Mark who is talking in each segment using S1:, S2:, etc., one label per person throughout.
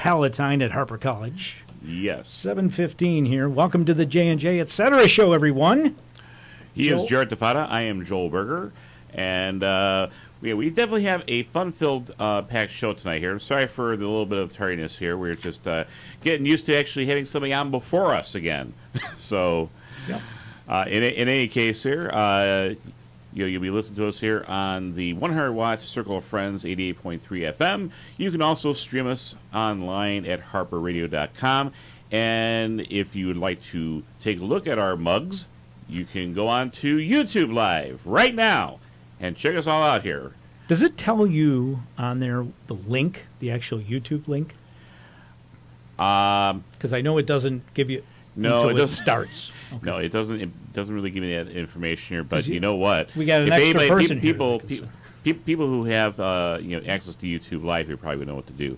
S1: Palatine at Harper College.
S2: Yes.
S1: 7:15 here. Welcome to the J&J Etc. show, everyone.
S2: He
S1: Joel?
S2: is Jared Tafada. I am Joel Berger. And we definitely have a fun-filled, packed show tonight here. Sorry for the little bit of tardiness here. We're just getting used to actually having somebody on before us again. So,
S1: Yep.
S2: in any case here, you'll be listening to us here on the 100-watt Circle of Friends 88.3 FM. You can also stream us online at harperradio.com. And if you would like to take a look at our mugs, you can go on to YouTube Live right now and check us all out here.
S1: Does it tell you on there the link, the actual YouTube link? Because I know it doesn't give you until
S2: it doesn't.
S1: starts. Okay.
S2: No, it doesn't. It doesn't really give me that information here. But you know what?
S1: We got an extra person here.
S2: People who have access to YouTube Live here probably would know what to do.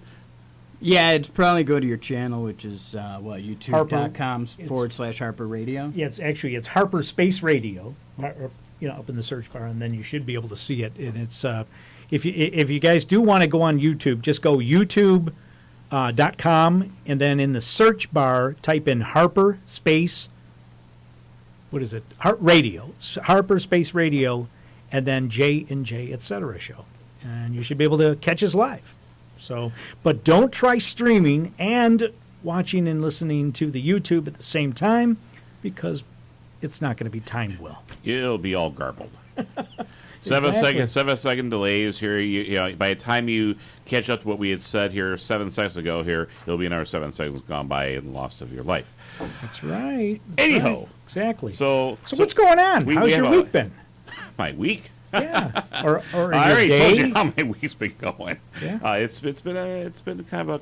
S3: Yeah, it's probably go to your channel, which is youtube.com/Harper Radio.
S1: Yeah, it's Harper Space Radio, up in the search bar, and then you should be able to see it. And it's if you guys do want to go on YouTube, just go YouTube.com, and then in the search bar type in Harper Space. What is it? Harper Space Radio, and then J&J Etc. show, and you should be able to catch us live. So, but don't try streaming and watching and listening to the YouTube at the same time, because it's not going to be timed well.
S2: It'll be all garbled.
S1: Exactly.
S2: 7 second delays here. By the time you catch up to what we had said here 7 seconds ago, here it'll be another 7 seconds gone by and lost of your life.
S1: That's right.
S2: Anyhow,
S1: right. Exactly.
S2: So
S1: what's going on? How's your week been?
S2: My week?
S1: Yeah. Or
S2: I
S1: your
S2: already
S1: day?
S2: told you how my week's been going.
S1: Yeah.
S2: It's been kind of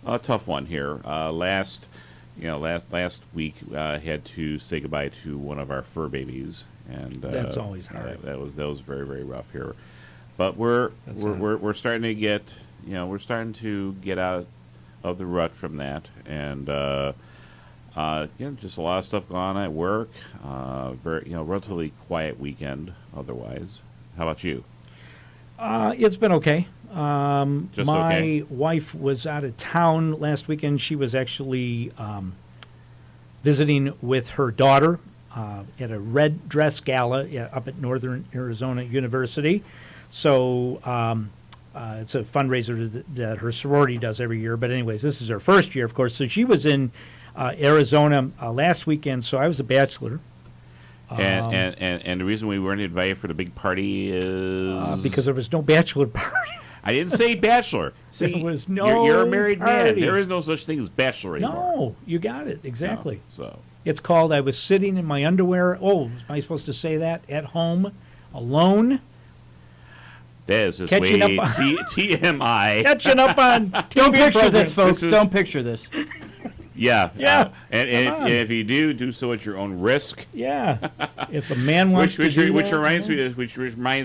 S2: a tough one here. Last week I had to say goodbye to one of our fur babies, and
S1: That's always hard.
S2: That was very, very rough here. But we're starting to get out of the rut from that, and just a lot of stuff going on at work. Relatively quiet weekend otherwise. How about you?
S1: It's been okay. My
S2: okay?
S1: wife was out of town last weekend. She was actually visiting with her daughter at a red dress gala up at Northern Arizona University. So it's a fundraiser that her sorority does every year. But anyways, this is her first year, of course. So she was in Arizona last weekend, so I was a bachelor.
S2: And the reason we weren't invited for the big party is
S1: because there was no bachelor party.
S2: I didn't say bachelor. See,
S1: There was no
S2: you're a married
S1: party.
S2: man. There is no such thing as bachelor anymore.
S1: No, you got it exactly.
S2: No, so
S1: It's called "I was sitting in my underwear." Oh, am I supposed to say that? At home, alone,
S2: that is just
S1: Catching
S2: way
S1: up on-
S2: TMI.
S1: catching up on TV
S3: Don't picture
S1: programs.
S3: this, folks.
S2: This is-
S3: Don't picture this.
S2: Yeah.
S1: Yeah.
S2: And
S1: Come on.
S2: if you do so at your own risk.
S1: Yeah, if a man wants
S2: Which
S1: to do that,
S2: reminds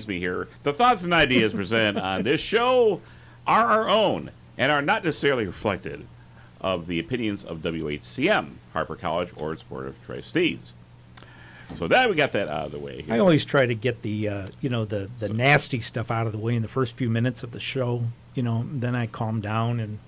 S2: me here, the thoughts and ideas presented on this show are our own and are not necessarily reflected of the opinions of WHCM, Harper College, or its Board of Trustees. So that we got that out of the way here.
S1: I always try to get the the nasty stuff out of the way in the first few minutes of the show. Then I calm down and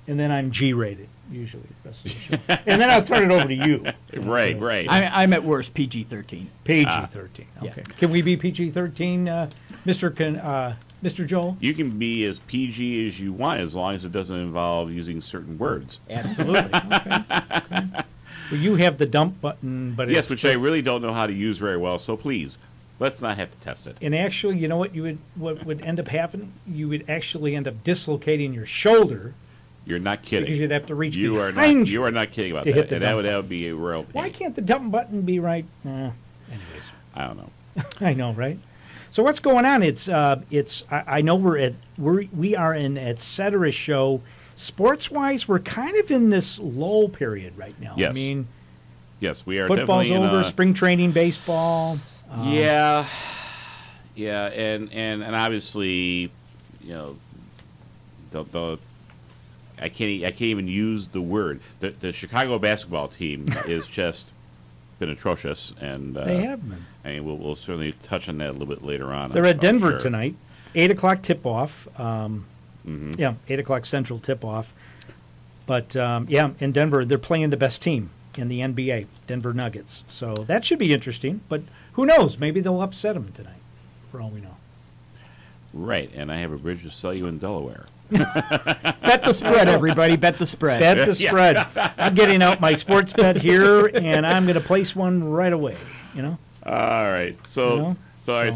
S1: and then I'm G-rated usually the rest of the show, and then I'll turn it over to you.
S2: Right.
S3: I'm at worst PG-13.
S1: PG-13. Okay. Can we be PG-13, Mr. Joel?
S2: You can be as PG as you want as long as it doesn't involve using certain words.
S3: Absolutely.
S1: Okay. Well, you have the dump button, but
S2: Yes, which I really don't know how to use very well, so please, let's not have to test it.
S1: And actually, you know what would end up happening? You would actually end up dislocating your shoulder.
S2: You're not kidding.
S1: Because you'd have to reach
S2: You are
S1: behind
S2: not. You are not kidding about
S1: to hit
S2: that.
S1: the
S2: And that
S1: dump
S2: would be a real pain.
S1: Why can't the dump button be right? Anyways,
S2: I don't know.
S1: I know, right? So what's going on? I know we are in et cetera show. Sports wise, we're kind of in this lull period right now.
S2: Yes.
S1: I mean,
S2: Yes, we are.
S1: football's
S2: definitely
S1: over,
S2: in
S1: spring training, baseball.
S2: Yeah, and obviously, the I can't even use the word. The Chicago basketball team is just been atrocious, and
S1: They have been.
S2: I mean, we'll certainly touch on that a little bit later on.
S1: They're
S2: I'm
S1: at Denver
S2: sure.
S1: tonight, 8:00 tip-off. Yeah, 8 o'clock Central tip-off. But, yeah, in Denver, they're playing the best team in the NBA, Denver Nuggets. So that should be interesting. But who knows? Maybe they'll upset them tonight, for all we know.
S2: Right, and I have a bridge to sell you in Delaware.
S3: Bet the spread, everybody. Bet the spread.
S1: Bet the spread. I'm getting out my sports bet here, and I'm going to place one right away, you know?
S2: All right, so...
S1: You know?
S2: All right,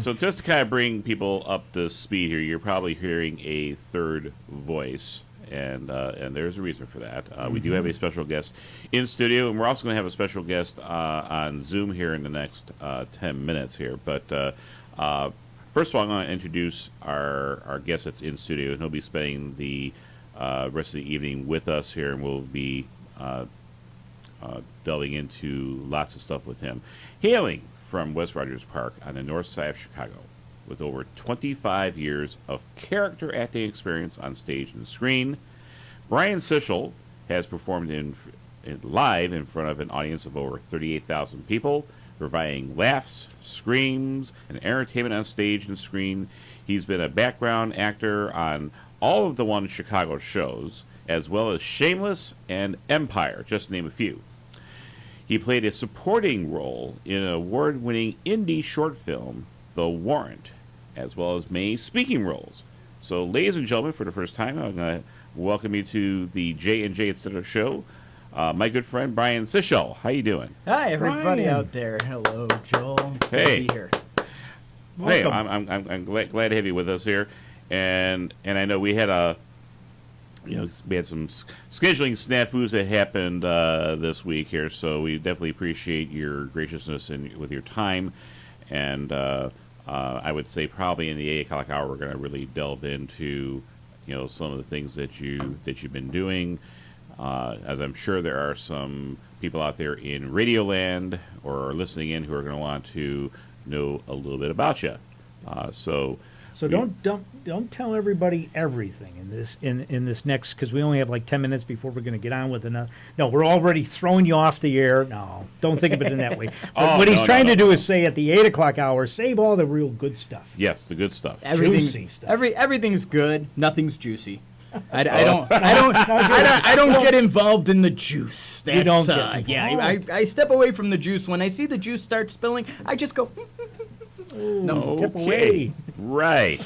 S1: So-
S2: so just to kind of bring people up to speed here, you're probably hearing a third voice, and there's a reason for that. We do have a special guest in studio, and we're also going to have a special guest on Zoom here in the next 10 minutes here. But first of all, I'm going to introduce our guest that's in studio, and he'll be spending the rest of the evening with us here, and we'll be delving into lots of stuff with him. Hailing from West Rogers Park on the north side of Chicago, with over 25 years of character acting experience on stage and screen, Brian Sichel has performed live in front of an audience of over 38,000 people, providing laughs, screams, and entertainment on stage and screen. He's been a background actor on all of the One Chicago shows, as well as Shameless and Empire, just to name a few. He played a supporting role in an award-winning indie short film, The Warrant, as well as many speaking roles. So, ladies and gentlemen, for the first time, I'm going to welcome you to the J&J Etc. show. My good friend, Brian Sichel. How you doing?
S3: Hi, everybody
S1: Brian.
S3: out there. Hello, Joel. Good
S2: Hey.
S3: to be here.
S2: Hey,
S1: Welcome.
S2: I'm glad to have you with us here. And I know we had we had some scheduling snafus that happened this week here, so we definitely appreciate your graciousness with your time. And I would say probably in the 8 o'clock hour, we're going to really delve into some of the things that you've been doing. As I'm sure there are some people out there in Radioland or listening in who are going to want to know a little bit about you. So
S1: don't tell everybody everything in this next, because we only have like 10 minutes before we're going to get on with another. No, we're already throwing you off the air. No, don't think of it in that way. But what he's trying to do is say at the 8 o'clock hour, save all the real good stuff.
S2: yes, the good stuff.
S1: Juicy stuff.
S3: Everything's good. Nothing's juicy. I don't get involved in the juice. That's,
S1: You don't get
S3: yeah.
S1: involved.
S3: I step away from the juice. When I see the juice start spilling, I just go. No.
S1: Tip away.
S2: Right.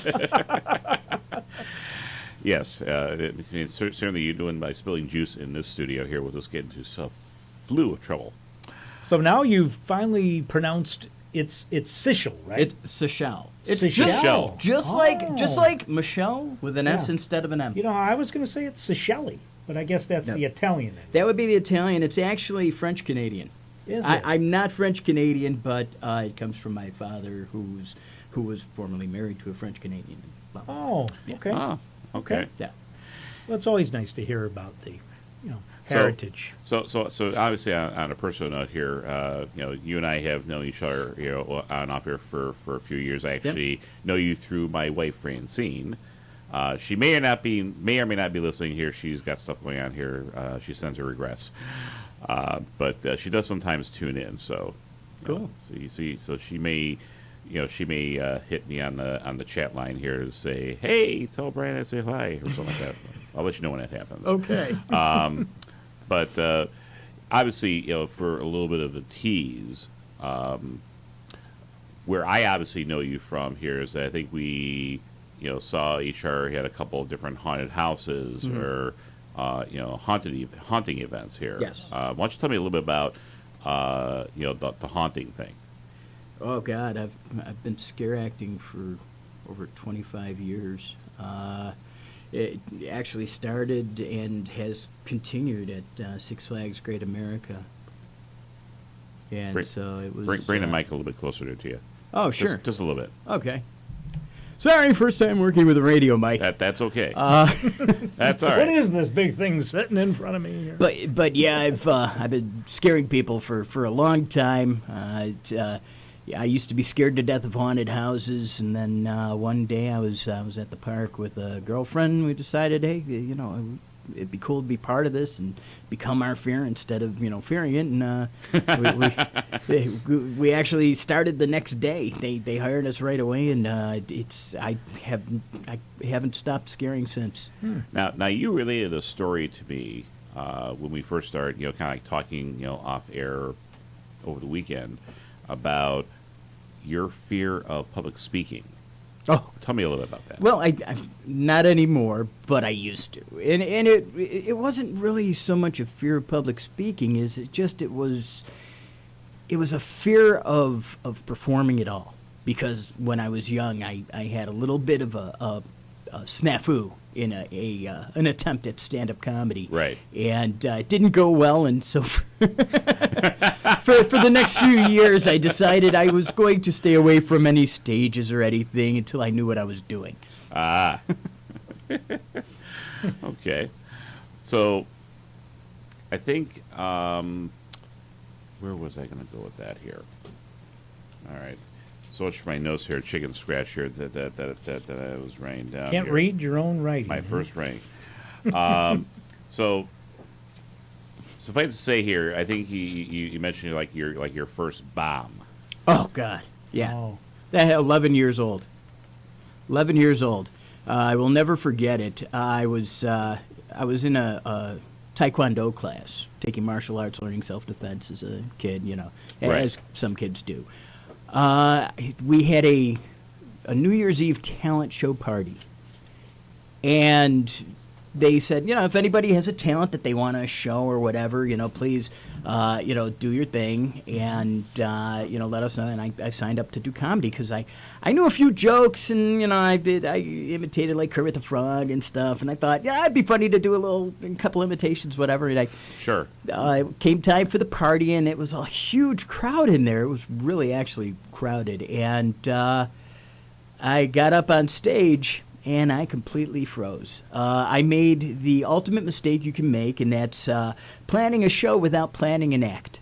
S2: Yes. Certainly you're doing by spilling juice in this studio here. We'll just get into some flu of trouble.
S1: So now you've finally pronounced it's Sichel, right?
S3: It's Sichel. It's
S1: Sichel.
S3: just
S1: Oh.
S3: like Michelle with an S
S1: Yeah.
S3: instead of an M.
S1: You know, I was going to say it's Sichelli, but I guess that's
S3: No.
S1: the Italian name.
S3: That would be the Italian. It's actually French Canadian.
S1: Is it?
S3: I'm not French Canadian, but it comes from my father, who was formerly married to a French Canadian.
S1: Oh, okay.
S2: Ah, okay.
S3: Yeah.
S1: Well, it's always nice to hear about the, heritage.
S2: So obviously on a personal note here, you and I have known each other, on and off here for a few years. I actually know you through my wife Francine. She may or may not be listening here. She's got stuff going on here. She sends her regrets, but she does sometimes tune in. So
S3: Cool.
S2: So she may. She may hit me on the chat line here to say, "Hey, tell Brian I say hi" or something like that. I'll let you know when that happens.
S3: Okay.
S2: But obviously, for a little bit of a tease, where I obviously know you from here is that I think we, saw each other. Had a couple of different haunted houses or, haunting events here.
S3: Yes.
S2: Why don't you tell me a little bit about, the haunting thing?
S3: Oh God, I've been scare acting for over 25 years. It actually started and has continued at Six Flags Great America. And
S2: Bring-
S3: so it was.
S2: Bring the mic a little bit closer to you.
S3: Oh,
S2: Just-
S3: sure.
S2: Just a little bit.
S3: Okay. Sorry, first time working with a radio mic.
S2: That's okay.
S3: Uh,
S2: That's all
S1: What
S2: right.
S1: is this big thing sitting in front of me here?
S3: but yeah, I've been scaring people for a long time. I used to be scared to death of haunted houses, and then one day I was at the park with a girlfriend. We decided, hey, it'd be cool to be part of this and become our fear instead of, fearing it. And we actually started the next day. They hired us right away, and I haven't stopped scaring since.
S2: Now you related a story to me when we first started, kind of like talking, off air over the weekend about your fear of public speaking.
S3: Oh,
S2: Tell me a little bit about that.
S3: well, I not anymore, but I used to, and it wasn't really so much a fear of public speaking as it was a fear of performing at all. Because when I was young, I had a little bit of a snafu in an attempt at stand-up comedy,
S2: Right.
S3: And it didn't go well, and so for the next few years, I decided I was going to stay away from any stages or anything until I knew what I was doing.
S2: Ah. Okay. So, I think, where was I going to go with that here? All right. So much for my notes here, chicken scratch here that I was writing down.
S1: Can't
S2: here.
S1: read your own writing.
S2: My
S1: huh?
S2: first rank. So, suffice to say here, I think you mentioned your first bomb.
S3: Oh God, yeah.
S1: Oh.
S3: That 11 years old. 11 years old. I will never forget it. I was in a Taekwondo class, taking martial arts, learning self-defense as a kid,
S2: Right.
S3: as some kids do. We had a New Year's Eve talent show party, and they said, if anybody has a talent that they want to show or whatever, please, do your thing and, let us know. And I signed up to do comedy because I knew a few jokes and, I imitated like Kermit the Frog and stuff. And I thought, yeah, it'd be funny to do a couple imitations, whatever. And
S2: Sure.
S3: came time for the party, and it was a huge crowd in there. It was really actually crowded. And I got up on stage, and I completely froze. I made the ultimate mistake you can make, and that's planning a show without planning an act.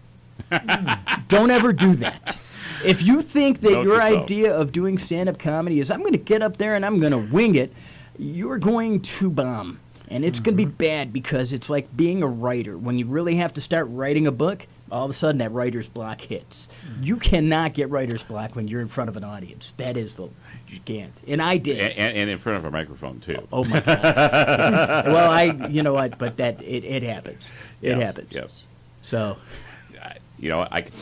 S3: Don't ever do that. If you think that
S2: Note
S3: your
S2: to self.
S3: idea of doing stand-up comedy is I'm going to get up there and I'm going to wing it, you're going to bomb. And it's going to be bad because it's like being a writer. When you really have to start writing a book, all of a sudden that writer's block hits. You cannot get writer's block when you're in front of an audience. That is you can't. And I did.
S2: And in front of a microphone too.
S3: Oh my God. Yeah. Well, you know what? But it happens. It
S2: Yes,
S3: happens.
S2: Yes.
S3: So,
S2: I can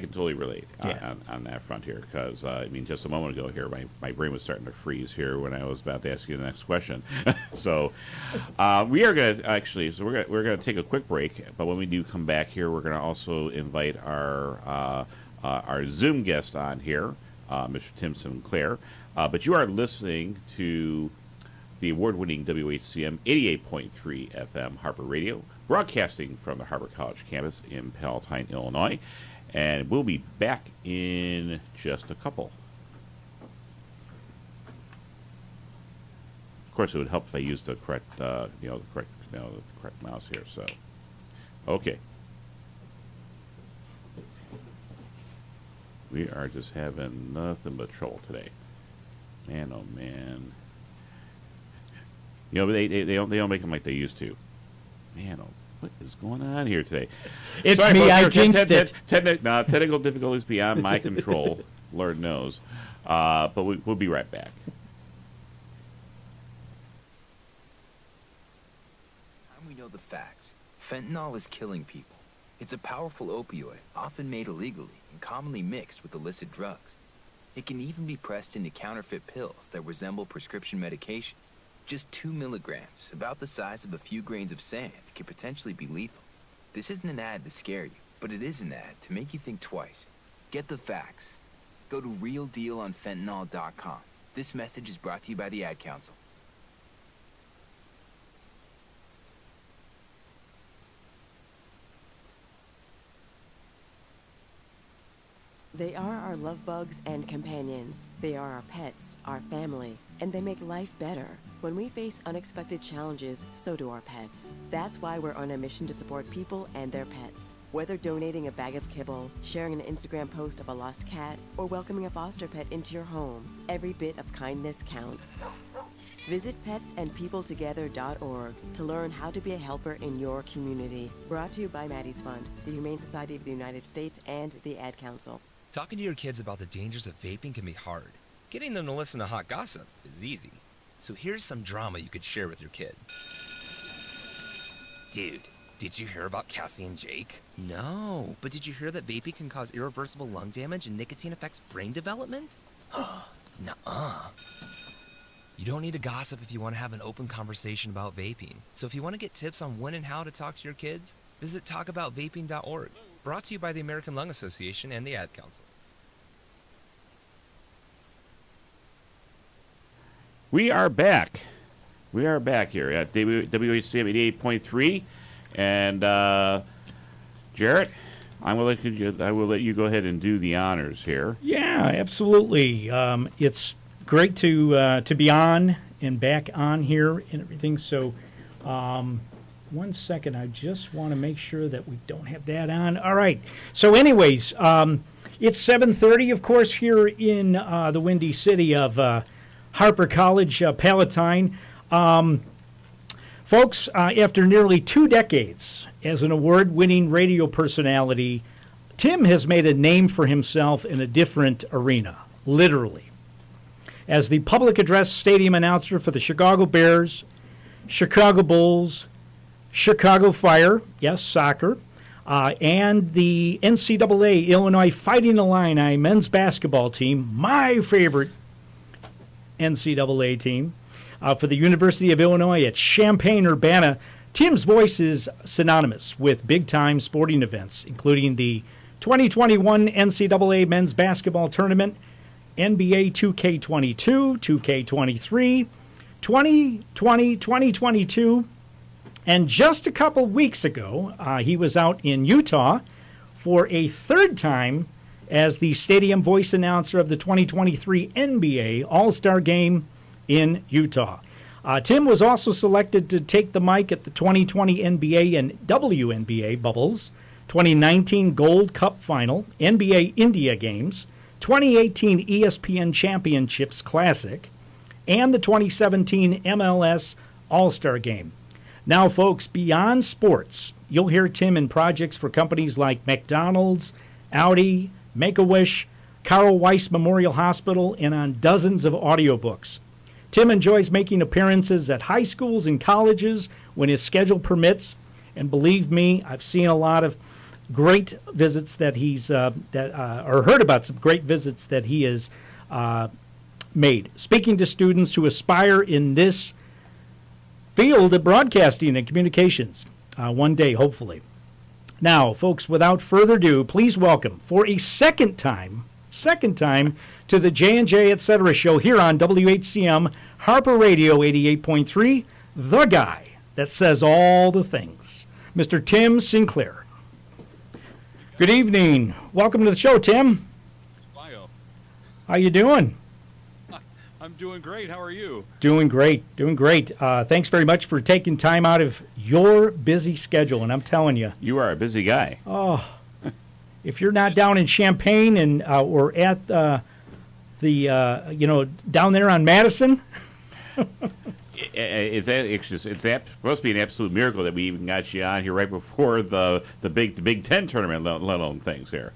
S2: totally relate
S3: Yeah.
S2: on that front here because just a moment ago here, my brain was starting to freeze here when I was about to ask you the next question. So we are going to actually, we're going to take a quick break, but when we do come back here, we're going to also invite our Zoom guest on here, Mr. Tim Sinclair. But you are listening to the award-winning WHCM 88.3 FM Harper Radio, broadcasting from the Harper College campus in Palatine, Illinois. And we'll be back in just a couple. Of course, it would help if I used the correct, the correct mouse here. So, okay. We are just having nothing but trouble today. Man, oh man. They don't make them like they used to. Man, oh, what is going on here today?
S3: it's
S2: Sorry,
S3: me.
S2: folks,
S3: I
S2: here,
S3: jinxed it.
S2: technical difficulties beyond my control. Lord knows. But we'll be right back.
S4: We know the facts. Fentanyl is killing people. It's a powerful opioid, often made illegally and commonly mixed with illicit drugs. It can even be pressed into counterfeit pills that resemble prescription medications. Just 2 milligrams, about the size of a few grains of sand, can potentially be lethal. This isn't an ad to scare you, but it is an ad to make you think twice. Get the facts. Go to realdealonfentanyl.com. This message is brought to you by the Ad Council.
S5: They are our love bugs and companions. They are our pets, our family, and they make life better. When we face unexpected challenges, so do our pets. That's why we're on a mission to support people and their pets. Whether donating a bag of kibble, sharing an Instagram post of a lost cat, or welcoming a foster pet into your home, every bit of kindness counts. Visit petsandpeopletogether.org to learn how to be a helper in your community. Brought to you by Maddie's Fund, the Humane Society of the United States, and the Ad Council.
S6: Talking to your kids about the dangers of vaping can be hard. Getting them to listen to hot gossip is easy. So here's some drama you could share with your kid. Dude, did you hear about Cassie and Jake? No, but did you hear that vaping can cause irreversible lung damage and nicotine affects brain development? Nuh-uh. You don't need to gossip if you want to have an open conversation about vaping. So if you want to get tips on when and how to talk to your kids, visit talkaboutvaping.org. Brought to you by the American Lung Association and the Ad Council.
S2: We are back. We are back here at WHCM 88.3. And Jarrett, I will let you go ahead and do the honors here.
S1: Yeah, absolutely. It's great to be on and back on here and everything. So, 1 second, I just want to make sure that we don't have that on. All right. So, anyways, it's 7:30, of course, here in the Windy City of Harper College, Palatine. Folks, after nearly 2 decades as an award-winning radio personality, Tim has made a name for himself in a different arena, literally. As the public address stadium announcer for the Chicago Bears, Chicago Bulls, Chicago Fire, yes, soccer, and the NCAA Illinois Fighting Illini men's basketball team, my favorite NCAA team, for the University of Illinois at Champaign-Urbana. Tim's voice is synonymous with big-time sporting events, including the 2021 NCAA men's basketball tournament, NBA 2K22, 2K23, 2020, 2022, and just a couple weeks ago, he was out in Utah for a third time as the stadium voice announcer of the 2023 NBA All-Star Game in Utah. Tim was also selected to take the mic at the 2020 NBA and WNBA bubbles, 2019 Gold Cup Final, NBA India Games, 2018 ESPN Championships Classic, and the 2017 MLS All-Star Game. Now, folks, beyond sports, you'll hear Tim in projects for companies like McDonald's, Audi, Make-A-Wish, Carl Weiss Memorial Hospital, and on dozens of audiobooks. Tim enjoys making appearances at high schools and colleges when his schedule permits, and believe me, I've seen a lot of great visits that he's or heard about some great visits that he has made, speaking to students who aspire in this field of broadcasting and communications one day, hopefully. Now, folks, without further ado, please welcome for a second time to the J&J Etc. show here on WHCM Harper Radio 88.3, the guy that says all the things, Mr. Tim Sinclair. Good evening. Welcome to the show, Tim.
S7: Bio.
S1: How you doing?
S7: I'm doing great. How are you?
S1: Doing great. Thanks very much for taking time out of your busy schedule, and I'm telling you.
S2: You are a busy guy.
S1: Oh, if you're not down in Champaign and or at down there on Madison.
S2: It's supposed to be an absolute miracle that we even got you on here right before the Big Ten tournament, let alone things here.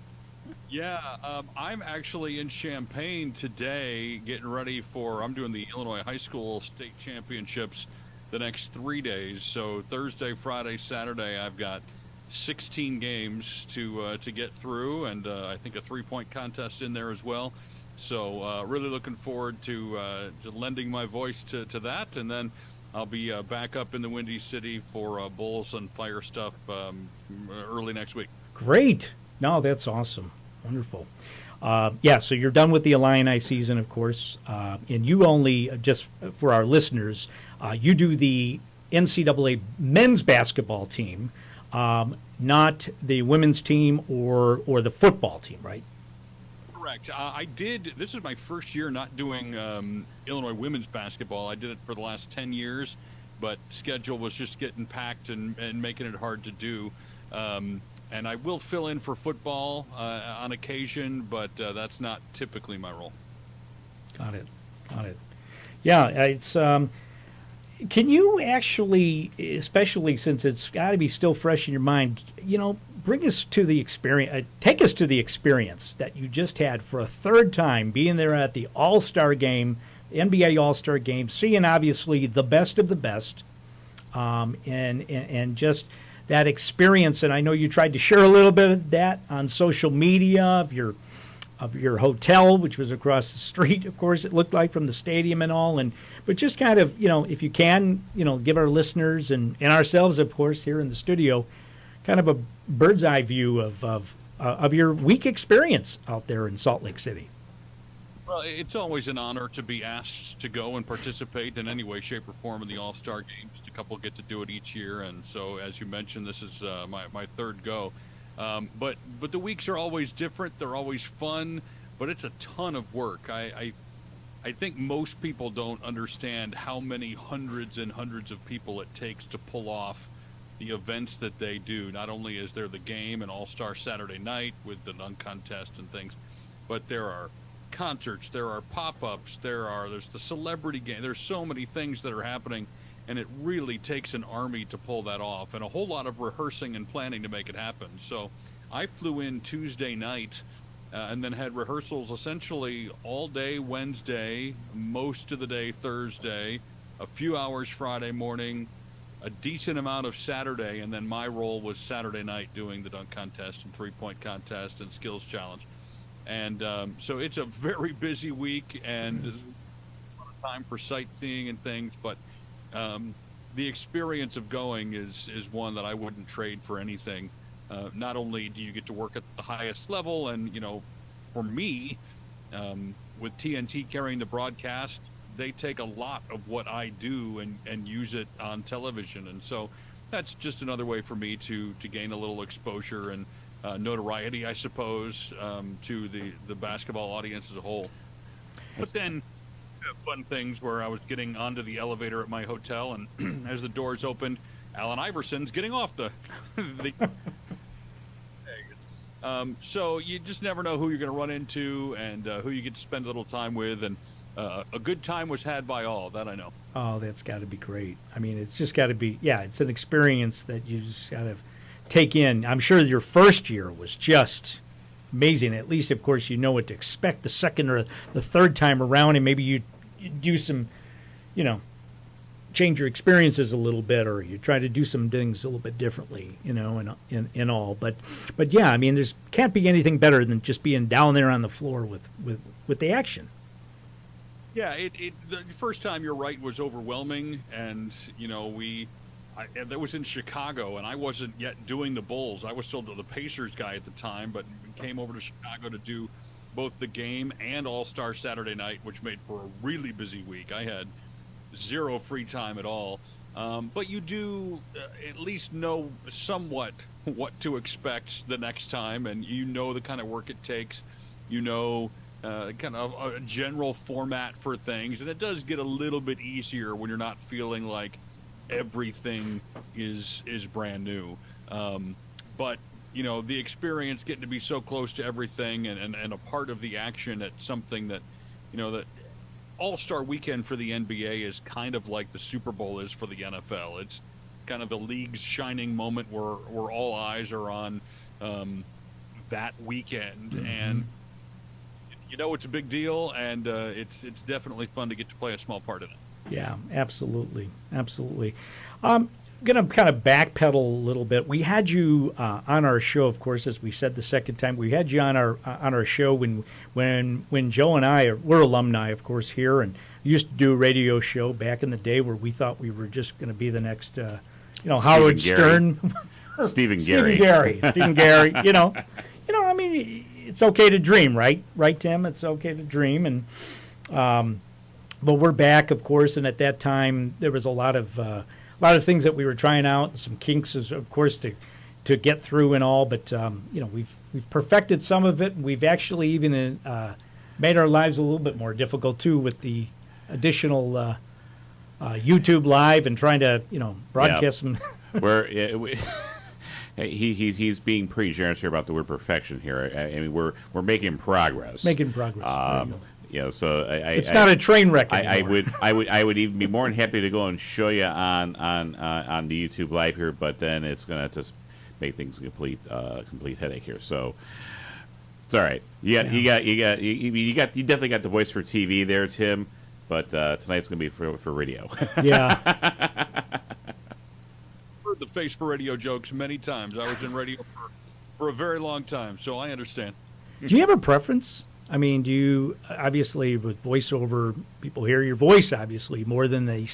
S7: Yeah, I'm actually in Champaign today getting ready I'm doing the Illinois High School State Championships the next 3 days. So Thursday, Friday, Saturday, I've got 16 games to get through, and I think a 3-point contest in there as well. So really looking forward to lending my voice to that, and then I'll be back up in the Windy City for Bulls and Fire stuff early next week.
S1: Great. No, that's awesome. Wonderful. So you're done with the Illini season, of course, and you only, just for our listeners, you do the NCAA men's basketball team, not the women's team or the football team, right?
S7: Correct. This is my first year not doing Illinois women's basketball. I did it for the last 10 years, but schedule was just getting packed and making it hard to do. And I will fill in for football on occasion, but that's not typically my role.
S1: Got it. Yeah, it's. Can you actually, especially since it's got to be still fresh in your mind, bring us to the experience, take us to the experience that you just had for a third time, being there at the All-Star game, the NBA All-Star game, seeing obviously the best of the best, and just that experience. And I know you tried to share a little bit of that on social media of your hotel, which was across the street, of course, it looked like from the stadium and all. But just kind of, if you can, give our listeners and ourselves, of course, here in the studio, kind of a bird's eye view of your week experience out there in Salt Lake City.
S7: Well, it's always an honor to be asked to go and participate in any way, shape, or form in the All-Star Game. Just a couple get to do it each year, and so as you mentioned, this is my third go. But the weeks are always different. They're always fun, but it's a ton of work. I think most people don't understand how many hundreds and hundreds of people it takes to pull off the events that they do. Not only is there the game and All-Star Saturday night with the dunk contest and things, but there are concerts, there are pop-ups, there's the celebrity game. There's so many things that are happening, and it really takes an army to pull that off, and a whole lot of rehearsing and planning to make it happen. So I flew in Tuesday night and then had rehearsals essentially all day Wednesday, most of the day Thursday, a few hours Friday morning, a decent amount of Saturday, and then my role was Saturday night doing the dunk contest and three-point contest and skills challenge. And so it's a very busy week, and there's a lot of time for sightseeing and things, but the experience of going is one that I wouldn't trade for anything. Not only do you get to work at the highest level, and, for me, with TNT carrying the broadcast, they take a lot of what I do and use it on television. And so that's just another way for me to gain a little exposure and notoriety, I suppose, to the basketball audience as a whole. But then fun things where I was getting onto the elevator at my hotel, and as the doors opened, Allen Iverson's getting off the so you just never know who you're going to run into and who you get to spend a little time with, and a good time was had by all, that I know.
S1: Oh, that's got to be great. I mean, it's just got to be, it's an experience that you just got to take in. I'm sure your first year was just amazing. At least, of course, you know what to expect the second or the third time around, and maybe you do some, change your experiences a little bit, or you try to do some things a little bit differently, in all. But yeah, I mean, there's can't be anything better than just being down there on the floor with the action.
S7: Yeah, the first time, you're right, was overwhelming, and that was in Chicago, and I wasn't yet doing the Bulls. I was still the Pacers guy at the time, but came over to Chicago to do both the game and All-Star Saturday night, which made for a really busy week. I had zero free time at all. But you do at least know somewhat what to expect the next time, and the kind of work it takes. Kind of a general format for things, and it does get a little bit easier when you're not feeling like everything is brand new. But the experience, getting to be so close to everything and a part of the action at something that, that All-Star Weekend for the NBA is kind of like the Super Bowl is for the NFL. It's kind of the league's shining moment where all eyes are on that weekend. Mm-hmm. And it's a big deal, and it's definitely fun to get to play a small part in it.
S1: Yeah, absolutely. I'm going to kind of backpedal a little bit. We had you on our show, of course, as we said the second time. We had you on our show when Joe and I we're alumni, of course, here, and used to do a radio show back in the day where we thought we were just going to be the next, Howard Stern.
S2: Stephen Gary.
S1: Stephen Gary. I mean, it's okay to dream, right? Right, Tim? It's okay to dream, and but we're back, of course. And at that time, there was a lot of things that we were trying out, some kinks, of course, to get through and all. But we've perfected some of it, and we've actually even made our lives a little bit more difficult too with the additional YouTube Live and trying to broadcast some.
S2: He's being pretty generous here about the word perfection here. I mean, we're making progress.
S1: Making progress.
S2: So
S1: It's not a train wreck anymore.
S2: I would even be more than happy to go and show you on the YouTube live here, but then it's gonna just make things a complete headache here. So it's all right. You definitely got the voice for TV there, Tim, but tonight's gonna be for radio.
S1: Yeah.
S7: Heard the face for radio jokes many times. I was in radio for a very long time, so I understand.
S1: Do you have a preference? I mean, do you, obviously with voiceover, people hear your voice obviously more than they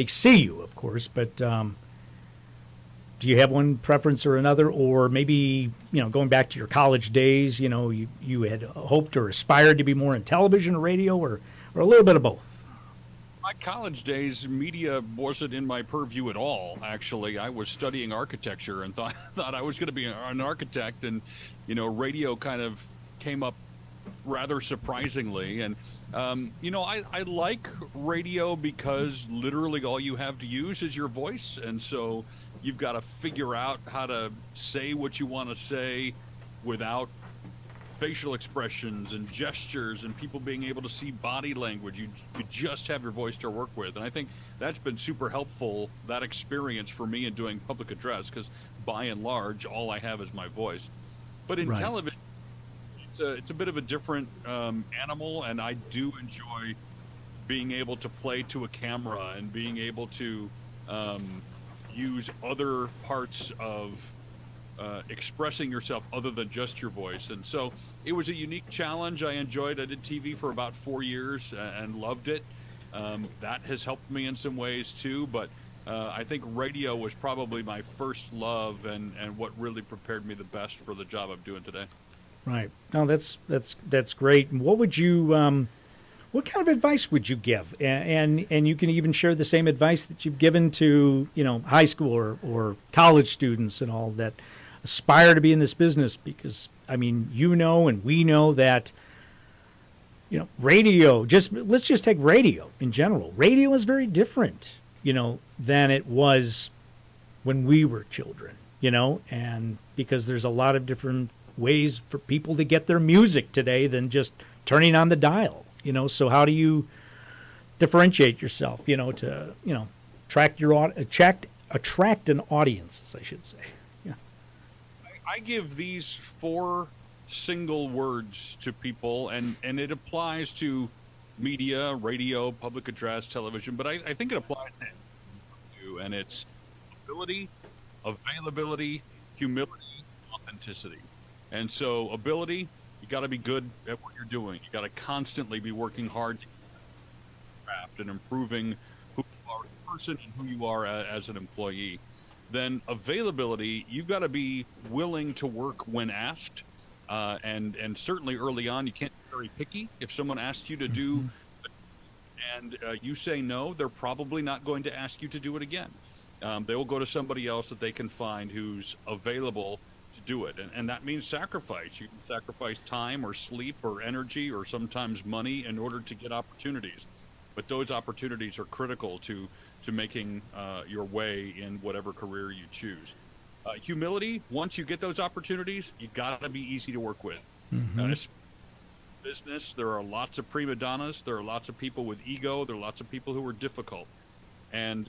S1: see you, of course. But do you have one preference or another, or maybe going back to your college days, you had hoped or aspired to be more in television or radio, or a little bit of both?
S7: My college days, media wasn't in my purview at all. Actually, I was studying architecture and thought I was going to be an architect, and radio kind of came up rather surprisingly. And I like radio because literally all you have to use is your voice, and so you've got to figure out how to say what you want to say without facial expressions and gestures and people being able to see body language. You just have your voice to work with, and I think that's been super helpful, that experience for me in doing public address, because by and large all I have is my voice. But in television, it's a bit of a different animal, and I do enjoy being able to play to a camera and being able to use other parts of expressing yourself other than just your voice. And so it was a unique challenge. I enjoyed. I did TV for about 4 years and loved it. That has helped me in some ways too, but I think radio was probably my first love and what really prepared me the best for the job I'm doing today.
S1: Right. No, that's great. And what would you what kind of advice would you give? And you can even share the same advice that you've given to high school or college students and all that aspire to be in this business, because I mean, and we know that radio, let's just take radio in general. Radio is very different, than it was when we were children, and because there's a lot of different ways for people to get their music today than just turning on the dial, so how do you differentiate yourself, to, attract an audience, as I should say.
S7: I give these 4 single words to people, and it applies to media, radio, public address, television, but I think it applies to you, and it's ability, availability, humility, authenticity. And so ability, you got to be good at what you're doing. You got to constantly be working hard to craft and improving who you are as a person and who you are as an employee. Then availability, you've got to be willing to work when asked, and certainly early on, you can't be very picky. If someone asks you to do and you say no, they're probably not going to ask you to do it again. They will go to somebody else that they can find who's available to do it, and that means sacrifice. You can sacrifice time or sleep or energy or sometimes money in order to get opportunities, but those opportunities are critical to making your way in whatever career you choose. Humility, once you get those opportunities, you gotta be easy to work with. Business, there are lots of prima donnas, there are lots of people with ego, there are lots of people who are difficult, and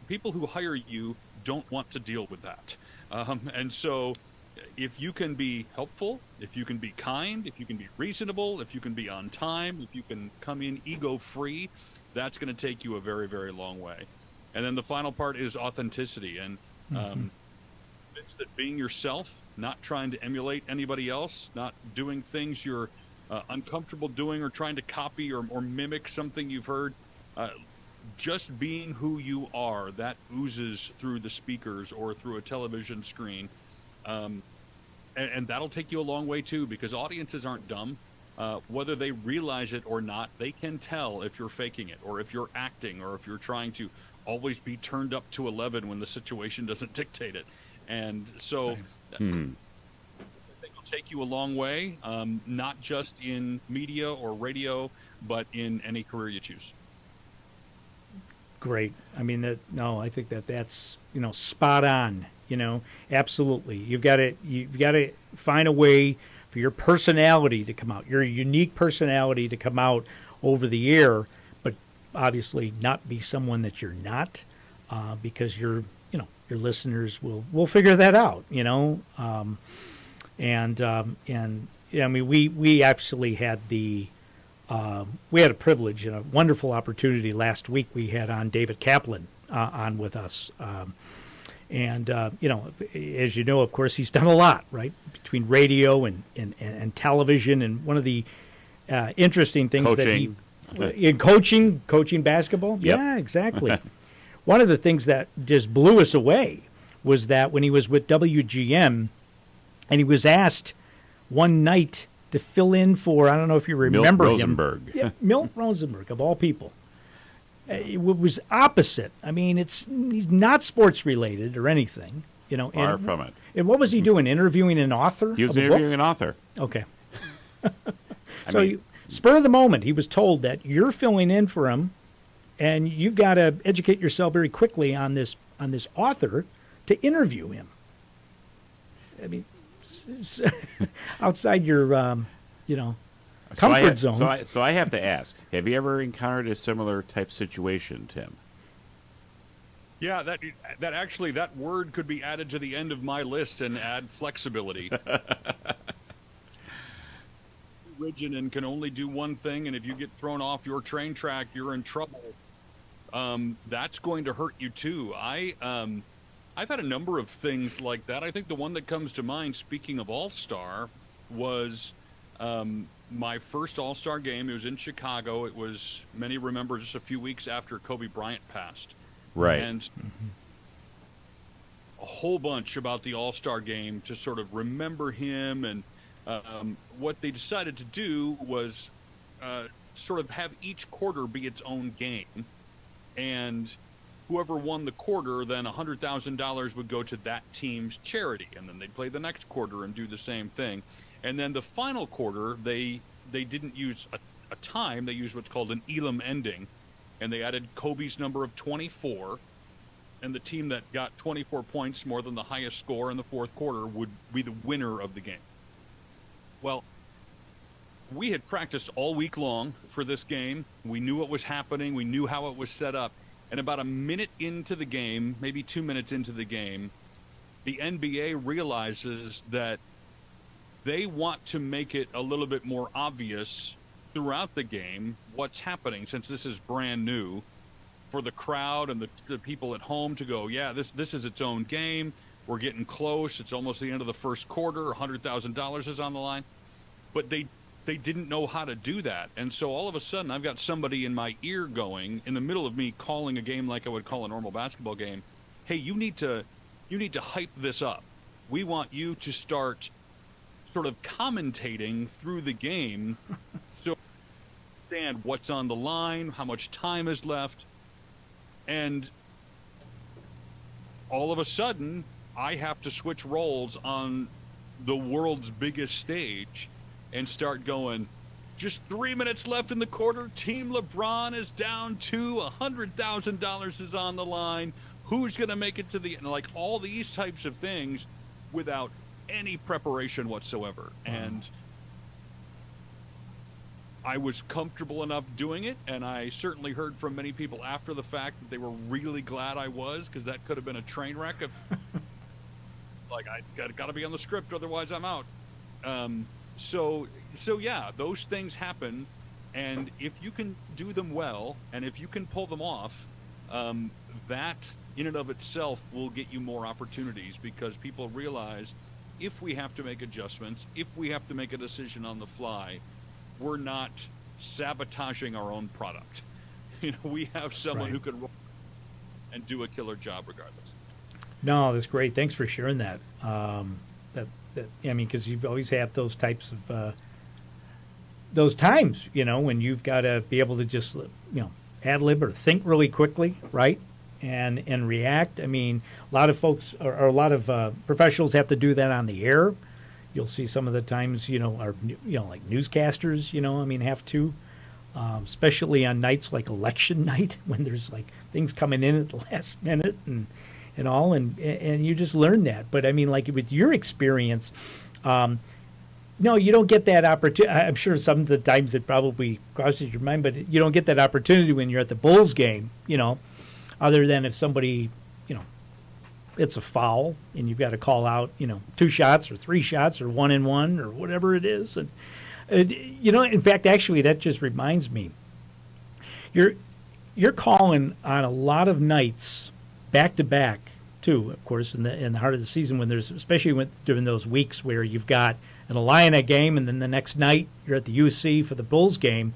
S7: people who hire you don't want to deal with that. And so if you can be helpful, if you can be kind, if you can be reasonable, if you can be on time, if you can come in ego-free, that's going to take you a very, very long way. And then the final part is authenticity. And it's that being yourself, not trying to emulate anybody else, not doing things you're uncomfortable doing or trying to copy or mimic something you've heard. Just being who you are, that oozes through the speakers or through a television screen. And that'll take you a long way, too, because audiences aren't dumb. Whether they realize it or not, they can tell if you're faking it or if you're acting or if you're trying to always be turned up to 11 when the situation doesn't dictate it. And so I think it'll take you a long way, not just in media or radio, but in any career you choose.
S1: Great. I mean, I think that's, spot on, absolutely. You've got to find a way for your personality to come out, your unique personality to come out over the air, but obviously not be someone that you're not, because your listeners will figure that out, and I mean, we actually had we had a privilege and a wonderful opportunity last week. We had on David Kaplan on with us. And as you know, of course, he's done a lot, right, between radio and television. And one of the interesting things
S2: Coaching.
S1: that in coaching basketball.
S2: Yep.
S1: Yeah, exactly. One of the things that just blew us away was that when he was with WGN and he was asked one night to fill in for, I don't know if you remember
S2: Milt
S1: him.
S2: Rosenberg.
S1: Yeah, Milt Rosenberg, of all people. It was opposite. I mean, he's not sports related or anything,
S2: Far from it.
S1: And what was he doing? Interviewing an author?
S2: He was
S1: of a book?
S2: interviewing an author.
S1: Okay.
S2: I mean,
S1: Spur of the moment, he was told that you're filling in for him, and you've got to educate yourself very quickly on this author to interview him. I mean, outside your comfort zone.
S2: So I have to ask: have you ever encountered a similar type situation, Tim?
S7: Yeah, that word could be added to the end of my list and add flexibility. Rigid and can only do one thing, and if you get thrown off your train track, you're in trouble. That's going to hurt you too. I've had a number of things like that. I think the one that comes to mind, speaking of All-Star, was my first All-Star game. It was in Chicago. It was, many remember, just a few weeks after Kobe Bryant passed.
S2: Right.
S7: And a whole bunch about the All-Star game to sort of remember him. And what they decided to do was sort of have each quarter be its own game. And whoever won the quarter, then $100,000 would go to that team's charity. And then they'd play the next quarter and do the same thing. And then the final quarter, they didn't use a time. They used what's called an Elam ending. And they added Kobe's number of 24. And the team that got 24 points, more than the highest score in the fourth quarter, would be the winner of the game. Well, we had practiced all week long for this game. We knew what was happening. We knew how it was set up. And about a minute into the game, maybe 2 minutes into the game, the NBA realizes that they want to make it a little bit more obvious throughout the game what's happening, since this is brand new, for the crowd and the people at home to go, yeah, this is its own game. We're getting close. It's almost the end of the first quarter. $100,000 is on the line. But they didn't know how to do that. And so all of a sudden, I've got somebody in my ear going, in the middle of me calling a game like I would call a normal basketball game, hey, you need to hype this up. We want you to start sort of commentating through the game so understand what's on the line, how much time is left. And all of a sudden, I have to switch roles on the world's biggest stage and start going, just 3 minutes left in the quarter. Team LeBron is down to $100,000 is on the line. Who's going to make it to the end? Like all these types of things without any preparation whatsoever. And I was comfortable enough doing it, and I certainly heard from many people after the fact that they were really glad I was, because that could have been a train wreck if like I got to be on the script, otherwise I'm out. So yeah, those things happen, and if you can do them well, and if you can pull them off, that in and of itself will get you more opportunities, because people realize if we have to make adjustments, if we have to make a decision on the fly, we're not sabotaging our own product. We have someone who can roll and do a killer job regardless.
S1: No, that's great. Thanks for sharing that. Because you always have those types of those times, when you've got to be able to just, ad lib or think really quickly, right, and react. I mean, a lot of folks or a lot of professionals have to do that on the air. You'll see some of the times, like newscasters, have to, especially on nights like election night when there's like things coming in at the last minute and all, and you just learn that. But I mean, like with your experience, No, you don't get that opportunity. I'm sure some of the times it probably crosses your mind, but you don't get that opportunity when you're at the Bulls game, other than if somebody, it's a foul and you've got to call out, 2 shots or 3 shots or 1 and 1 or whatever it is. And, in fact, actually, that just reminds me, you're calling on a lot of nights back to back too, of course, in the heart of the season when there's, especially during those weeks where you've got an Illini game and then the next night you're at the UC for the Bulls game.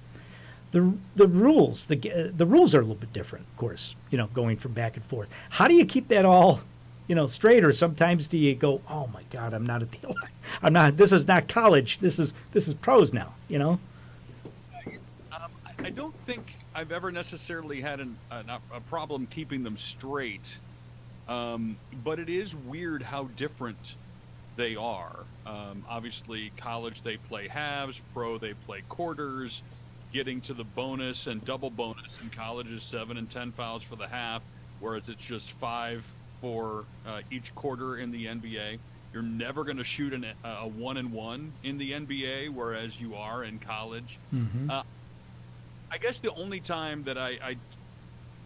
S1: The rules the rules are a little bit different, of course, going from back and forth. How do you keep that all straight, or sometimes do you go, oh my God, I'm not at the I'm not, this is not college, this is pros now,
S7: I don't think I've ever necessarily had a problem keeping them straight, but it is weird how different they are. Obviously, college they play halves, pro they play quarters. Getting to the bonus and double bonus in college is 7 and 10 fouls for the half, whereas it's just 5 for each quarter in the NBA. You're never going to shoot a 1 and 1 in the NBA, whereas you are in college.
S1: Mm-hmm.
S7: I guess the only time that I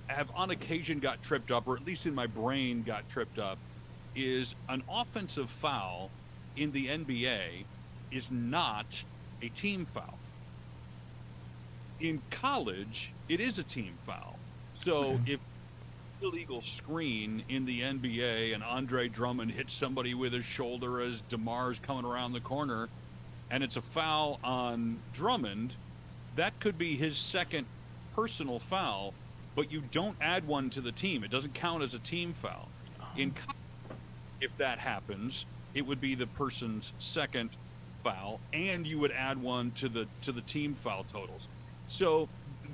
S7: have on occasion got tripped up, or at least in my brain got tripped up, is an offensive foul in the NBA is not a team foul. In college, it is a team foul. So if illegal screen in the NBA and Andre Drummond hits somebody with his shoulder as DeMar's coming around the corner, and it's a foul on Drummond, that could be his second personal foul, but you don't add one to the team. It doesn't count as a team foul. In college, if that happens, it would be the person's second foul, and you would add one to the team foul totals. So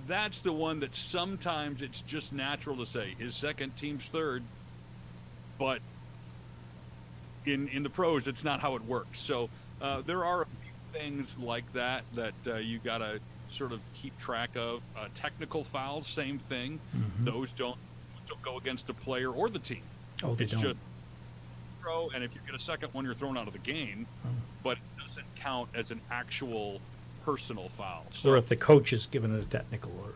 S7: that's the one that sometimes it's just natural to say his second, team's third, but in the pros, it's not how it works. So there are a few things like that you got to sort of keep track of. Technical fouls, same thing.
S1: Mm-hmm.
S7: Those don't go against the player or the team.
S1: Oh, they
S7: it's
S1: don't.
S7: just throw, and if you get a second one, you're thrown out of the game, but it doesn't count as an actual personal foul. So
S1: Or if the coach is giving it a technical order.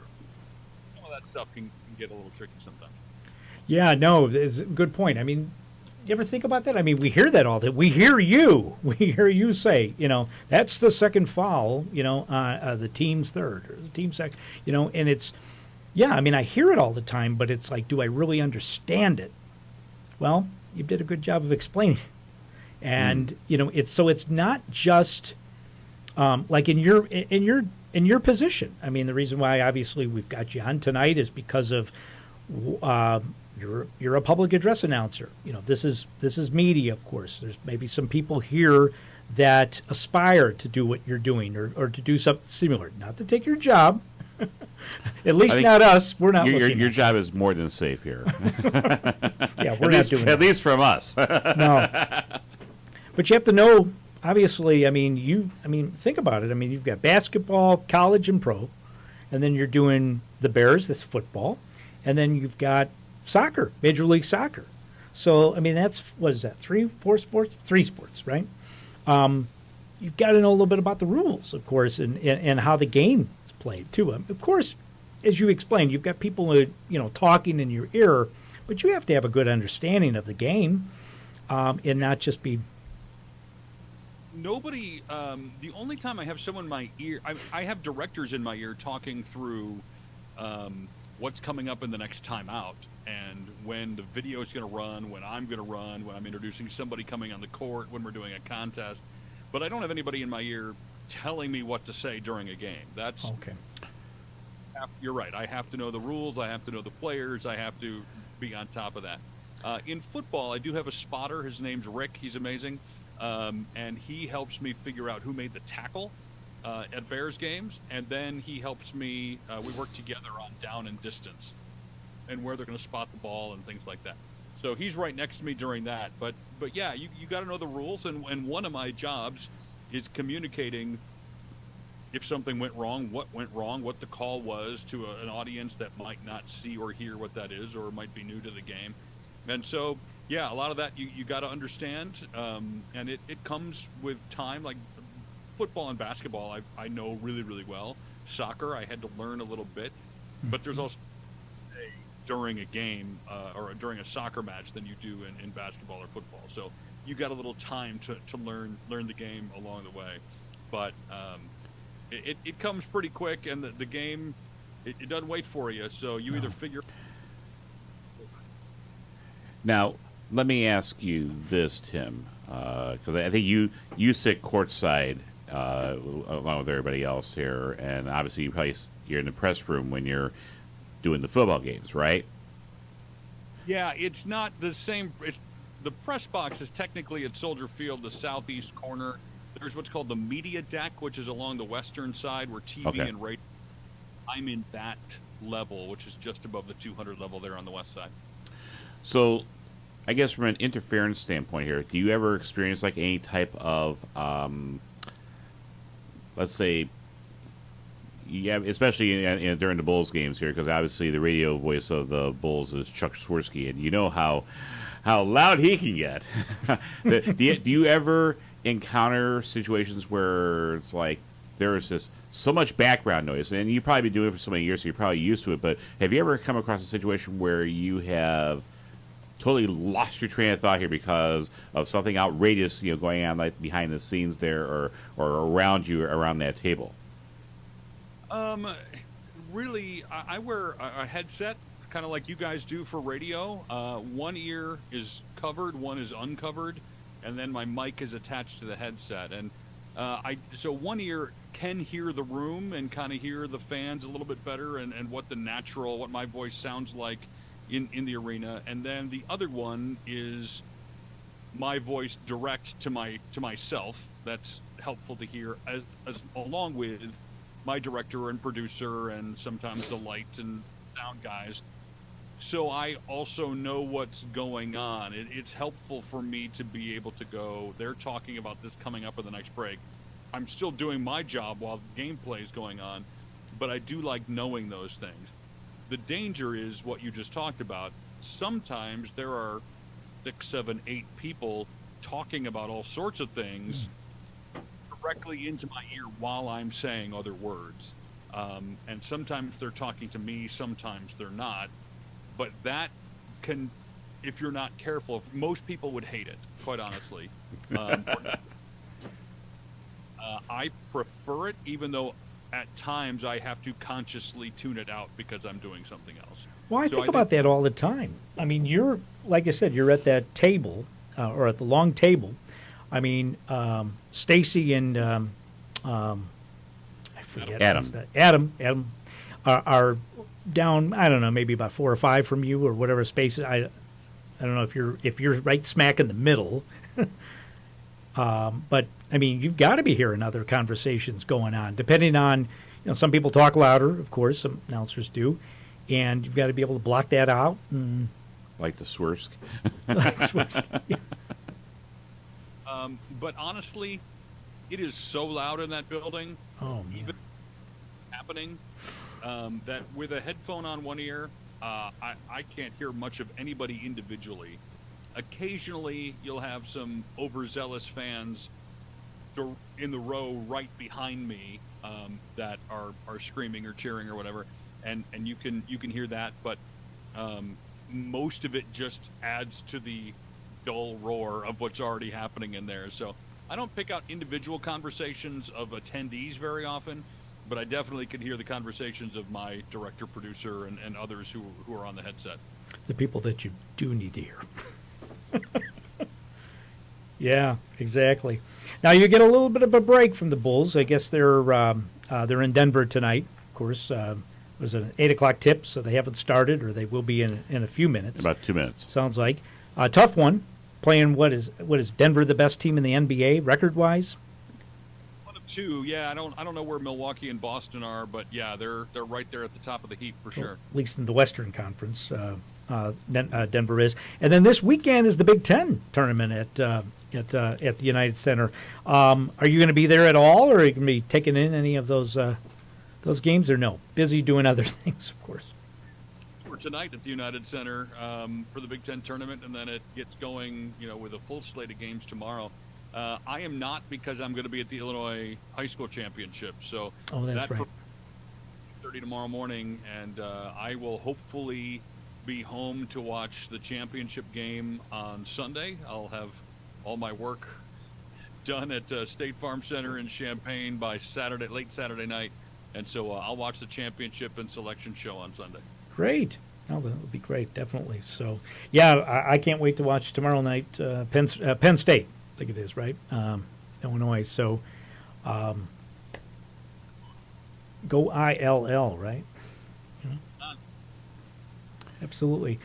S7: some of that stuff can get a little tricky sometimes.
S1: Yeah, no, it's a good point. I mean, you ever think about that? I mean, we hear that all that. We hear you say, that's the second foul, the team's third or the team's second, and it's, yeah, I mean, I hear it all the time, but it's like, do I really understand it? Well, you did a good job of explaining it. And, it's not just like in your position. I mean, the reason why obviously we've got you on tonight is because of you're a public address announcer. This is media, of course. There's maybe some people here that aspire to do what you're doing or to do something similar. Not to take your job. At least not us. We're not looking.
S2: Your job is more than safe here.
S1: Yeah, we're not doing that.
S2: At least from us.
S1: No. But you have to know, obviously, I mean, think about it. I mean, you've got basketball, college, and pro, and then you're doing the Bears, that's football, and then you've got soccer, Major League Soccer. So, I mean, what is that, 3 sports, right? You've got to know a little bit about the rules, of course, and how the game is played, too. Of course, as you explained, you've got people, talking in your ear, but you have to have a good understanding of the game and not just be...
S7: Nobody, the only time I have someone in my ear, I have directors in my ear talking through what's coming up in the next timeout and when the video is going to run, when I'm going to run, when I'm introducing somebody coming on the court, when we're doing a contest. But I don't have anybody in my ear telling me what to say during a game. That's
S1: Okay.
S7: You're right. I have to know the rules. I have to know the players. I have to be on top of that. In football, I do have a spotter. His name's Rick. He's amazing. And he helps me figure out who made the tackle at Bears games, and then he helps me. We work together on down and distance, and where they're going to spot the ball and things like that. So he's right next to me during that. But yeah, you got to know the rules, and one of my jobs is communicating if something went wrong, what the call was to an audience that might not see or hear what that is, or might be new to the game, and so. Yeah, a lot of that you got to understand, and it comes with time. Like football and basketball I know really, really well. Soccer, I had to learn a little bit. But there's also during a game or during a soccer match than you do in basketball or football. So you got a little time to learn the game along the way. But it comes pretty quick, and the game, it doesn't wait for you. So you either figure...
S2: Now, let me ask you this, Tim, because I think you sit courtside along with everybody else here, and obviously you're in the press room when you're doing the football games, right?
S7: Yeah, it's not the same. The press box is technically at Soldier Field, the southeast corner. There's what's called the media deck, which is along the western side where TV and radio. I'm in that level, which is just above the 200 level there on the west side.
S2: So, I guess from an interference standpoint here, do you ever experience like any type of, let's say, yeah, especially during the Bulls games here, because obviously the radio voice of the Bulls is Chuck Swirsky, and you know how loud he can get. Do you ever encounter situations where it's like there's just so much background noise, and you've probably been doing it for so many years, so you're probably used to it, but have you ever come across a situation where you have totally lost your train of thought here because of something outrageous, going on like behind the scenes there or around you around that table?
S7: Really, I wear a headset, kind of like you guys do for radio. One ear is covered, one is uncovered, and then my mic is attached to the headset. And so one ear can hear the room and kind of hear the fans a little bit better and what my voice sounds like in the arena. And then the other one is my voice direct to myself. That's helpful to hear, as along with my director and producer and sometimes the lights and sound guys. So I also know what's going on. It's helpful for me to be able to go, they're talking about this coming up in the next break. I'm still doing my job while the gameplay is going on, but I do like knowing those things. The danger is what you just talked about. Sometimes there are 6, 7, 8 people talking about all sorts of things directly into my ear while I'm saying other words. And sometimes they're talking to me, sometimes they're not. But that can, if you're not careful, most people would hate it, quite honestly. I prefer it, even though at times I have to consciously tune it out because I'm doing something else.
S1: Well, I think about that all the time. I mean, you're, like I said, you're at that table, or at the long table. I mean, Stacy and I forget. Adam are down, I don't know, maybe about 4 or 5 from you or whatever space. I don't know if you're right smack in the middle. But I mean, you've got to be hearing other conversations going on, depending on, some people talk louder, of course, some announcers do, and you've got to be able to block that out. And
S2: like the Swirsky.
S1: Yeah.
S7: But honestly, it is so loud in that building.
S1: Oh, man.
S7: Even happening, that with a headphone on one ear, I can't hear much of anybody individually. Occasionally, you'll have some overzealous fans in the row right behind me that are screaming or cheering or whatever, and you can hear that, but most of it just adds to the dull roar of what's already happening in there. So I don't pick out individual conversations of attendees very often, but I definitely can hear the conversations of my director, producer, and others who are on the headset.
S1: The people that you do need to hear. Yeah, exactly. Now you get a little bit of a break from the Bulls. I guess they're in Denver tonight. Of course, it was an 8:00 tip, so they haven't started, or they will be in a few minutes.
S2: About 2 minutes.
S1: Sounds like a tough one. Playing what is Denver the best team in the NBA record wise?
S7: 1 of 2, yeah. I don't know where Milwaukee and Boston are, but yeah, they're right there at the top of the heap for sure.
S1: At least in the Western Conference, Denver is. And then this weekend is the Big Ten tournament at the United Center. Are you going to be there at all, or are you going to be taking in any of those games, or no? Busy doing other things, of course.
S7: We're tonight at the United Center for the Big Ten tournament, and then it gets going, with a full slate of games tomorrow. I am not, because I'm going to be at the Illinois High School Championship. So
S1: Oh, that's
S7: that
S1: right.
S7: for 30 tomorrow morning, and I will hopefully be home to watch the championship game on Sunday. I'll have all my work done at State Farm Center in Champaign by late Saturday night, and so I'll watch the championship and selection show on Sunday.
S1: Great. Oh, that would be great, definitely. So, yeah, I can't wait to watch tomorrow night. Penn State, I think it is, right? Illinois. So, go ILL, right? Absolutely.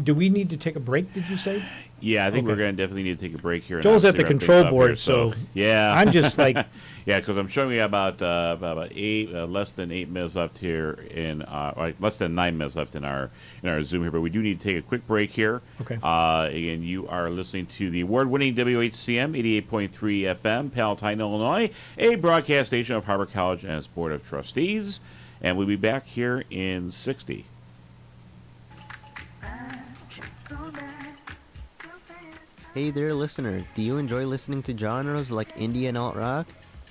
S1: Do we need to take a break? Did you say?
S2: Yeah, I think we're
S1: Okay.
S2: going to definitely need to take a break here. and
S1: Joel's at the
S2: obviously wrap
S1: control
S2: things up
S1: board,
S2: here,
S1: so
S2: yeah,
S1: I'm just like,
S2: yeah, because I'm showing you about less than 8 minutes left here less than 9 minutes left in our Zoom here, but we do need to take a quick break here.
S1: Okay.
S2: Again, you are listening to the award-winning WHCM 88.3 FM, Palatine, Illinois, a broadcast station of Harbor College and its Board of Trustees, and we'll be back here in 60.
S8: Hey there, listener. Do you enjoy listening to genres like indie and alt-rock?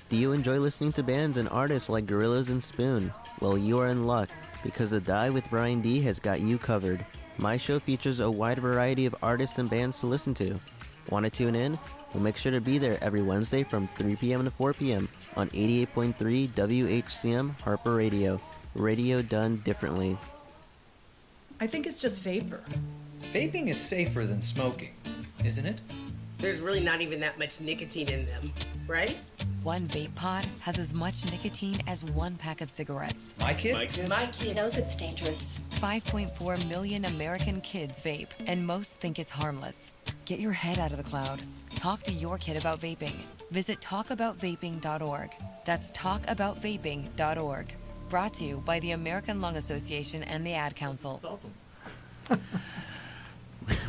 S8: Do you enjoy listening to bands and artists like Gorillaz and Spoon? Well, you are in luck, because The Die with Brian D has got you covered. My show features a wide variety of artists and bands to listen to. Want to tune in? Well, make sure to be there every Wednesday from 3 p.m. to 4 p.m. on 88.3 WHCM Harper Radio. Radio done differently.
S9: I think it's just vapor.
S10: Vaping is safer than smoking, isn't it?
S11: There's really not even that much nicotine in them, right?
S12: One vape pod has as much nicotine as one pack of cigarettes.
S10: My kid?
S11: My kid knows it's dangerous.
S12: 5.4 million American kids vape, and most think it's harmless. Get your head out of the cloud. Talk to your kid about vaping. Visit talkaboutvaping.org. That's talkaboutvaping.org. Brought to you by the American Lung Association and the Ad Council.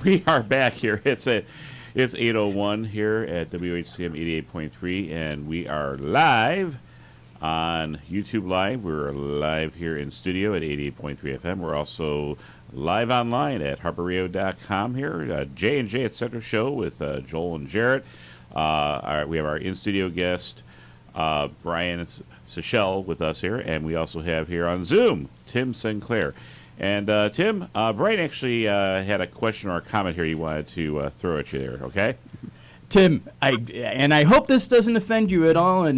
S2: We are back here. It's 8:01 here at WHCM 88.3, and we are live on YouTube Live. We're live here in studio at 88.3 FM. We're also live online at harperradio.com here. J&J Etc. show with Joel and Jarrett. We have our in-studio guest, Brian Sechel, with us here, and we also have here on Zoom, Tim Sinclair. And Tim, Brian actually had a question or a comment here he wanted to throw at you there, okay?
S3: Tim, I hope this doesn't offend you at all,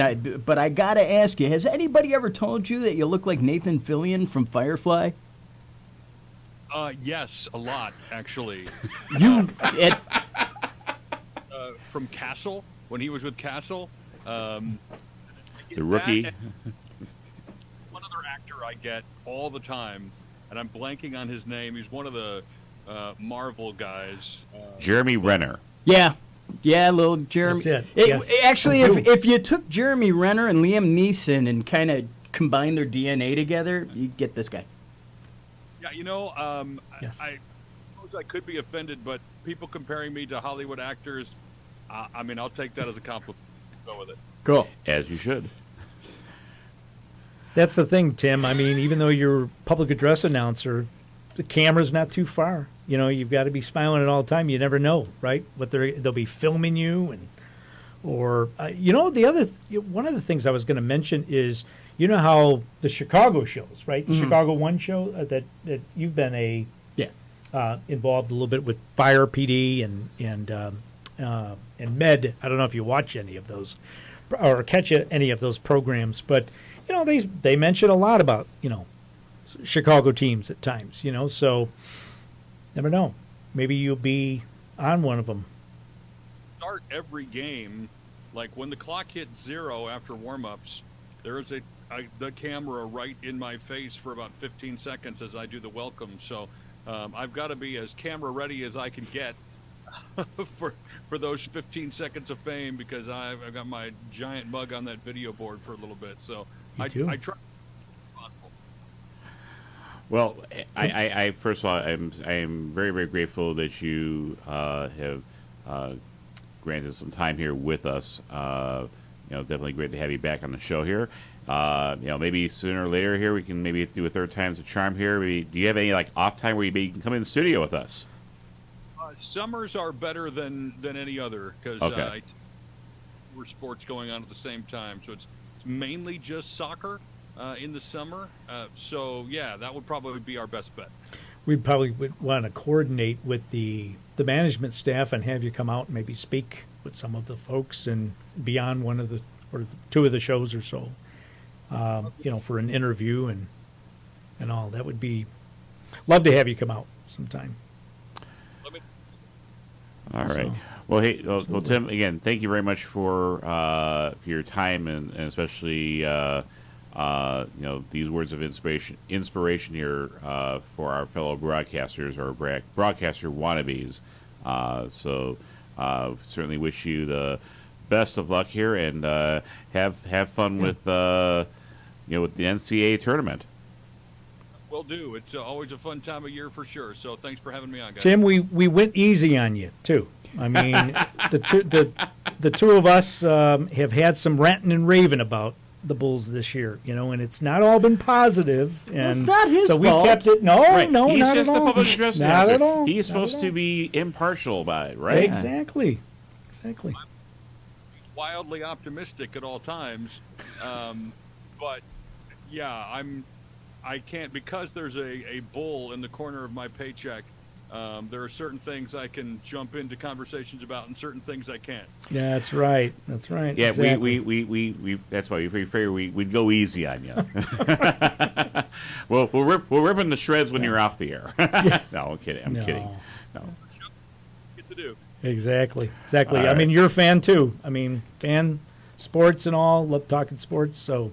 S3: but I gotta ask you: has anybody ever told you that you look like Nathan Fillion from Firefly?
S7: Yes, a lot, actually. From Castle, when he was with Castle.
S2: The rookie.
S7: One other actor I get all the time, and I'm blanking on his name. He's one of the Marvel guys.
S2: Jeremy Renner.
S3: Yeah, little Jeremy.
S1: That's it. Yes.
S3: Actually, if you took Jeremy Renner and Liam Neeson and kind of combined their DNA together, you get this guy.
S7: Yeah,
S1: Yes.
S7: I suppose I could be offended, but people comparing me to Hollywood actors, I'll take that as a compliment. Go with it.
S3: Cool.
S2: As you should.
S1: That's the thing, Tim. I mean, even though you're a public address announcer, the camera's not too far. You know, you've got to be smiling at all the time. You never know, right? What they'll be filming you, one of the things I was going to mention is, you know how the Chicago shows, right? The Chicago One show that you've been involved a little bit with Fire PD and Med. I don't know if you watch any of those or catch any of those programs, but they mention a lot about Chicago teams at times. So never know. Maybe you'll be on one of them.
S7: Start every game, like when the clock hits 0 after warm-ups, there is the camera right in my face for about 15 seconds as I do the welcome. So I've got to be as camera ready as I can get for those 15 seconds of fame, because I've got my giant mug on that video board for a little bit. So I try. Possible.
S2: Well, I first of all, I am very, very grateful that you have granted some time here with us. Definitely great to have you back on the show here. Maybe sooner or later here we can maybe do a third time's a charm here. Maybe, do you have any off time where you can come in the studio with us?
S7: Summers are better than any other, because
S2: Okay.
S7: fewer sports going on at the same time. So it's mainly just soccer in the summer. So yeah, that would probably be our best bet.
S1: We probably would want to coordinate with the management staff and have you come out and maybe speak with some of the folks and be on one of the or two of the shows or so, for an interview and all. That would be love to have you come out sometime.
S2: All right.
S1: So,
S2: Well, hey, well, Tim, again, thank you very much for your time and especially these words of inspiration here for our fellow broadcasters or broadcaster wannabes. So certainly wish you the best of luck here and have fun with with the NCAA tournament.
S7: Will do. It's always a fun time of year for sure. So thanks for having me on, guys.
S1: Tim, we went easy on you too. I mean, the two of us have had some ranting and raving about the Bulls this year, and it's not all been positive. And
S3: it's not his
S1: so
S3: fault.
S1: We kept it. No,
S2: Right.
S1: no,
S2: He's
S1: not
S2: just
S1: at
S2: the
S1: all.
S2: public address
S1: Not
S2: announcer.
S1: at all.
S2: He's
S1: Not
S2: supposed
S1: at
S2: to
S1: all.
S2: be impartial about it, right?
S1: Exactly.
S7: Wildly optimistic at all times, but yeah, I can't because there's a bull in the corner of my paycheck. There are certain things I can jump into conversations about, and certain things I can't.
S1: Yeah, that's right. That's right.
S2: Yeah,
S1: exactly.
S2: we that's why we figure we'd go easy on you. We'll rip in the shreds when you're off the air. No, I'm kidding. I'm kidding. No.
S7: Get to do.
S1: Exactly.
S2: All
S1: I
S2: right.
S1: mean, you're a fan too. I mean, fan sports and all. Love talking sports. So,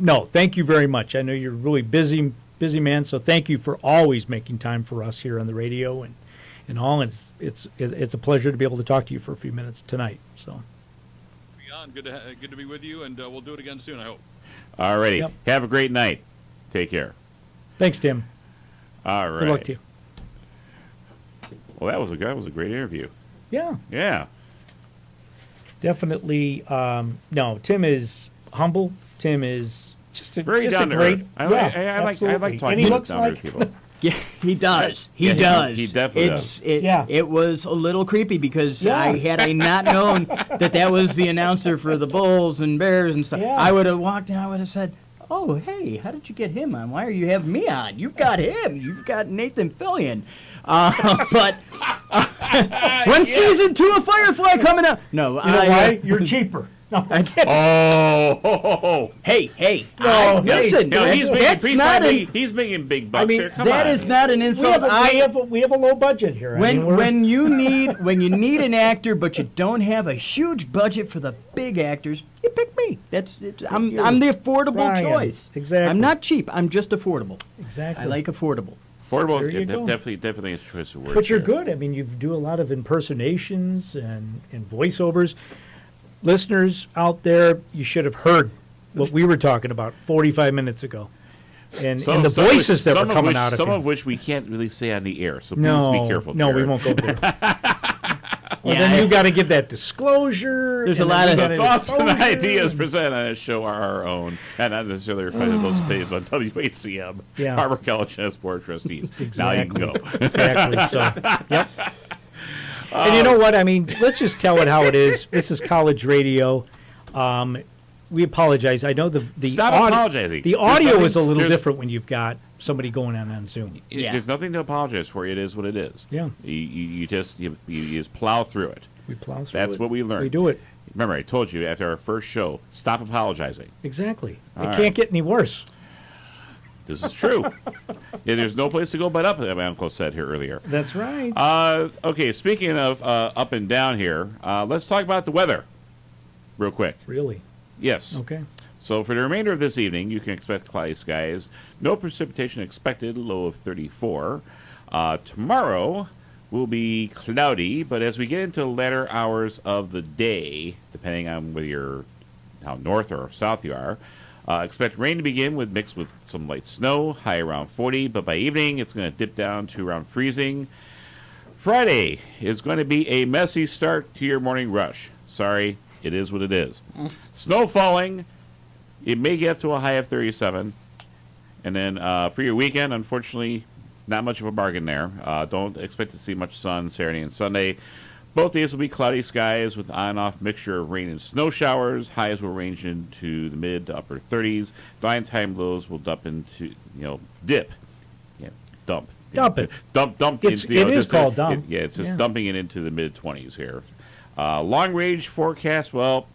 S1: no, thank you very much. I know you're really busy man. So thank you for always making time for us here on the radio and all. And it's a pleasure to be able to talk to you for a few minutes tonight. So.
S7: Beyond good to be with you, and we'll do it again soon. I hope.
S2: All righty.
S1: Yep.
S2: Have a great night. Take care.
S1: Thanks, Tim.
S2: All right.
S1: Good luck to you.
S2: Well, that was a great interview.
S1: Yeah.
S2: Yeah.
S1: Definitely. No, Tim is humble. Tim is just a
S2: Very
S1: just
S2: down
S1: a
S2: to
S1: great.
S2: earth. I like
S1: absolutely.
S2: talking
S1: And he
S2: to
S1: looks
S2: down to earth
S1: like
S2: people.
S3: Yeah, he does. He
S2: Yeah,
S3: does.
S2: he definitely
S3: it's,
S2: does.
S3: It was a little creepy because
S1: Yeah.
S3: I not known that was the announcer for the Bulls and Bears and stuff.
S1: Yeah.
S3: I would have walked in. I would have said, "Oh, hey, how did you get him on? Why are you having me on? You've got him. You've got Nathan Fillion." But when season 2 of Firefly coming out, no,
S1: You know why? You're cheaper. No, I can't.
S2: Oh.
S3: Hey,
S1: No,
S3: listen,
S2: No, he's
S3: that's not
S2: he's making big bucks here. Come
S3: that
S2: on.
S3: is not an
S1: We
S3: insult.
S1: have a low budget here. I mean, we're-
S3: When you need an actor but you don't have a huge budget for the big actors, you pick me. I'm the affordable
S1: Brian,
S3: choice.
S1: exactly.
S3: I'm not cheap. I'm just affordable.
S1: exactly.
S3: I like affordable.
S2: Affordable.
S1: There you go.
S2: Definitely is a choice of words.
S1: But you're
S2: here.
S1: good. I mean, you do a lot of impersonations and voiceovers. Listeners out there, you should have heard what we were talking about 45 minutes ago, and the
S2: Some of
S1: voices
S2: which-
S1: that
S2: some
S1: were
S2: of
S1: coming
S2: which-
S1: out of
S2: some
S1: you.
S2: of which we can't really say on the air. So please
S1: No,
S2: be careful.
S1: no, we
S2: Jared.
S1: won't go there. Well,
S3: Yeah,
S1: then you got to give that disclosure.
S3: There's
S1: and
S3: a
S1: then
S3: lot
S1: you
S3: of
S1: gotta
S2: Thoughts and
S1: exposure.
S2: ideas presented on this show are our own, and not necessarily reflected those opinions on WHCM,
S1: Yeah.
S2: Harbor College Tennis Board Trustees. Now you can go.
S1: Exactly. So, yep. And you know what? I mean, let's just tell it how it is. This is college radio. We apologize. I know the
S2: Stop
S1: audio,
S2: apologizing.
S1: the
S2: There's
S1: audio
S2: nothing-
S1: is a little
S2: there's-
S1: different when you've got somebody going on Zoom.
S3: Yeah.
S2: There's nothing to apologize for. It is what it is.
S1: Yeah.
S2: You just plow through it.
S1: We plow through
S2: That's
S1: it.
S2: what we learned.
S1: We do it.
S2: Remember, I told you after our first show, stop apologizing.
S1: Exactly.
S2: All
S1: It
S2: right.
S1: can't get any worse.
S2: This is true. Yeah, there's no place to go but up, as my uncle said here earlier.
S1: That's right.
S2: Okay, speaking of up and down here, let's talk about the weather real quick.
S1: Really?
S2: Yes.
S1: Okay.
S2: So for the remainder of this evening, you can expect cloudy skies. No precipitation expected, low of 34. Tomorrow will be cloudy, but as we get into the latter hours of the day, depending on whether how north or south you are, expect rain to begin with mixed with some light snow, high around 40, but by evening it's going to dip down to around freezing. Friday is going to be a messy start to your morning rush. Sorry, it is what it is. Snow falling. It may get up to a high of 37. And then for your weekend, unfortunately, not much of a bargain there. Don't expect to see much sun Saturday and Sunday. Both days will be cloudy skies with on-off mixture of rain and snow showers. Highs will range into the mid to upper 30s. Daytime lows will dip. Yeah, dump.
S1: Dump it.
S2: Dump
S1: It's-
S2: into,
S1: it is called dump.
S2: It's just
S1: Yeah.
S2: dumping it into the mid 20s here. Long range forecast, well,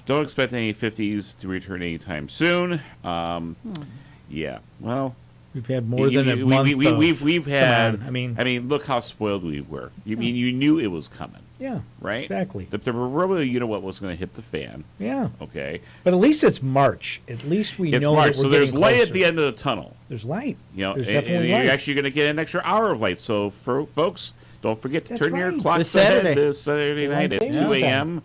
S2: don't expect any 50s to return anytime soon. Yeah, well,
S1: We've had more than a month.
S2: We've had.
S1: Come on,
S2: I mean, look how spoiled we were. You mean you knew it was coming,
S1: yeah,
S2: right?
S1: exactly.
S2: The proverbial, you know what was going to hit the fan.
S1: Yeah,
S2: Okay,
S1: but at least it's March. At least we
S2: it's
S1: know
S2: March,
S1: that we're
S2: so there's
S1: getting
S2: light at
S1: closer.
S2: the end of the tunnel.
S1: There's light.
S2: You know,
S1: there's
S2: and
S1: definitely
S2: you're
S1: light.
S2: actually going to get an extra hour of light. So, for folks, don't forget to
S1: That's
S2: turn your
S1: right.
S2: clocks
S3: This Saturday.
S2: ahead this Saturday night at
S1: Right
S2: 2
S1: there.
S2: a.m.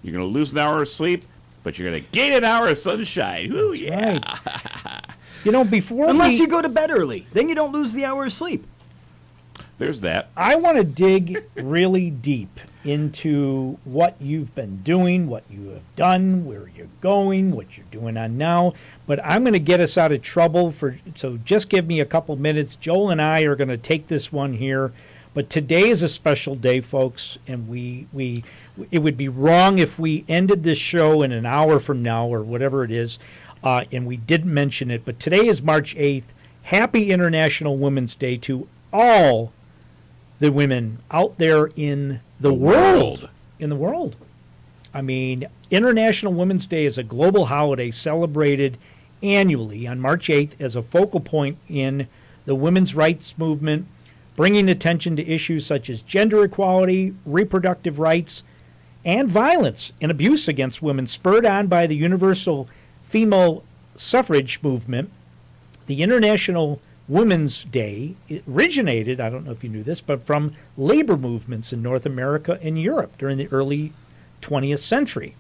S2: You're going to lose an hour of sleep, but you're going to gain an hour of sunshine. Ooh, yeah.
S1: Right. You know, before
S3: Unless
S1: we,
S3: you go to bed early, then you don't lose the hour of sleep.
S2: There's that.
S1: I want to dig really deep into what you've been doing, what you have done, where you're going, what you're doing on now. But I'm going to get us out of trouble so just give me a couple minutes. Joel and I are going to take this one here. But today is a special day, folks, and it would be wrong if we ended this show in an hour from now or whatever it is, and we didn't mention it. But today is March 8th. Happy International Women's Day to all the women out there in the world. In the world. I mean, International Women's Day is a global holiday celebrated annually on March 8th as a focal point in the women's rights movement, bringing attention to issues such as gender equality, reproductive rights, and violence and abuse against women, spurred on by the universal female suffrage movement. The International Women's Day originated, I don't know if you knew this, but from labor movements in North America and Europe during the early 20th century.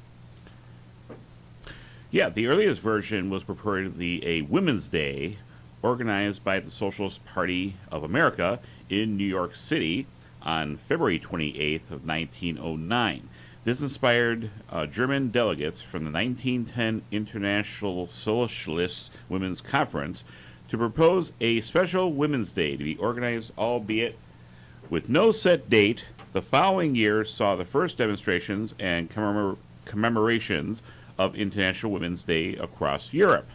S2: Yeah, the earliest version was purportedly a Women's Day organized by the Socialist Party of America in New York City on February 28th of 1909. This inspired German delegates from the 1910 International Socialist Women's Conference to propose a special Women's Day to be organized, albeit with no set date. The following year saw the first demonstrations and commemorations of International Women's Day across Europe.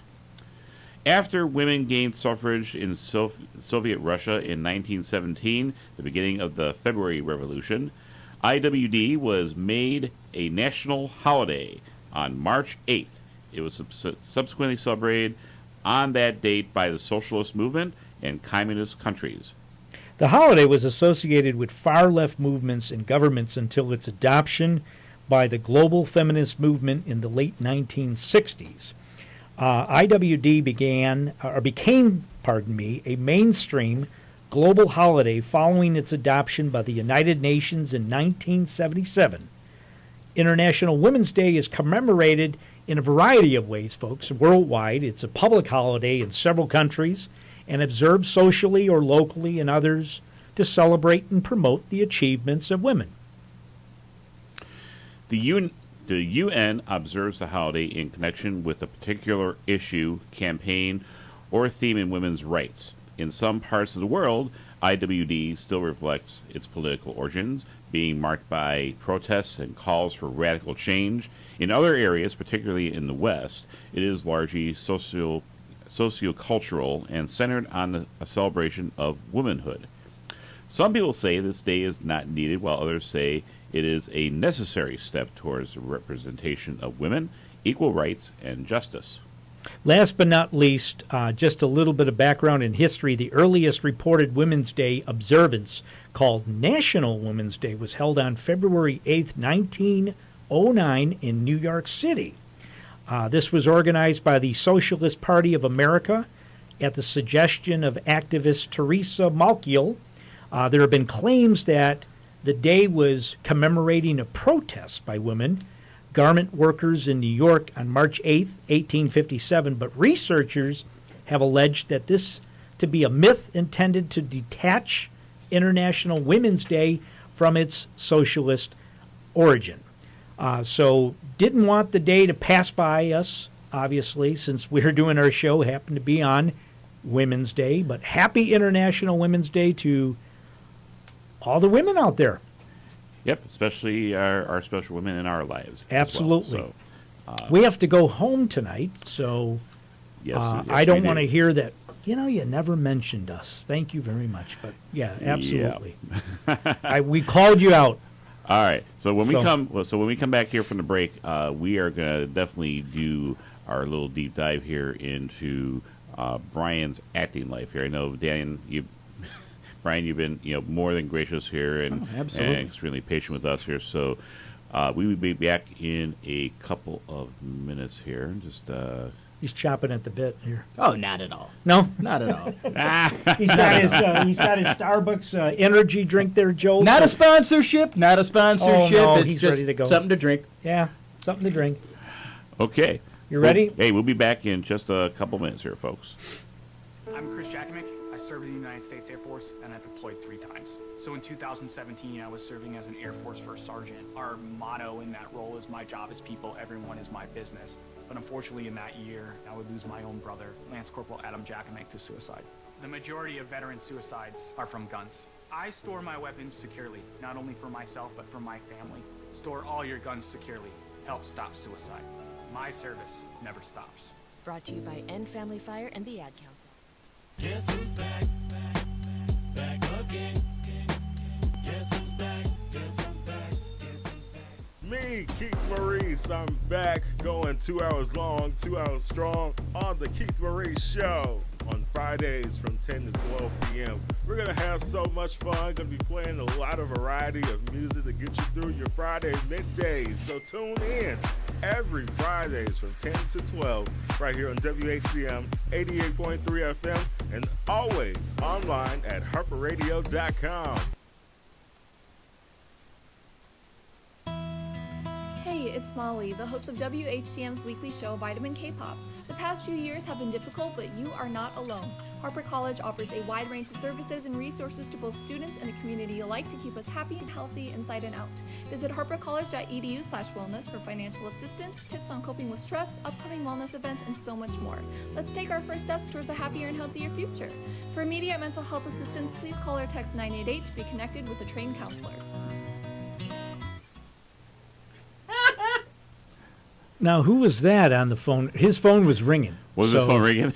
S2: After women gained suffrage in Soviet Russia in 1917, the beginning of the February Revolution, IWD was made a national holiday on March 8th. It was subsequently celebrated on that date by the socialist movement and communist countries.
S1: The holiday was associated with far-left movements and governments until its adoption by the global feminist movement in the late 1960s. IWD became a mainstream global holiday following its adoption by the United Nations in 1977. International Women's Day is commemorated in a variety of ways, folks, worldwide. It's a public holiday in several countries and observed socially or locally in others to celebrate and promote the achievements of women.
S2: The UN observes the holiday in connection with a particular issue, campaign, or theme in women's rights. In some parts of the world, IWD still reflects its political origins, being marked by protests and calls for radical change. In other areas, particularly in the West, it is largely sociocultural and centered on a celebration of womanhood. Some people say this day is not needed, while others say it is a necessary step towards the representation of women, equal rights, and justice.
S1: Last but not least, just a little bit of background in history. The earliest reported Women's Day observance, called National Women's Day, was held on February 8th, 1909 in New York City. This was organized by the Socialist Party of America at the suggestion of activist Teresa Malkiel. There have been claims that the day was commemorating a protest by women, garment workers in New York on March 8th, 1857, but researchers have alleged that this to be a myth intended to detach International Women's Day from its socialist origin. So didn't want the day to pass by us, obviously, since we're doing our show, happened to be on Women's Day, but happy International Women's Day to all the women out there.
S2: Yep, especially our special women in our lives.
S1: Absolutely.
S2: As well. So,
S1: We have to go home tonight, so
S2: yes, yes,
S1: I don't
S2: we
S1: want to
S2: do.
S1: hear that. You never mentioned us. Thank you very much. But yeah, absolutely. We called you out.
S2: All right. So when
S1: So-
S2: we come back here from the break, we are going to definitely do our little deep dive here into Brian's acting life here. I know, Dan, Brian, you've been more than gracious here and
S3: absolutely.
S2: extremely patient with us here. So we will be back in a couple of minutes here. Just
S1: He's chopping at the bit here.
S3: Oh, not at all.
S1: No,
S3: Not at all.
S1: he's got his Starbucks energy drink there, Joe.
S3: Not a sponsorship. Not a sponsorship.
S1: Oh, no,
S3: it's
S1: he's
S3: just
S1: ready to go.
S3: something to drink.
S1: Yeah, something to drink.
S2: okay.
S1: You ready?
S2: Hey, we'll be back in just a couple minutes here, folks.
S13: I'm Chris Jakimick. I served in the United States Air Force and I deployed 3 times. So in 2017, I was serving as an Air Force First Sergeant. Our motto in that role is "My job is people, everyone is my business." But unfortunately, in that year, I would lose my own brother, Lance Corporal Adam Jakimick, to suicide. The majority of veteran suicides are from guns. I store my weapons securely, not only for myself, but for my family. Store all your guns securely. Help stop suicide. My service never stops.
S5: Brought to you by End Family Fire and the Ad Council.
S14: Guess who's back? Back again. Guess who's back? Guess who's back? Guess who's back?
S15: Me, Keith Maurice, I'm back going 2 hours long, 2 hours strong on the Keith Maurice Show on Fridays from 10 to 12 p.m. We're going to have so much fun. Going to be playing a lot of variety of music to get you through your Friday middays. So tune in every Fridays from 10 to 12 right here on WHCM 88.3 FM and always online at harperradio.com.
S16: Hey, it's Molly, the host of WHCM's weekly show, Vitamin K-Pop. The past few years have been difficult, but you are not alone. Harper College offers a wide range of services and resources to both students and the community alike to keep us happy and healthy inside and out. Visit harpercollege.edu/wellness for financial assistance, tips on coping with stress, upcoming wellness events, and so much more. Let's take our first steps towards a happier and healthier future. For immediate mental health assistance, please call or text 988 to be connected with a trained counselor.
S1: Now, who was that on the phone? His phone was ringing.
S2: Was
S1: so-
S2: his phone ringing?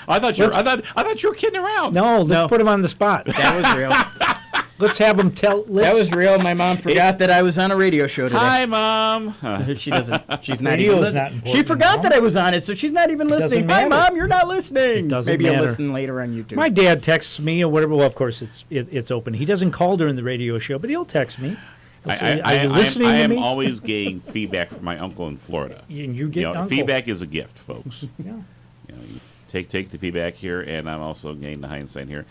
S2: I thought you were kidding around.
S1: No, let's put him on the spot.
S3: That was real.
S1: Let's have him tell.
S3: That was real. My mom forgot that I was on a radio show today.
S2: Hi, Mom.
S3: She doesn't. She's not
S1: Radio
S3: even
S1: is not
S3: listening.
S1: important,
S3: She forgot
S1: no.
S3: that I was on it, so she's not even listening.
S1: Doesn't
S3: Hi,
S1: matter.
S3: Mom. You're not listening.
S1: It doesn't
S3: Maybe
S1: matter.
S3: I'll listen later on YouTube.
S1: My dad texts me or whatever. Well, of course, it's open. He doesn't call during the radio show, but he'll text me. He'll say, "Are you listening
S2: I
S1: to
S2: am
S1: me?"
S2: always getting feedback from my uncle in Florida.
S1: You get uncle.
S2: Feedback is a gift, folks.
S1: Yeah.
S2: You take the feedback here, and I'm also getting the hindsight here.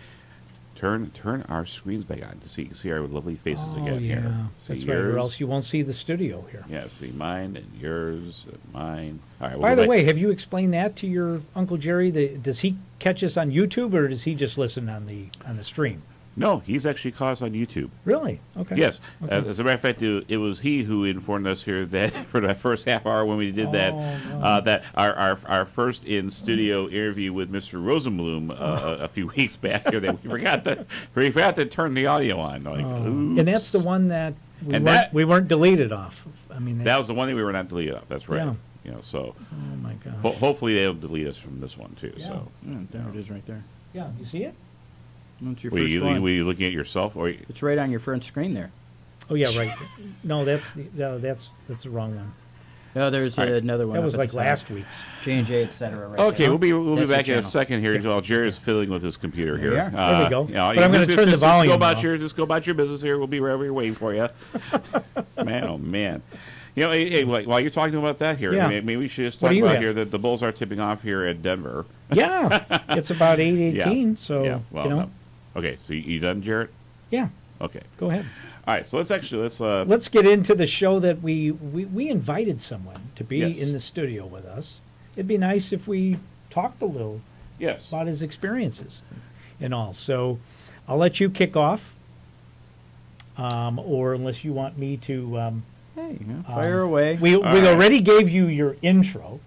S2: Turn our screens back on to see our lovely faces
S1: Oh,
S2: again
S1: yeah.
S2: here. See
S1: That's right,
S2: yours.
S1: or else you won't see the studio here.
S2: Yeah, see mine and yours and mine. All right. We'll
S1: By
S2: go
S1: the
S2: back.
S1: way, have you explained that to your Uncle Jerry? Does he catch us on YouTube or does he just listen on the stream?
S2: No, he's actually caught us on YouTube.
S1: Really? Okay.
S2: Yes.
S1: Okay.
S2: As a matter of fact, it was he who informed us here that for the first half hour when we did that,
S1: no.
S2: that our first in studio interview with Mr. Rosenblum a few weeks back here that we forgot to turn the audio on. Like,
S1: And that's the one that
S2: And
S1: we weren't deleted off of. I mean,
S2: that was the one that we were not deleted off. That's right.
S1: Yeah.
S2: So.
S1: Oh my gosh.
S2: Hopefully they'll delete us from this one too.
S1: Yeah.
S2: So.
S3: There it is, right there.
S1: Yeah, you see it?
S3: That's your
S2: Were
S3: first
S2: you,
S3: one.
S2: were you looking at yourself or?
S3: It's right on your front screen there.
S1: Oh yeah, right. No, that's the wrong one.
S3: No, there's
S2: All right.
S3: another one.
S1: That
S3: up
S1: was
S3: at
S1: like
S3: the top.
S1: last week's.
S3: J&J, etc. Right
S2: Okay,
S3: there.
S2: we'll be
S3: That's the
S2: back in a
S3: channel.
S2: second here while Jerry's fiddling with his computer
S3: There
S2: here.
S3: we are.
S1: There we go.
S2: You know,
S1: But I'm gonna turn the volume
S2: Go about
S1: off.
S2: just go about your business here. We'll be right here waiting for you. Man, oh man. You know, hey, while you're talking about that here,
S1: Yeah.
S2: maybe we should just
S1: What
S2: talk
S1: do you
S2: about
S1: have?
S2: here that the Bulls are tipping off here at Denver.
S1: Yeah, it's about 8:18.
S2: Yeah.
S1: So
S2: Yeah, well,
S1: you know,
S2: no. Okay, so you done, Jarrett?
S1: yeah.
S2: Okay.
S1: Go ahead.
S2: All right, so let's
S1: Let's get into the show that we invited someone to be
S2: Yes.
S1: in the studio with us. It'd be nice if we talked a little
S2: yes.
S1: about his experiences and all. So I'll let you kick off, or unless you want me to.
S3: Hey, fire away.
S1: We
S2: right.
S1: already gave you your intro.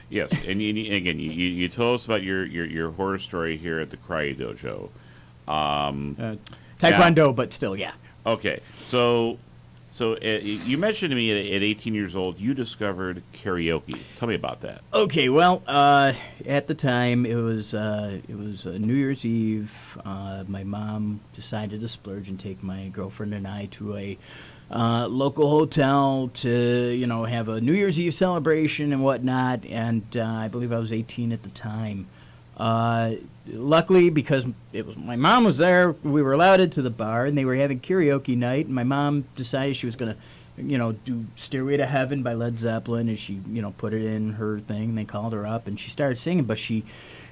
S2: Yes, and again, you told us about your horror story here at the Karate Dojo.
S3: Taekwondo, but still, yeah.
S2: Okay, so you mentioned to me at 18 years old you discovered karaoke. Tell me about that.
S3: Okay, well, at the time it was New Year's Eve. My mom decided to splurge and take my girlfriend and I to a local hotel to have a New Year's Eve celebration and whatnot. And I believe I was 18 at the time. Luckily, because my mom was there, we were allowed into the bar, and they were having karaoke night. And my mom decided she was going to, do "Stairway to Heaven" by Led Zeppelin, and she, put it in her thing. And they called her up, and she started singing, but she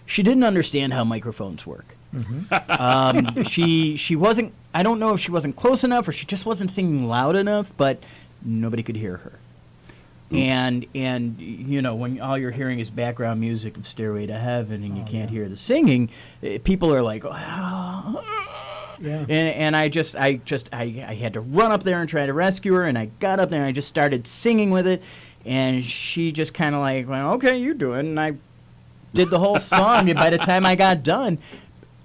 S3: didn't understand how microphones work. Mm-hmm. She wasn't. I don't know if she wasn't close enough, or she just wasn't singing loud enough, but nobody could hear her. Oops. And when all you're hearing is background music of "Stairway to Heaven" and you can't hear the singing, people are like, yeah. And I had to run up there and try to rescue her, and I got up there and I just started singing with it, and she just kind of like, well, okay, you do it, and I did the whole song, and by the time I got done,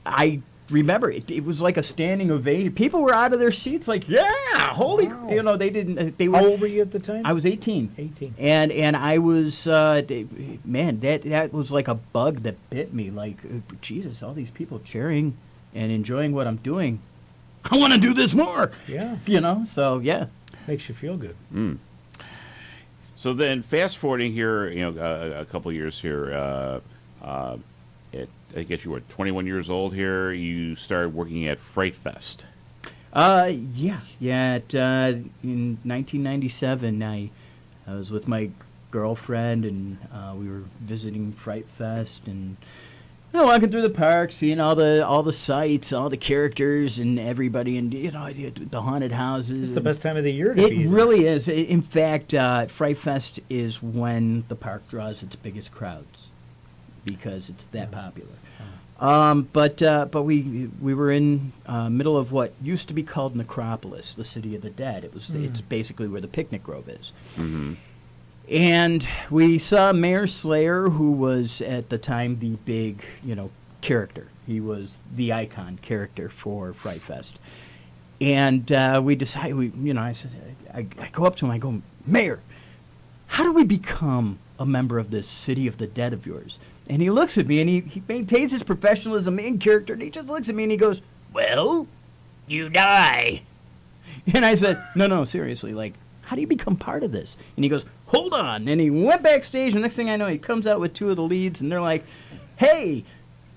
S3: I remember it was like a standing ovation. People were out of their seats like, yeah, holy,
S1: wow.
S3: They didn't. They were.
S1: How old were you at the time?
S3: I was 18.
S1: 18.
S3: And I was, man, that was like a bug that bit me. Like, Jesus, all these people cheering and enjoying what I'm doing. I want to do this more.
S1: Yeah.
S3: So yeah.
S1: Makes you feel good.
S2: Mm. So then, fast forwarding here, a couple years here. I guess you were 21 years old here. You started working at Fright Fest.
S3: Yeah. In 1997, I was with my girlfriend, and we were visiting Fright Fest, and walking through the park, seeing all the sights, all the characters, and everybody, and the haunted houses.
S1: It's the best time of the year to be
S3: there. It really is. In fact, Fright Fest is when the park draws its biggest crowds, because it's that popular. But we were in middle of what used to be called Necropolis, the City of the Dead. It's basically where the picnic grove is. Mm-hmm. And we saw Mayor Slayer, who was at the time the big, character. He was the icon character for Fright Fest. And we decided, I said, I go up to him, I go, Mayor, how do we become a member of this City of the Dead of yours? And he looks at me, and he maintains his professionalism in character, and he just looks at me, and he goes, well, you die. And I said, no, seriously, like, how do you become part of this? And he goes, hold on. And he went backstage, and the next thing I know, he comes out with two of the leads, and they're like, hey,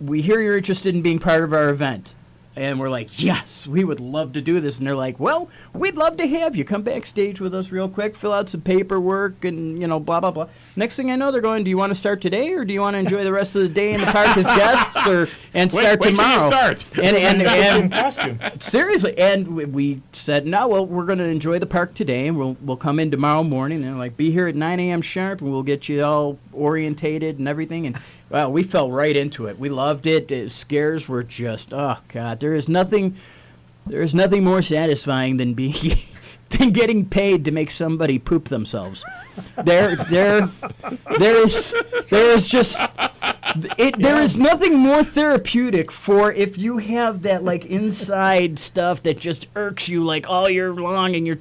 S3: we hear you're interested in being part of our event. And we're like, yes, we would love to do this. And they're like, well, we'd love to have you come backstage with us real quick, fill out some paperwork, and, blah, blah, blah. Next thing I know, they're going, do you want to start today, or do you want to enjoy the rest of the day in the park as guests, and start tomorrow?
S2: When can you start?
S3: And
S1: costume.
S3: Seriously. And we said, no, well, we're going to enjoy the park today, and we'll come in tomorrow morning. And they're like, be here at 9 a.m. sharp, and we'll get you all orientated and everything. And well, we fell right into it. We loved it. Scares were just, oh God, there is nothing more satisfying than than getting paid to make somebody poop themselves. There is nothing more therapeutic for if you have that like inside stuff that just irks you like all year long, and you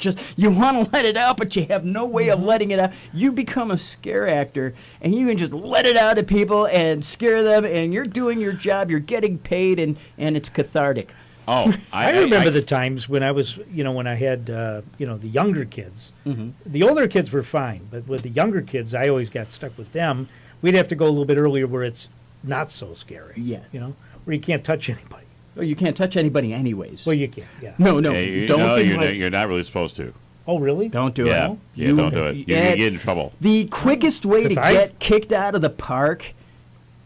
S3: want to let it out, but you have no way of letting it out. You become a scare actor, and you can just let it out at people and scare them, and you're doing your job. You're getting paid, and it's cathartic.
S2: Oh,
S1: I remember the times when I was, when I had, the younger kids. Mm-hmm. The older kids were fine, but with the younger kids, I always got stuck with them. We'd have to go a little bit earlier where it's not so scary.
S3: Yeah.
S1: Where you can't touch anybody.
S3: Well, you can't touch anybody anyways.
S1: Well, you can't, yeah.
S3: No,
S2: yeah,
S3: don't.
S2: You're not really supposed to.
S1: Oh, really?
S3: Don't do it.
S2: Yeah, don't do it. You get in trouble.
S3: The quickest way to get kicked out of the park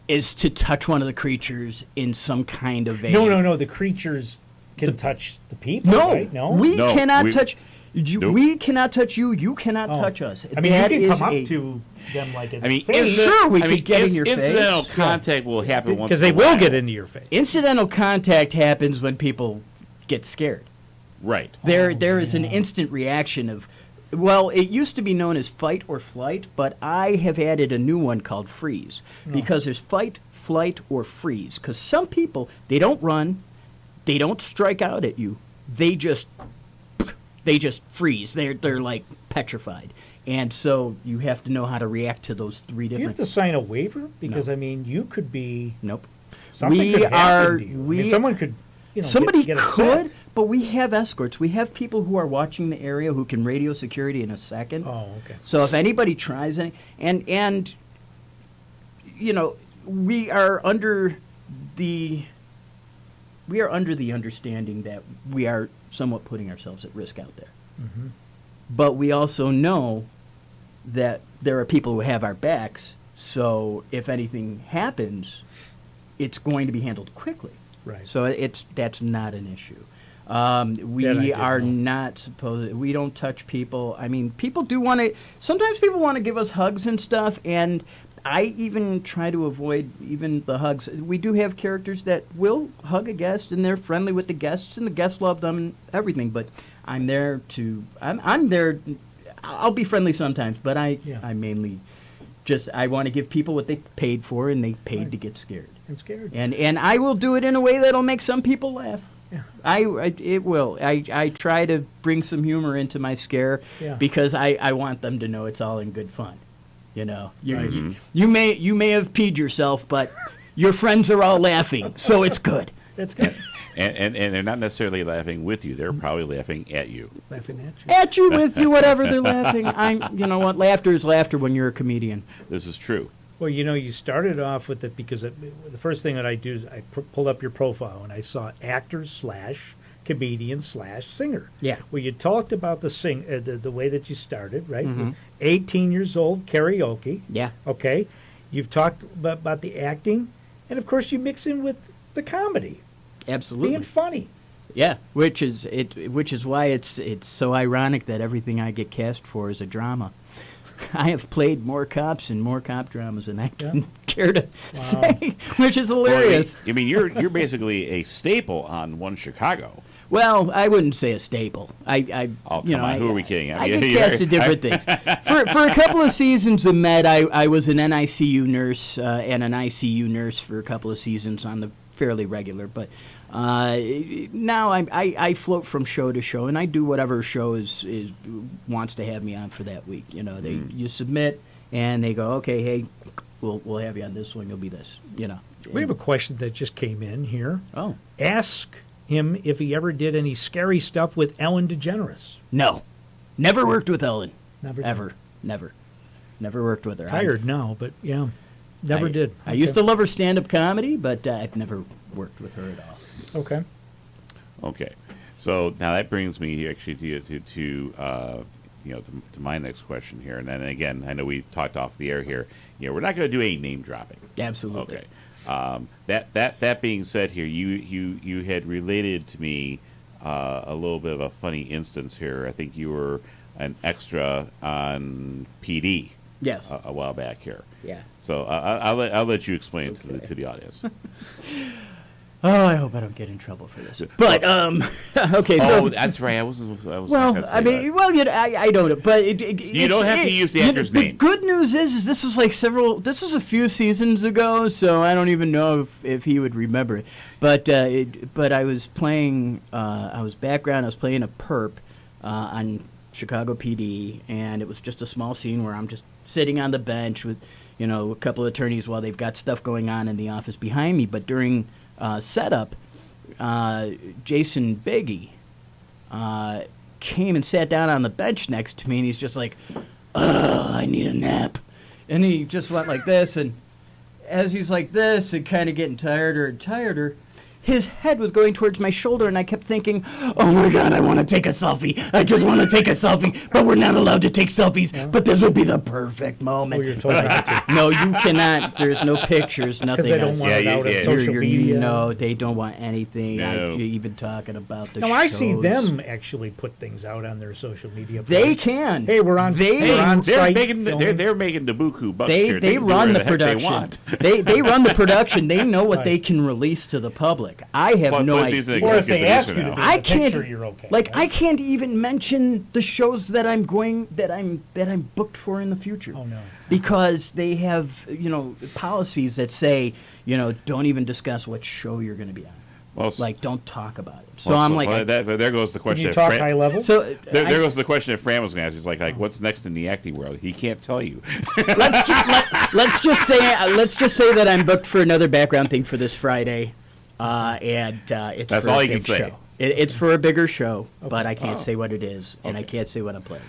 S3: is to touch one of the creatures in some kind of a...
S1: No. The creatures can touch the people, right? No?
S3: We cannot touch... We cannot touch you. You cannot touch us.
S1: I mean, you can come up to them like in the face.
S3: Sure, we could get in your face.
S2: Incidental contact will happen once
S1: because they will get into your face.
S3: Incidental contact happens when people get scared.
S2: Right.
S3: There is an instant reaction of... Well, it used to be known as fight or flight, but I have added a new one called freeze. Because there's fight, flight, or freeze. Because some people, they don't run, they don't strike out at you. They just freeze. They're like petrified. And so you have to know how to react to those three
S1: Do you have
S3: different.
S1: to sign a waiver? Because,
S3: No.
S1: I mean, you could be...
S3: Nope.
S1: Something could happen to you. I mean, someone could,
S3: somebody
S1: get upset.
S3: could, but we have escorts. We have people who are watching the area who can radio security in a second.
S1: Oh, okay.
S3: So if anybody tries any, and we are under the understanding that we are somewhat putting ourselves at risk out there.
S1: Mm-hmm.
S3: But we also know that there are people who have our backs. So if anything happens, it's going to be handled quickly.
S1: Right.
S3: So that's not an issue.
S1: That I
S3: We
S1: did
S3: are
S1: know.
S3: not supposed. We don't touch people. I mean, people do want to. Sometimes people want to give us hugs and stuff, and I even try to avoid even the hugs. We do have characters that will hug a guest, and they're friendly with the guests, and the guests love them and everything. But I'm there to. I'm there. I'll be friendly sometimes, but I mainly just I want to give people what they paid for, and they paid to get scared.
S1: I'm scared.
S3: And I will do it in a way that'll make some people laugh.
S1: Yeah.
S3: It will. I try to bring some humor into my scare
S1: Yeah.
S3: because I want them to know it's all in good fun. You know,
S1: Right.
S3: you may have peed yourself, but your friends are all laughing, so it's good.
S1: That's good.
S2: And they're not necessarily laughing with you. They're probably laughing at you.
S1: Laughing at you.
S3: At you, with you, whatever they're laughing. You know what? Laughter is laughter when you're a comedian.
S2: This is true.
S1: Well, you started off with it because the first thing that I do is I pulled up your profile and I saw actor/comedian/singer.
S3: Yeah.
S1: Well, you talked about the way that you started, right?
S3: Mhm.
S1: 18 years old, karaoke.
S3: Yeah.
S1: Okay. You've talked about the acting, and of course you mix in with the comedy,
S3: Absolutely.
S1: being funny.
S3: Yeah, which is why it's so ironic that everything I get cast for is a drama. I have played more cops and more cop dramas than I can care to say, which is hilarious.
S2: Well, I mean, you're basically a staple on One Chicago.
S3: Well, I wouldn't say a staple.
S2: Oh, come on, who are we kidding?
S3: I get cast at different things. For a couple of seasons of Med, I was an NICU nurse and an ICU nurse for a couple of seasons on the fairly regular. But now I float from show to show, and I do whatever show is wants to have me on for that week. You know, you submit, and they go, okay, hey, we'll have you on this one. You'll be this. You know.
S1: We have a question that just came in here.
S3: Oh.
S1: Ask him if he ever did any scary stuff with Ellen DeGeneres.
S3: No, never worked with Ellen.
S1: Never did.
S3: Ever. Never worked with her.
S1: Tired now, but yeah, never did.
S3: I used to love her stand-up comedy, but I've never worked with her at all.
S1: Okay.
S2: Okay. So now that brings me actually to my next question here. And then again, I know we talked off the air here. We're not going to do any name dropping.
S3: Absolutely.
S2: Okay. That being said, here you had related to me a little bit of a funny instance here. I think you were an extra on PD.
S3: Yes.
S2: A while back here.
S3: Yeah.
S2: So I'll let you explain to the audience.
S3: Oh, I hope I don't get in trouble for this. But okay. So
S2: that's right. I was
S3: well, I mean, I don't. But
S2: you don't have to use the actor's name.
S3: The good news is this was like This was a few seasons ago, so I don't even know if he would remember it. But I was playing. I was background. I was playing a perp on Chicago PD, and it was just a small scene where I'm just sitting on the bench with, a couple of attorneys while they've got stuff going on in the office behind me. But during setup, Jason Biggie came and sat down on the bench next to me, and he's just like, I need a nap. And he just went like this, and as he's like this and kind of getting tireder and tireder, his head was going towards my shoulder, and I kept thinking, oh my God, I want to take a selfie. I just want to take a selfie, but we're not allowed to take selfies, but this would be the perfect moment.
S1: Oh, you're told not to.
S3: No, you cannot. There's no pictures, nothing.
S1: Because they don't want it out on social media.
S3: No, they don't want anything.
S2: No.
S3: Even talking about the
S1: No,
S3: shows.
S1: I see them actually put things out on their social media.
S3: They
S1: pages.
S3: can.
S1: Hey, we're on.
S3: They-
S1: we're on
S2: They're
S1: site
S2: making
S1: filming.
S2: they're making the buku bucks here.
S3: They
S2: can do
S3: run the
S2: whatever the heck they
S3: production.
S2: want.
S3: They run the production. They know what
S1: Right.
S3: they can release to the public. I have
S2: Plus,
S3: no
S2: plus he's an
S3: idea.
S1: Or if they
S2: executive
S1: ask you
S2: producer
S1: to
S2: now.
S1: do
S3: I
S1: the
S3: can't.
S1: picture, you're okay.
S3: Like
S1: right?
S3: I can't even mention the shows that I'm booked for in the future.
S1: Oh, no.
S3: Because they have policies that say don't even discuss what show you're going to be on.
S2: Well,
S3: like, don't talk about it. So
S2: Well,
S3: I'm
S2: so-
S3: like,
S2: well, there goes the question.
S1: you
S2: that
S1: talk
S2: Fran-
S1: high level?
S3: So
S2: there goes the question that Fran was going to ask. He's like, what's next in the acting world? He can't tell you.
S3: let's just say that I'm booked for another background thing for this Friday, and it's
S2: That's
S3: for
S2: all
S3: a
S2: you can
S3: big
S2: say.
S3: show. It's for a bigger show, but I can't
S2: Oh.
S3: say what it is, and I can't say what I'm playing.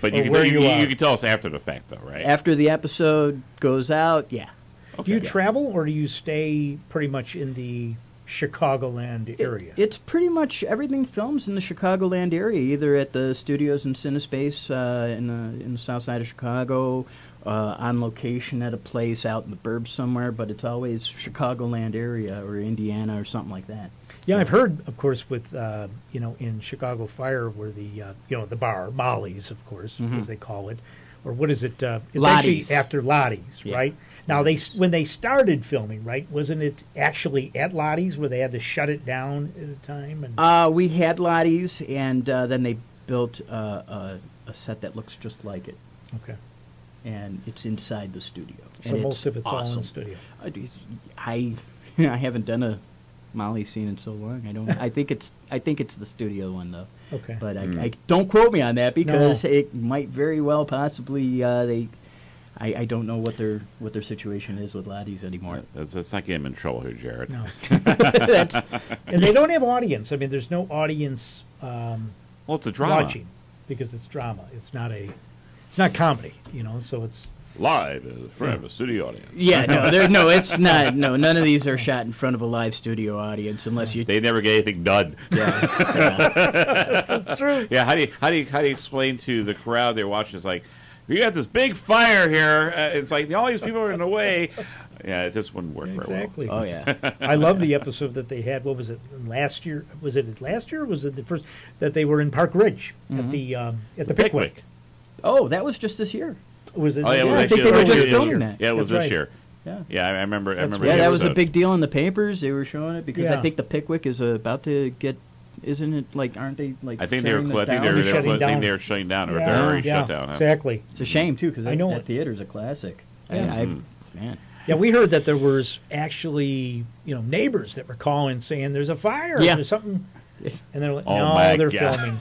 S2: But you
S1: Or
S2: can,
S1: where
S2: you,
S1: you
S2: you,
S1: are.
S2: you can tell us after the fact, though, right?
S3: After the episode goes out, yeah.
S1: Do you travel, or do you stay pretty much in the Chicagoland area?
S3: It's pretty much everything films in the Chicagoland area, either at the studios in Cinespace in the south side of Chicago, on location at a place out in the burbs somewhere, but it's always Chicagoland area or Indiana or something like that.
S1: Yeah, I've heard, of course, with in Chicago Fire, where the bar Molly's, of course,
S3: Mhm.
S1: as they call it, or what is it? It's
S3: Lottie's.
S1: actually after Lottie's,
S3: Yeah.
S1: right? Now when they started filming, right, wasn't it actually at Lottie's where they had to shut it down at a time? And
S3: We had Lottie's, and then they built a set that looks just like it.
S1: Okay.
S3: And it's inside the studio.
S1: So
S3: and
S1: most of it's all in
S3: awesome.
S1: studio.
S3: I haven't done a Molly scene in so long. I think it's the studio one though.
S1: Okay.
S3: But I don't quote me on that because
S1: No.
S3: it might very well possibly I don't know what their situation is with Lottie's anymore.
S2: Let's not get him in trouble here, Jared.
S1: No. And they don't have audience. I mean, there's no audience.
S2: Well, it's a drama.
S1: Watching, because it's drama. It's not comedy. So it's
S2: Live in front of a studio audience.
S3: Yeah, it's not. No, none of these are shot in front of a live studio audience unless you.
S2: They never get anything done.
S1: That's true.
S2: Yeah, how do you explain to the crowd they're watching? It's like, we got this big fire here. It's like all these people are in the way. Yeah, it just wouldn't work
S1: Exactly.
S2: very well.
S3: Oh yeah.
S1: I love the episode that they had. What was it last year? Was it last year? Or was it the first that they were in Park Ridge at the Pickwick?
S3: Oh, that was just this year.
S1: Was it?
S2: Oh, yeah, it was
S3: I
S2: actually-
S3: think they were
S2: it was
S3: just
S2: this
S3: filming
S2: year.
S3: that.
S2: Yeah, it was
S1: That's
S2: this
S1: right.
S2: year.
S3: Yeah.
S2: Yeah, I remember. I remember.
S3: Yeah,
S2: the
S3: that was a
S2: episode.
S3: big deal in the papers. They were showing it because
S1: Yeah.
S3: I think the Pickwick is about to get. Isn't it like? Aren't they like?
S2: I think they were.
S3: tearing it
S2: I think
S3: down?
S2: they were. I think they were shutting down, or they're already shut down. Huh?
S1: Exactly.
S3: It's a shame too because
S1: I know
S3: that
S1: it.
S3: theater's a classic.
S1: Yeah.
S3: Man.
S1: Yeah, we heard that there was actually neighbors that were calling saying there's a fire.
S3: Yeah.
S1: There's something, and they're like,
S2: Oh
S1: no,
S2: my
S1: they're
S2: God.
S1: filming.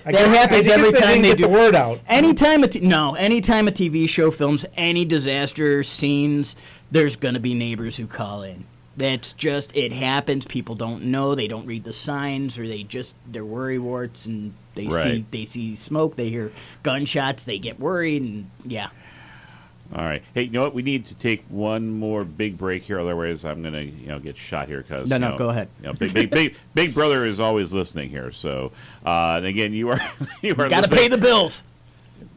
S3: That happens every time they
S1: get
S3: do
S1: the word out.
S3: Anytime a TV show films any disaster scenes, there's gonna be neighbors who call in. That's just it happens. People don't know. They don't read the signs, or they're worry warts, and
S2: Right.
S3: they see smoke. They hear gunshots. They get worried, and yeah.
S2: All right. Hey, you know what? We need to take one more big break here, otherwise I'm gonna get shot here because
S3: No, go ahead.
S2: Big Brother is always listening here. So and again, you are
S3: Got to
S2: listening-
S3: pay the bills.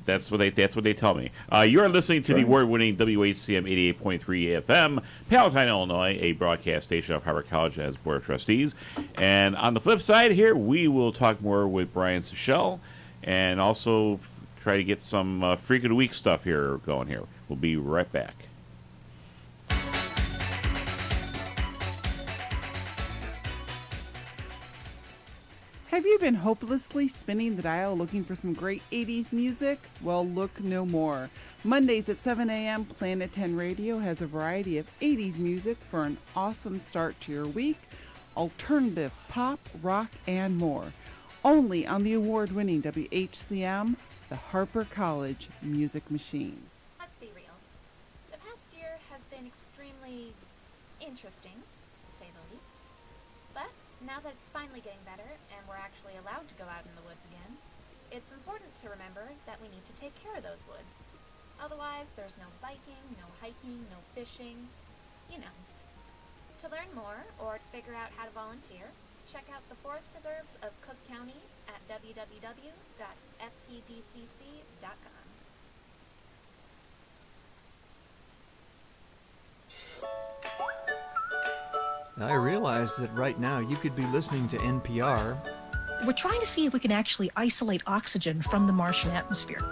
S2: That's what they tell me. You are listening to the award-winning WHCM 88.3 FM, Palatine, Illinois, a broadcast station of Harbor College as Board of Trustees. And on the flip side here, we will talk more with Brian Sechel and also try to get some Freak of the Week stuff here going here. We'll be right back.
S17: Have you been hopelessly spinning the dial looking for some great 80s music? Well, look no more. Mondays at 7 a.m., Planet 10 Radio has a variety of 80s music for an awesome start to your week. Alternative, pop, rock, and more. Only on the award-winning WHCM, the Harper College Music Machine.
S18: Let's be real. The past year has been extremely interesting, to say the least. But now that it's finally getting better and we're actually allowed to go out in the woods again, it's important to remember that we need to take care of those woods. Otherwise, there's no biking, no hiking, no fishing, you know. To learn more or to figure out how to volunteer, check out the forest preserves of Cook County at www.fpdcc.com.
S19: I realize that right now you could be listening to NPR.
S20: We're trying to see if we can actually isolate oxygen from the Martian atmosphere.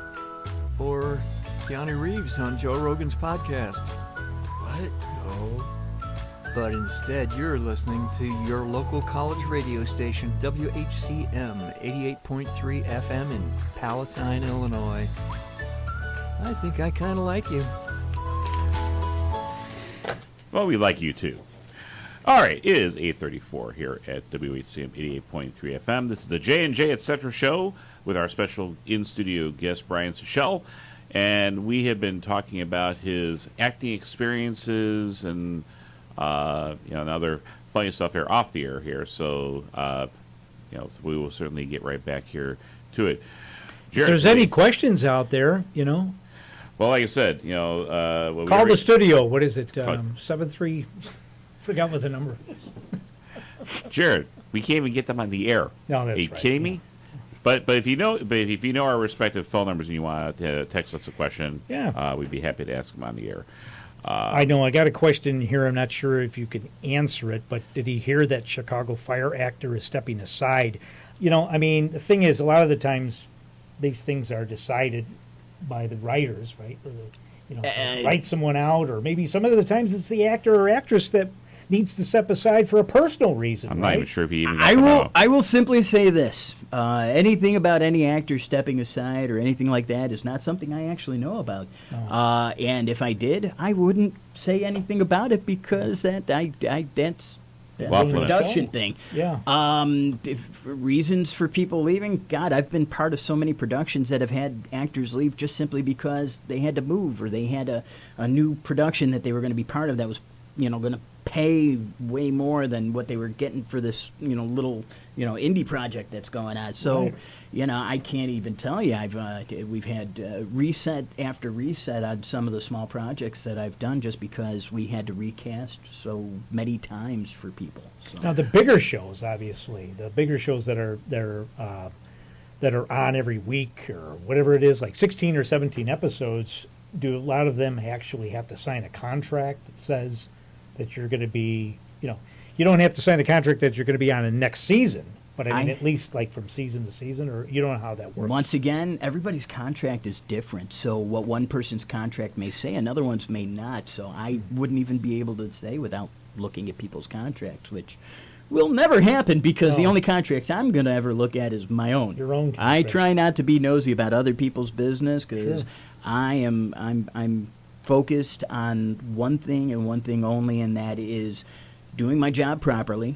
S19: Or Keanu Reeves on Joe Rogan's podcast.
S21: What? No.
S19: But instead, you're listening to your local college radio station, WHCM 88.3 FM in Palatine, Illinois. I think I kind of like you.
S2: Well, we like you too. All right, it is 8:34 here at WHCM 88.3 FM. This is the J&J Etc. show with our special in-studio guest, Brian Sechel. And we have been talking about his acting experiences and and other funny stuff here off the air here. So, so we will certainly get right back here to it.
S1: If there's any questions out there,
S2: well, like I said,
S1: call the studio. What is it? 73. Forgot what the number is.
S2: Jared, we can't even get them on the air.
S1: No, that's
S2: Are you
S1: right.
S2: kidding me? But if you know our respective phone numbers and you want to text us a question, we'd be happy to ask them on the air.
S1: I know I got a question here. I'm not sure if you can answer it, but did he hear that Chicago Fire actor is stepping aside? The thing is, a lot of the times these things are decided by the writers, right? Or write someone out, or maybe some of the times it's the actor or actress that needs to step aside for a personal reason.
S2: I'm
S1: right?
S2: not even sure if he even got
S3: I will simply say this. Anything about any actor stepping aside or anything like that is not something I actually know about. And if I did, I wouldn't say anything about it because that's a production thing.
S1: Yeah.
S3: Reasons for people leaving? God, I've been part of so many productions that have had actors leave just simply because they had to move or they had a new production that they were going to be part of that was, going to pay way more than what they were getting for this, little, indie project that's going on. So,
S1: Right.
S3: I can't even tell you. We've had reset after reset on some of the small projects that I've done just because we had to recast so many times for people. So.
S1: Now the bigger shows, obviously, the bigger shows that are on every week or whatever it is, like 16 or 17 episodes. Do a lot of them actually have to sign a contract that says that you're going to be, you don't have to sign a contract that you're going to be on the next season, but at least like from season to season, or you don't know how that works.
S3: Once again, everybody's contract is different. So what one person's contract may say, another one's may not. So I wouldn't even be able to say without looking at people's contracts, which will never happen because the only contracts I'm going to ever look at is my own.
S1: Your own
S3: I
S1: contract.
S3: try not to be nosy about other people's business because
S1: Sure.
S3: I'm focused on one thing and one thing only, and that is doing my job properly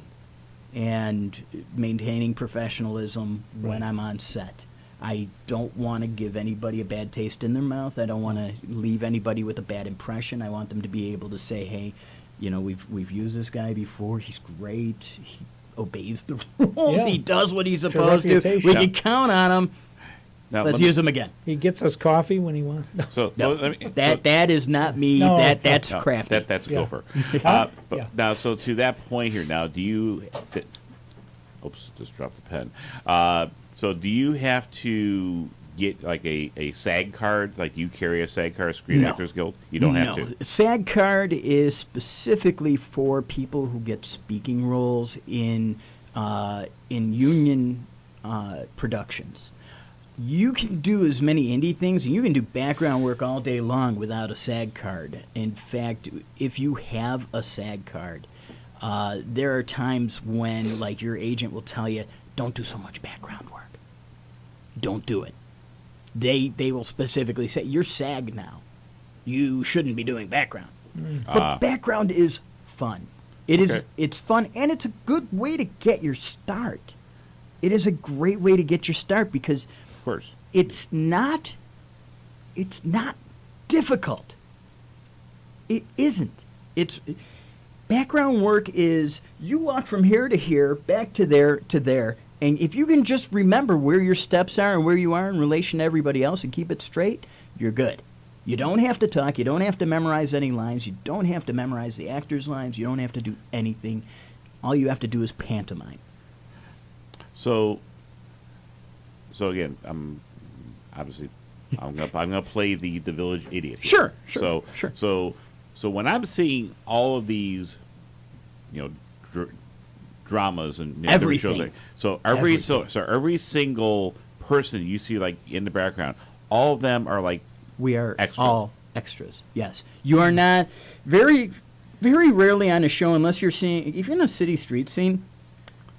S3: and maintaining professionalism when I'm on set. I don't want to give anybody a bad taste in their mouth. I don't want to leave anybody with a bad impression. I want them to be able to say, hey, we've used this guy before. He's great. He obeys the rules.
S1: Yeah.
S3: He does what he's
S1: It's a
S3: supposed to. We
S1: reputation.
S3: can count on him.
S2: Now,
S3: Let's use him again.
S1: He gets us coffee when he wants.
S2: So,
S3: No,
S2: let me,
S3: that is not me.
S1: No,
S3: That's
S2: no,
S3: crafty.
S2: That's
S1: Yeah.
S2: Gopher.
S1: Yeah.
S2: Now, so to that point here, now, do you? Oops, just dropped the pen. So, do you have to get like a SAG card? Like, you carry a SAG card, Screen
S3: No.
S2: Actors Guild? You don't have
S3: No.
S2: to.
S3: SAG card is specifically for people who get speaking roles in union productions. You can do as many indie things, and you can do background work all day long without a SAG card. In fact, if you have a SAG card, there are times when, like, your agent will tell you, don't do so much background work. Don't do it. They will specifically say, you're SAG now. You shouldn't be doing background. But background is fun. It's fun, and it's a good way to get your start. It is a great way to get your start because
S2: Of course.
S3: it's not difficult. It isn't. Background work is you walk from here to here, back to there, and if you can just remember where your steps are and where you are in relation to everybody else and keep it straight, you're good. You don't have to talk. You don't have to memorize any lines. You don't have to memorize the actors' lines. You don't have to do anything. All you have to do is pantomime.
S2: So again, I'm gonna play the village idiot here.
S3: Sure.
S2: So when I'm seeing all of these, dramas and different
S3: Everything.
S2: shows, so every single person you see like in the background, all of them are like
S3: We are
S2: extra.
S3: all extras. Yes, you are not very, very rarely on a show unless you're seeing. If you're in a city street scene,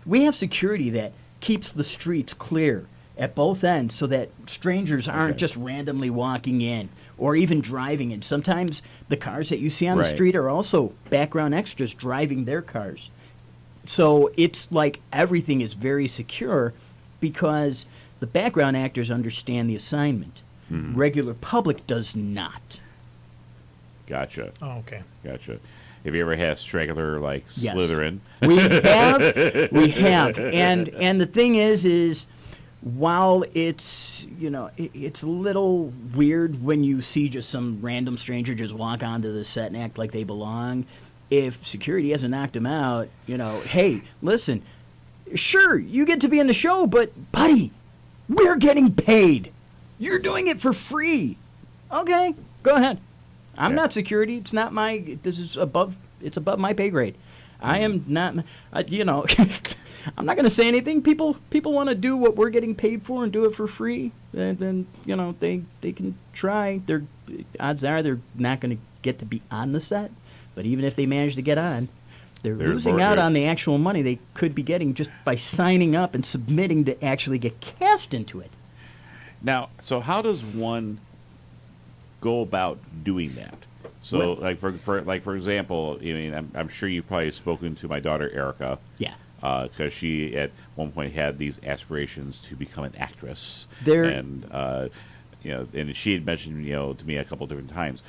S3: we have security that keeps the streets clear at both ends so that strangers aren't just randomly walking in or even driving. And sometimes the cars that you see on the
S2: Right.
S3: street are also background extras driving their cars. So it's like everything is very secure because the background actors understand the assignment.
S2: Mhm.
S3: Regular public does not.
S2: Gotcha.
S1: Oh, okay.
S2: Gotcha. Have you ever had Straggler like
S3: Yes.
S2: Slytherin?
S3: We have, and the thing is while it's it's a little weird when you see just some random stranger just walk onto the set and act like they belong. If security hasn't knocked them out, hey, listen, sure you get to be in the show, but buddy, we're getting paid. You're doing it for free. Okay, go ahead. I'm not security. It's not my. This is above. It's above my pay grade. I am not. I'm not going to say anything. People want to do what we're getting paid for and do it for free. And then they can try. Odds are they're not going to get to be on the set. But even if they manage to get on, they're losing out on the actual money they could be getting just by signing up and submitting to actually get cast into it.
S2: Now, so how does one go about doing that? So,
S3: Well-
S2: for example, I mean, I'm sure you've probably spoken to my daughter Erica.
S3: Yeah.
S2: Because she at one point had these aspirations to become an actress.
S3: There-
S2: And and she had mentioned to me a couple different times,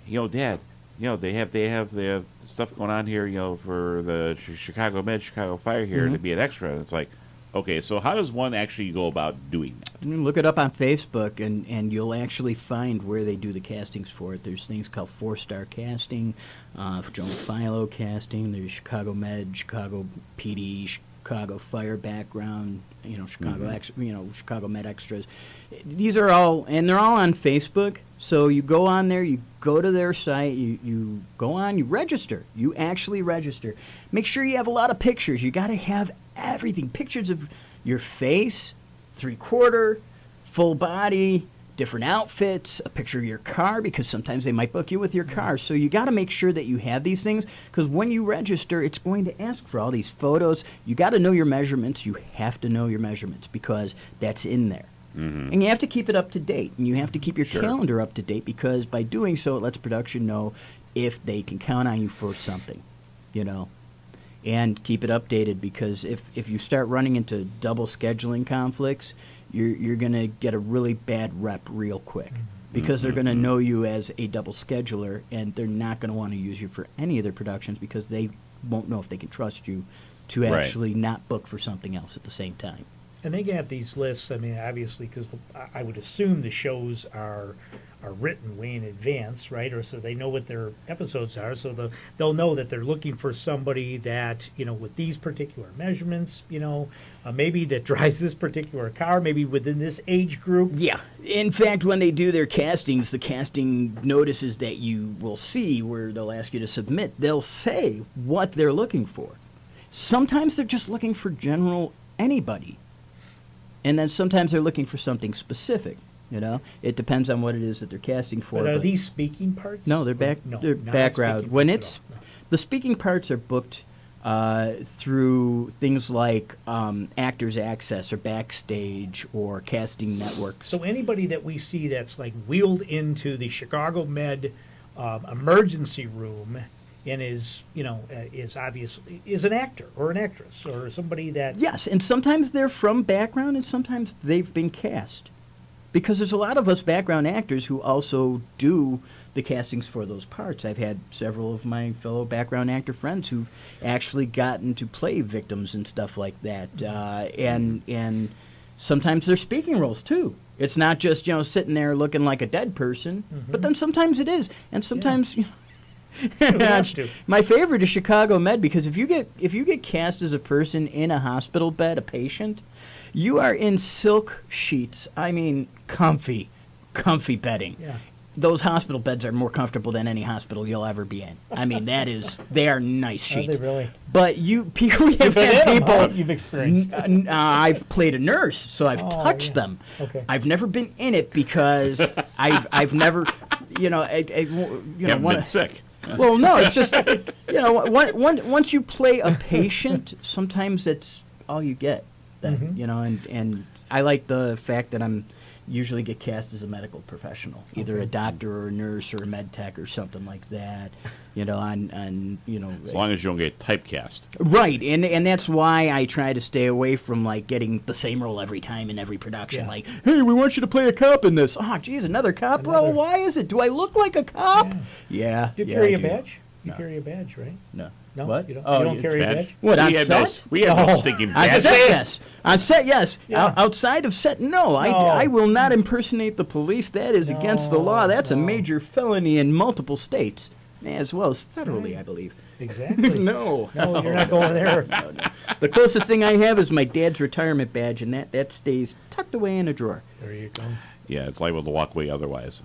S2: Dad, they have stuff going on here, for the Chicago Med, Chicago Fire here to
S3: Mhm.
S2: be an extra. And it's like, okay, so how does one actually go about doing that?
S3: Look it up on Facebook, and you'll actually find where they do the castings for it. There's things called 4-star casting, Joan Philo casting. There's Chicago Med, Chicago PD, Chicago Fire background. Chicago Chicago Med extras. These are all, and they're all on Facebook. So you go on there, you go to their site, you go on, you register. You actually register. Make sure you have a lot of pictures. You got to have everything. Pictures of your face, 3/4, full body, different outfits, a picture of your car, because sometimes they might book you with your car. So you got to make sure that you have these things, because when you register, it's going to ask for all these photos. You got to know your measurements. You have to know your measurements because that's in there.
S2: Mm-hmm.
S3: And you have to keep it up to date, and you have to keep your calendar up to date, because by doing so, it lets production know if they can count on you for something, and keep it updated, because if you start running into double scheduling conflicts, you're going to get a really bad rep real quick, because they're going to know you as a double scheduler, and they're not going to want to use you for any of their productions, because they won't know if they can trust you to
S2: Right.
S3: actually not book for something else at the same time.
S1: And they have these lists, I mean, obviously, because I would assume the shows are written way in advance, right? Or so they know what their episodes are, so they'll know that they're looking for somebody that, with these particular measurements, maybe that drives this particular car, maybe within this age group.
S3: Yeah. In fact, when they do their castings, the casting notices that you will see where they'll ask you to submit, they'll say what they're looking for. Sometimes they're just looking for general anybody. And then sometimes they're looking for something specific, It depends on what it is that they're casting for.
S1: But are these speaking parts?
S3: No, they're they're
S1: not
S3: background.
S1: speaking
S3: When
S1: parts
S3: it's the speaking parts are booked through things like Actors Access or Backstage or Casting Network.
S1: So anybody that we see that's like wheeled into the Chicago Med emergency room and is obviously is an actor or an actress or somebody that
S3: Yes, and sometimes they're from background and sometimes they've been cast. Because there's a lot of us background actors who also do the castings for those parts. I've had several of my fellow background actor friends who've actually gotten to play victims and stuff like that. And sometimes they're speaking roles too. It's not just, sitting there looking like a dead person, but then sometimes it is. And sometimes my favorite is Chicago Med, because if you get cast as a person in a hospital bed, a patient, you are in silk sheets. I mean, comfy bedding.
S1: Yeah.
S3: Those hospital beds are more comfortable than any hospital you'll ever be in. I mean, they are nice sheets.
S1: Are they really?
S3: But we have
S1: been
S3: had
S1: in them, huh?
S3: people.
S1: You've experienced.
S3: I've played a nurse, so I've touched them.
S1: Okay.
S3: I've never been in it because I've never,
S2: You haven't been sick.
S3: Well, no, it's just once you play a patient, sometimes that's all you get. Then, and I like the fact that I'm usually get cast as a medical professional, either a doctor or a nurse or a med tech or something like that. On
S2: As long as you don't get typecast.
S3: Right, and that's why I try to stay away from like getting the same role every time in every production.
S1: Yeah.
S3: Like, hey, we want you to play a cop in this. Oh, geez, another cop role? Why is it? Do I look like a cop? Yeah.
S1: Do you
S3: yeah,
S1: carry
S3: I
S1: a
S3: do.
S1: badge? You
S3: No.
S1: carry a badge, right?
S3: No.
S1: No?
S3: What?
S1: You don't,
S3: Oh,
S1: you don't
S3: you-
S1: carry a badge?
S3: What, on
S2: We have no-
S3: set?
S2: we have no
S3: Oh.
S2: stinking
S3: On
S2: badge.
S3: set, yes. On set, yes.
S1: Yeah.
S3: Outside of set, no.
S1: No.
S3: I will not impersonate the police. That is against the law. That's a major felony in multiple states, as well as federally, I believe.
S1: Exactly.
S3: No.
S1: No, you're not going there.
S3: No. The closest thing I have is my dad's retirement badge, and that stays tucked away in a drawer.
S1: There you go.
S2: Yeah, it's liable to walk away otherwise.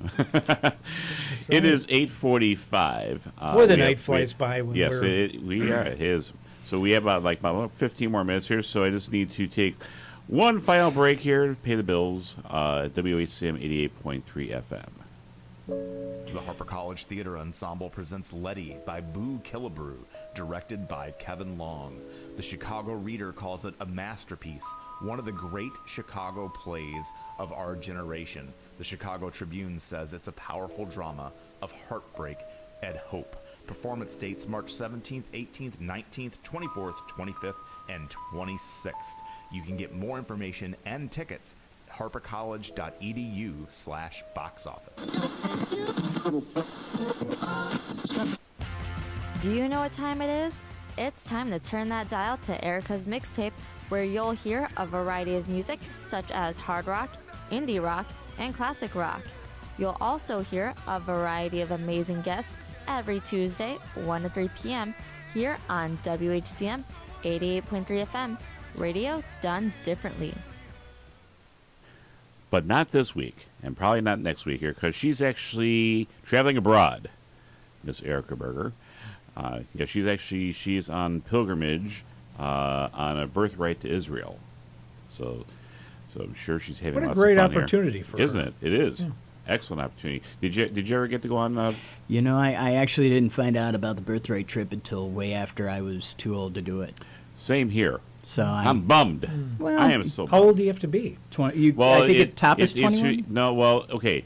S2: It is 8:45.
S1: Boy, the night flies by when
S2: yes,
S1: we're-
S2: it is. So we have about 15 more minutes here. So I just need to take one final break here to pay the bills. WHCM 88.3 FM.
S4: The Harper College Theater Ensemble presents Letty by Boo Killebrew, directed by Kevin Long. The Chicago Reader calls it a masterpiece, one of the great Chicago plays of our generation. The Chicago Tribune says it's a powerful drama of heartbreak and hope. Performance dates March 17th, 18th, 19th, 24th, 25th, and 26th. You can get more information and tickets at harpercollege.edu/box office.
S22: Do you know what time it is? It's time to turn that dial to Erica's Mixtape, where you'll hear a variety of music such as hard rock, indie rock, and classic rock. You'll also hear a variety of amazing guests every Tuesday, 1 to 3 p.m. here on WHCM 88.3 FM, radio done differently.
S2: But not this week, and probably not next week here, because she's actually traveling abroad, Miss Erica Berger. She's on pilgrimage on a birthright to Israel. So I'm sure she's having
S1: What a
S2: lots
S1: great
S2: of fun
S1: opportunity
S2: here.
S1: for
S2: Isn't
S1: her.
S2: it? It is.
S1: Yeah.
S2: Excellent opportunity. Did you ever get to go on?
S3: I actually didn't find out about the birthright trip until way after I was too old to do it.
S2: Same here.
S3: So
S2: I'm bummed.
S3: Well,
S2: I am so.
S1: How old do you have to be?
S3: 20. I think it top is 21.
S2: No, well, okay.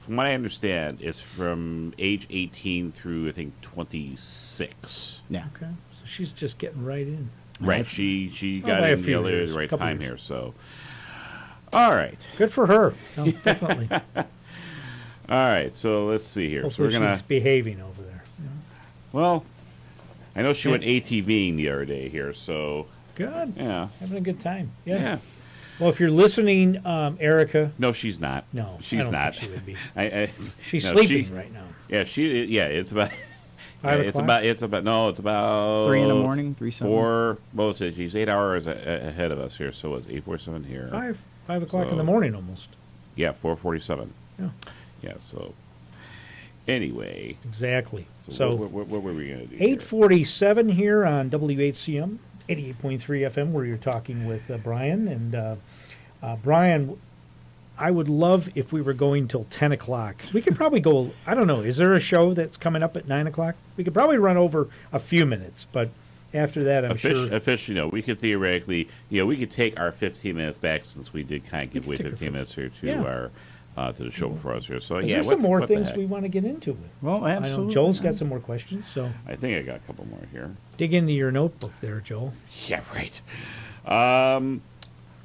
S2: From what I understand, it's from age 18 through I think 26.
S3: Yeah.
S1: Okay. So she's just getting right in.
S2: Right. She
S1: Oh,
S2: got
S1: by a
S2: in
S1: few
S2: the
S1: years,
S2: right
S1: couple
S2: time
S1: years.
S2: here. So, all right.
S1: Good for her. No, definitely.
S2: All right. So let's see here.
S1: Hopefully
S2: so we're gonna.
S1: she's behaving over there.
S2: Well, I know she went ATVing the other day here. So
S1: Good.
S2: yeah.
S1: Having a good time. Yeah.
S2: Yeah.
S1: Well, if you're listening, Erica.
S2: No, she's not.
S1: No,
S2: she's
S1: I don't
S2: not.
S1: think she would be.
S2: She's
S1: sleeping right now.
S2: Yeah, it's about.
S1: 5
S2: it's
S1: o'clock?
S2: about
S3: 3 in the morning, 3 something.
S2: 4. Well, she's 8 hours ahead of us here, so it's 8:47 here.
S1: 5 o'clock in the
S2: So-
S1: morning almost.
S2: Yeah, 4:47.
S1: Yeah.
S2: Yeah. So anyway.
S1: Exactly. So
S2: what were we gonna do? here?
S1: 8:47 here on WHCM 88.3 FM, where you're talking with Brian. And Brian, I would love if we were going till 10 o'clock. We could probably go, I don't know, is there a show that's coming up at 9 o'clock? We could probably run over a few minutes, but after that, I'm sure.
S2: Officially, no. We could theoretically, we could take our 15 minutes back since we did kind of give away 15 minutes here to
S1: Yeah.
S2: our to the show before us here. So
S1: Is
S2: yeah,
S1: there some more
S2: what the
S1: things
S2: heck?
S1: we want to get into?
S3: Well,
S1: I know
S3: absolutely.
S1: Joel's got some more questions, so
S2: I think I got a couple more here.
S1: dig into your notebook there, Joel.
S2: Yeah, right.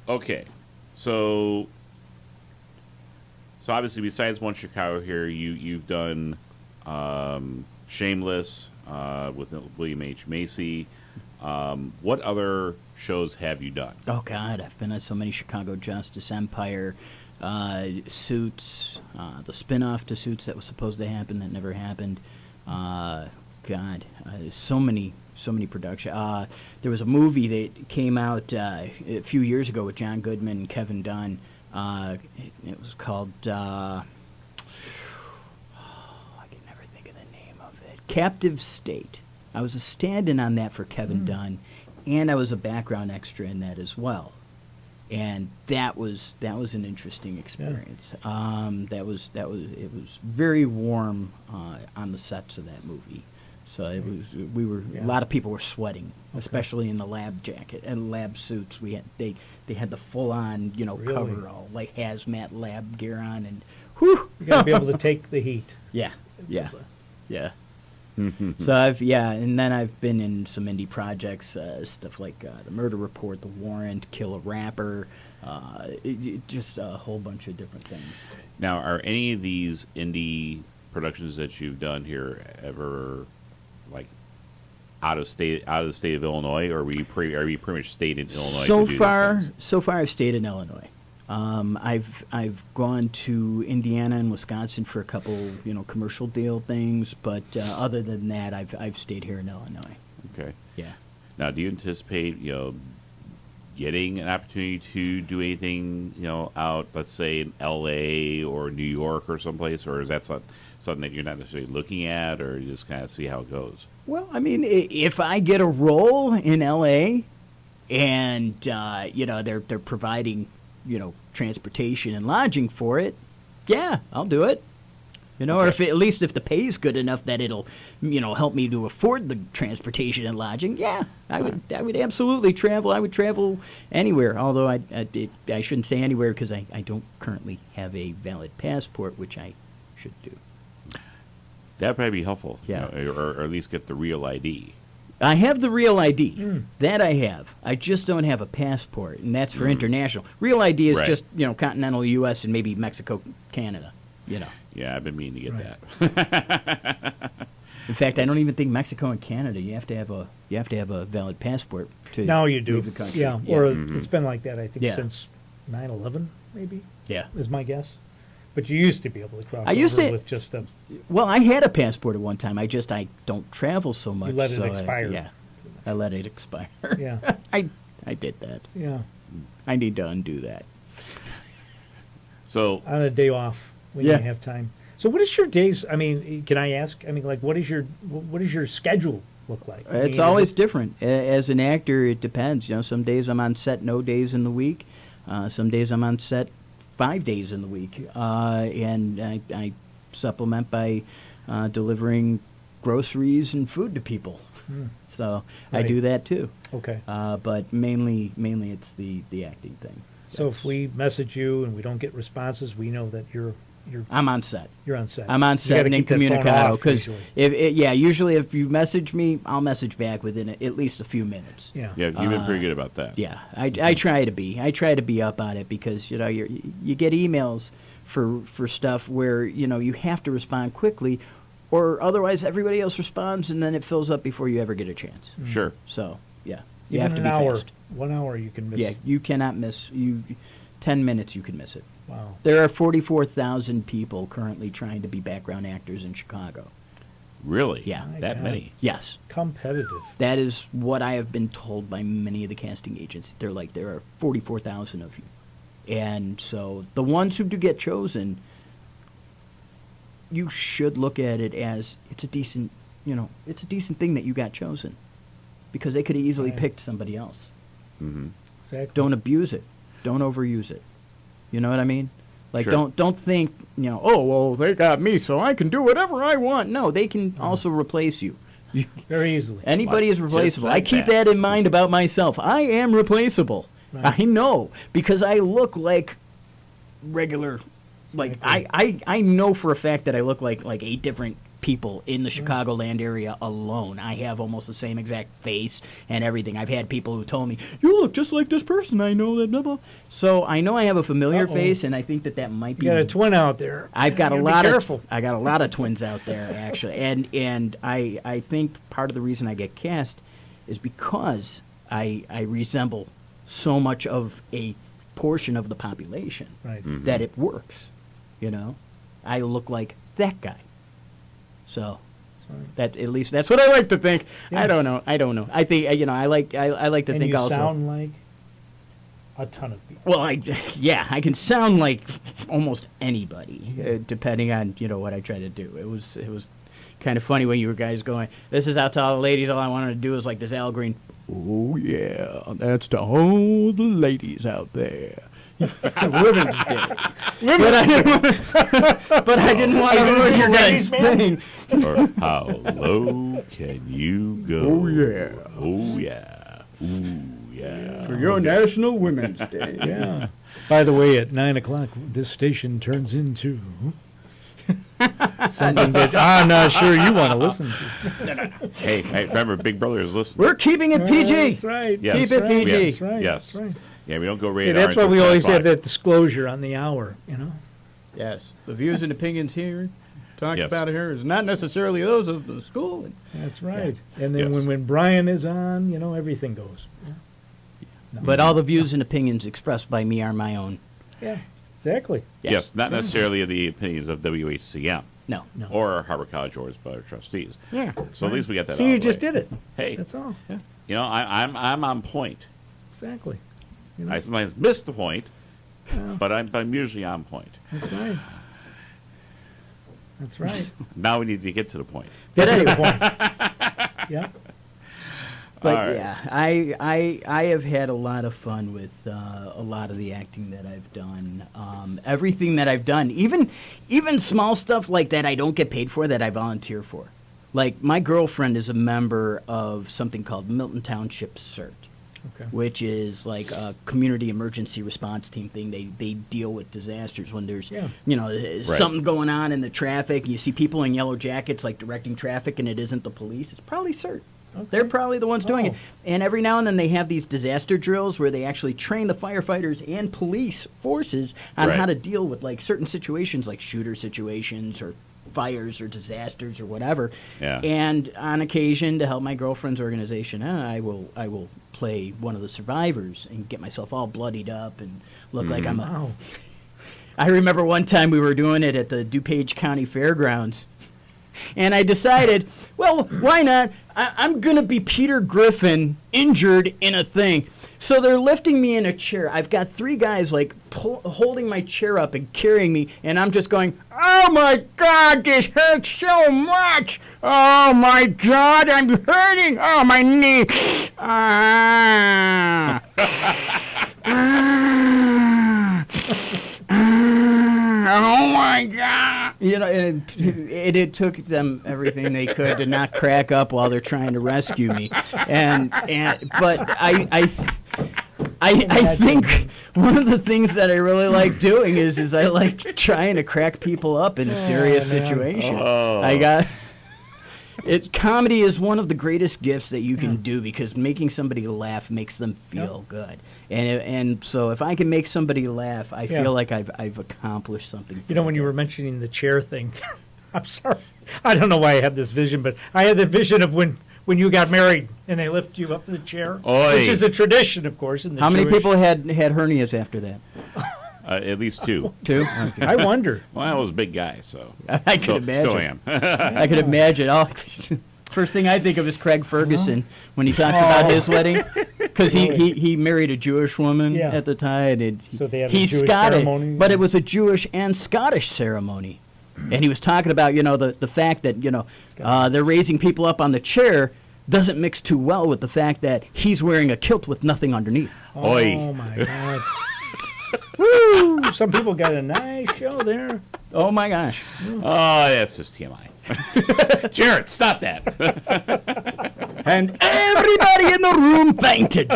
S2: Okay, so obviously, besides One Chicago here, you've done Shameless with William H. Macy. What other shows have you done?
S3: Oh God, I've been on so many Chicago Justice, Empire, Suits, the spin-off to Suits that was supposed to happen that never happened. So many production. There was a movie that came out a few years ago with John Goodman and Kevin Dunn. It was called. I can never think of the name of it. Captive State. I was a stand-in on that for Kevin Dunn, and I was a background extra in that as well. And that was an interesting experience. It was very warm on the sets of that movie. So a lot of people were sweating, especially in the lab jacket and lab suits. They had the full on,
S1: Really?
S3: cover, all like hazmat lab gear on, and whew.
S1: You got to be able to take the heat.
S3: Yeah. So and then I've been in some indie projects, stuff like The Murder Report, The Warrant, Kill a Rapper, just a whole bunch of different things.
S2: Now, are any of these indie productions that you've done here ever like out of the state of Illinois, or are you pretty much stayed in Illinois?
S3: So far, I've stayed in Illinois. I've gone to Indiana and Wisconsin for a couple, commercial deal things, but other than that, I've stayed here in Illinois.
S2: Okay.
S3: Yeah.
S2: Now, do you anticipate, getting an opportunity to do anything, out, let's say, in L.A. or New York or someplace, or is that something that you're not necessarily looking at, or you just kind of see how it goes?
S3: Well, I mean, if I get a role in L.A. and they're providing transportation and lodging for it, yeah, I'll do it. Or at least if the pay's good enough that it'll, help me to afford the transportation and lodging, yeah, I would absolutely travel. I would travel anywhere, although I shouldn't say anywhere because I don't currently have a valid passport, which I should do.
S2: That'd probably be helpful.
S3: Yeah.
S2: Or at least get the real ID.
S3: I have the real ID. That I have. I just don't have a passport, and that's for international. Real ID is just, continental U.S. and maybe Mexico, Canada,
S2: Yeah, I've been meaning to get that.
S3: In fact, I don't even think Mexico and Canada, you have to have a valid passport to
S1: Now you do.
S3: leave the country.
S1: Yeah, or it's been like that, I think,
S3: Yeah.
S1: since 9/11, maybe?
S3: Yeah.
S1: Is my guess. But you used to be able to cross
S3: I used
S1: over
S3: to-
S1: with just a...
S3: Well, I had a passport at one time. I don't travel so much.
S1: let it
S3: so
S1: expire.
S3: Yeah, I let it expire.
S1: Yeah.
S3: I did that.
S1: Yeah.
S3: I need to undo that.
S2: So
S1: On a day off when
S3: Yeah.
S1: you have time. So what is your days, I mean, can I ask? I mean, like, what is your schedule look like? I mean,
S3: It's
S1: is
S3: always
S1: it-
S3: different. As an actor, it depends. Some days I'm on set no days in the week. Some days I'm on set 5 days in the week. And I supplement by delivering groceries and food to people. So I
S1: Right.
S3: do that too.
S1: Okay.
S3: But mainly it's the acting thing.
S1: So if we message you and we don't get responses, we know that you're
S3: I'm on set.
S1: You're on set.
S3: I'm on
S1: You
S3: set
S1: gotta
S3: and
S1: keep that phone
S3: incommunicado
S1: off
S3: because
S1: usually.
S3: usually if you message me, I'll message back within at least a few minutes.
S1: Yeah.
S2: Yeah, you've been pretty good about that.
S3: Yeah, I try to be. I try to be up on it because you get emails for stuff where you have to respond quickly, or otherwise everybody else responds and then it fills up before you ever get a chance.
S2: Sure.
S3: So yeah, you
S1: Even
S3: have to
S1: an
S3: be
S1: hour,
S3: fast.
S1: 1 hour you can miss.
S3: Yeah, you cannot miss. 10 minutes you can miss it.
S1: Wow.
S3: There are 44,000 people currently trying to be background actors in Chicago.
S2: Really?
S3: Yeah.
S1: My
S2: That
S1: God.
S2: many?
S3: Yes.
S1: Competitive.
S3: That is what I have been told by many of the casting agents. They're like, there are 44,000 of you. And so the ones who do get chosen, you should look at it as it's a decent thing that you got chosen. Because they could have easily
S1: Right.
S3: picked somebody else.
S2: Mm-hmm.
S1: Exactly.
S3: Don't abuse it. Don't overuse it. You know what I mean? Like,
S2: Sure.
S3: don't think, oh, well, they got me, so I can do whatever I want. No, they can also replace you.
S1: Very easily.
S3: Anybody is
S2: Just
S3: replaceable.
S2: like
S3: I keep
S2: that.
S3: that in mind about myself. I am replaceable.
S1: Right.
S3: I know, because I look like regular. Like,
S1: Exactly.
S3: I know for a fact that I look like 8 different people in the Chicagoland area alone. I have almost the same exact face and everything. I've had people who told me, you look just like this person. I know that, blah, blah. So I know I have a familiar face, and I think that might be.
S1: You got a twin out there.
S3: I've got
S1: You
S3: a
S1: gotta
S3: lot
S1: be careful.
S3: I got a lot of twins out there, actually, and I think part of the reason I get cast is because I resemble so much of a portion of the population
S1: Right.
S3: that it works. I look like that guy. So
S1: That's right.
S3: that at least that's what I like to think.
S1: Yeah.
S3: I don't know. I think I like to
S1: And
S3: think
S1: you
S3: also.
S1: sound like a ton of people.
S3: Well, I can sound like almost anybody, depending on what I try to do. It was kind of funny when you were guys going, "This is out to all the ladies." All I wanted to do was like this Al Green. Oh yeah, that's to all the ladies out there. Women's Day. But I didn't want to ruin your guys' thing.
S2: Or how low can you go?
S3: Oh, yeah.
S2: Oh, yeah. Ooh, yeah.
S3: For your National Women's Day.
S1: Yeah. By the way, at 9 o'clock, this station turns into something that I'm not sure you want to listen to.
S2: Hey, remember, Big Brother is listening.
S3: We're keeping it PG.
S1: That's right.
S2: Yes.
S3: Keep it PG.
S2: Yes.
S1: That's right.
S2: Yes.
S1: That's right.
S2: Yeah, we don't go
S1: Yeah,
S2: radar.
S1: that's why
S2: until
S1: we
S2: 10
S1: always have
S2: o'clock.
S1: that disclosure on the hour, you know?
S3: Yes. The views and opinions here talked
S2: Yes.
S3: about here is not necessarily those of the school.
S1: That's right. And then
S2: Yes.
S1: when Brian is on, you know, everything goes. Yeah. No.
S3: But all the views and opinions expressed by me are my own.
S1: Yeah, exactly.
S2: Yes, not necessarily the opinions of WHCM.
S3: No.
S2: Or Harbor College or its board of trustees.
S1: Yeah.
S2: So at least we got that.
S1: See,
S2: out
S1: you
S2: of the
S1: just
S2: way.
S1: did it.
S2: Hey,
S1: That's all. Yeah,
S2: you know, I'm on point.
S1: exactly. You know,
S2: I sometimes miss the point,
S1: well,
S2: but I'm usually on point.
S1: that's right. That's right.
S2: Now we need to get to the point.
S3: But anyway.
S1: Yeah.
S3: But
S2: All right.
S3: yeah, I have had a lot of fun with a lot of the acting that I've done. Everything that I've done, even small stuff like that I don't get paid for that I volunteer for. Like my girlfriend is a member of something called Milton Township CERT,
S1: Okay.
S3: which is like a community emergency response team thing. They deal with disasters when there's
S1: Yeah.
S3: something going on in the traffic and you see people in yellow jackets like directing traffic and it isn't the police. It's probably CERT.
S1: Okay.
S3: They're probably the ones doing it.
S1: Oh.
S3: And every now and then they have these disaster drills where they actually train the firefighters and police forces on
S2: Right.
S3: how to deal with like certain situations like shooter situations or fires or disasters or whatever.
S2: Yeah.
S3: And on occasion to help my girlfriend's organization, I will play one of the survivors and get myself all bloodied up and look like I'm a
S1: Wow.
S3: I remember one time we were doing it at the DuPage County Fairgrounds. And I decided, well, why not? I'm going to be Peter Griffin injured in a thing. So they're lifting me in a chair. I've got three guys like holding my chair up and carrying me. And I'm just going, oh my God, this hurts so much. Oh my God, I'm hurting. Oh, my knee. Ah. Oh my God! You know, and it took them everything they could to not crack up while they're trying to rescue me, but I think one of the things that I really like doing is I like trying to crack people up in a serious situation.
S2: Oh.
S3: Comedy is one of the greatest gifts that you can do because making somebody laugh makes them feel good. And so if I can make somebody laugh, I feel like I've accomplished something.
S1: You know, when you were mentioning the chair thing, I'm sorry. I don't know why I had this vision, but I had the vision of when you got married and they lift you up in the chair,
S2: Oy.
S1: which is a tradition, of course. In the
S3: How many
S1: Jewish-
S3: people had hernias after that?
S2: At least two.
S3: Two? Okay.
S1: I wonder.
S2: Well, I was a big guy, so
S3: I could imagine.
S2: Still am.
S3: I could imagine. First thing I think of is Craig Ferguson when he talks about his wedding, because he married a Jewish woman at the time. And
S1: So they have a
S3: he's
S1: Jewish
S3: Scottish,
S1: ceremony?
S3: but it was a Jewish and Scottish ceremony. And he was talking about the fact that they're raising people up on the chair doesn't mix too well with the fact that he's wearing a kilt with nothing underneath.
S1: Oh my God. Woo! Some people got a nice show there.
S3: Oh my gosh.
S2: Oh, that's just TMI. Jared, stop that.
S3: And everybody in the room fainted.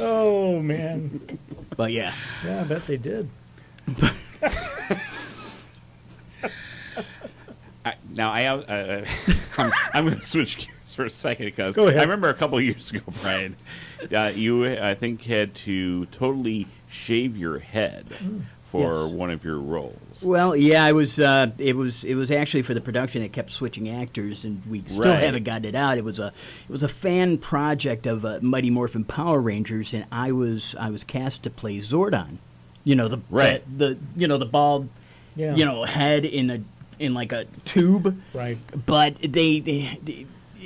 S1: Oh man.
S3: But yeah.
S1: Yeah, I bet they did.
S2: I'm going to switch gears for a second because
S1: Go ahead.
S2: I remember a couple of years ago, Brian, you I think had to totally shave your head for
S3: Yes.
S2: one of your roles.
S3: Well, yeah, I was. It was actually for the production. It kept switching actors, and we still
S2: Right.
S3: haven't gotten it out. It was a fan project of Mighty Morphin Power Rangers, and I was cast to play Zordon. You know the the bald,
S1: Yeah.
S3: head in like a tube.
S1: Right.
S3: But they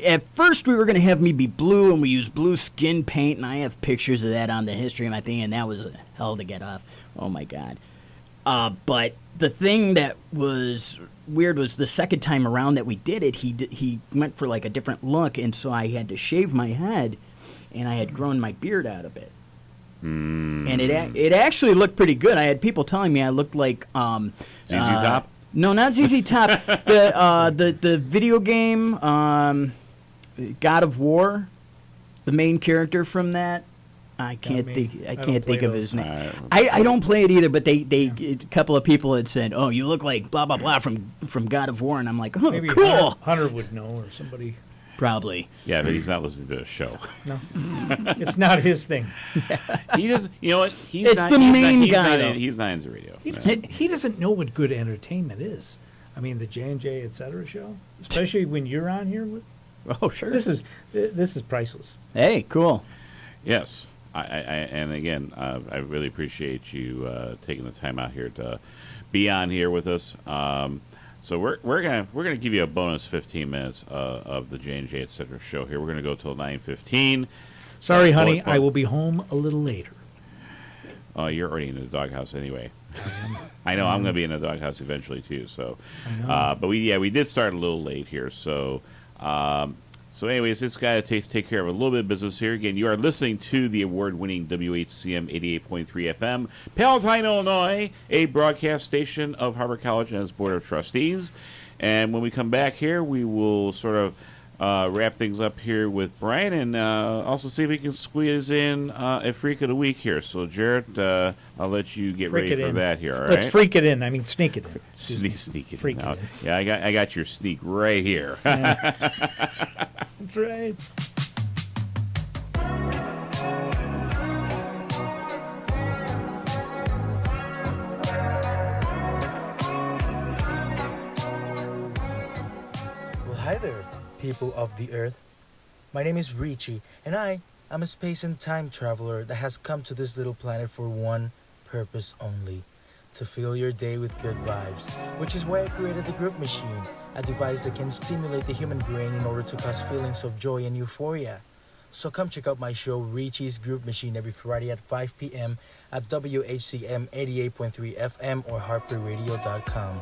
S3: at first we were going to have me be blue, and we used blue skin paint, and I have pictures of that on the history of my thing, and that was a hell to get off. Oh my God. But the thing that was weird was the second time around that we did it, he went for like a different look, and so I had to shave my head, and I had grown my beard out a bit. And it actually looked pretty good. I had people telling me I looked like
S2: ZZ Top?
S3: No, not ZZ Top. the video game God of War, the main character from that. I can't think of his name. I don't play it either, but a couple of people had said, "Oh, you look like blah blah blah from God of War," and I'm like, "Oh,
S1: Maybe
S3: cool."
S1: Hunter would know, or somebody.
S3: Probably.
S2: Yeah, but he's not listening to the show.
S1: No, it's not his thing.
S2: He does. You know what? He's
S3: It's
S2: not,
S3: the
S2: he's
S3: main
S2: not, he's
S3: guy,
S2: Not,
S3: though.
S2: he's not into radio.
S1: He doesn't know what good entertainment is. I mean, the J&J etc. show, especially when you're on here with.
S3: Oh, sure.
S1: This is priceless.
S3: Hey, cool.
S2: Yes, and again, I really appreciate you taking the time out here to be on here with us. So we're gonna give you a bonus 15 minutes of the J&J etc. show here. We're gonna go till 9:15.
S1: Sorry, honey, I will be home a little later.
S2: Oh, you're already in the doghouse anyway. I know I'm gonna be in the doghouse eventually too. So, but we did start a little late here. So. So anyways, this guy take care of a little bit of business here. Again, you are listening to the award-winning WHCM 88.3 FM, Palatine, Illinois, a broadcast station of Harbor College and its Board of Trustees. And when we come back here, we will sort of wrap things up here with Brian and also see if we can squeeze in a Freak of the Week here. So, Jarrett, I'll let you get
S1: Freak
S2: ready
S1: it
S2: for
S1: in.
S2: that here, all right?
S1: Let's freak it in. I mean, sneak it in.
S2: Sneak it
S1: Freak
S2: in.
S1: it in.
S2: Yeah, I got your sneak right here.
S1: That's right.
S6: Well, hi there, people of the Earth. My name is Richie, and I am a space and time traveler that has come to this little planet for one purpose only: to fill your day with good vibes, which is why I created the Group Machine, a device that can stimulate the human brain in order to cause feelings of joy and euphoria. So come check out my show, Richie's Group Machine, every Friday at 5 p.m. at WHCM 88.3 FM or HarperRadio.com.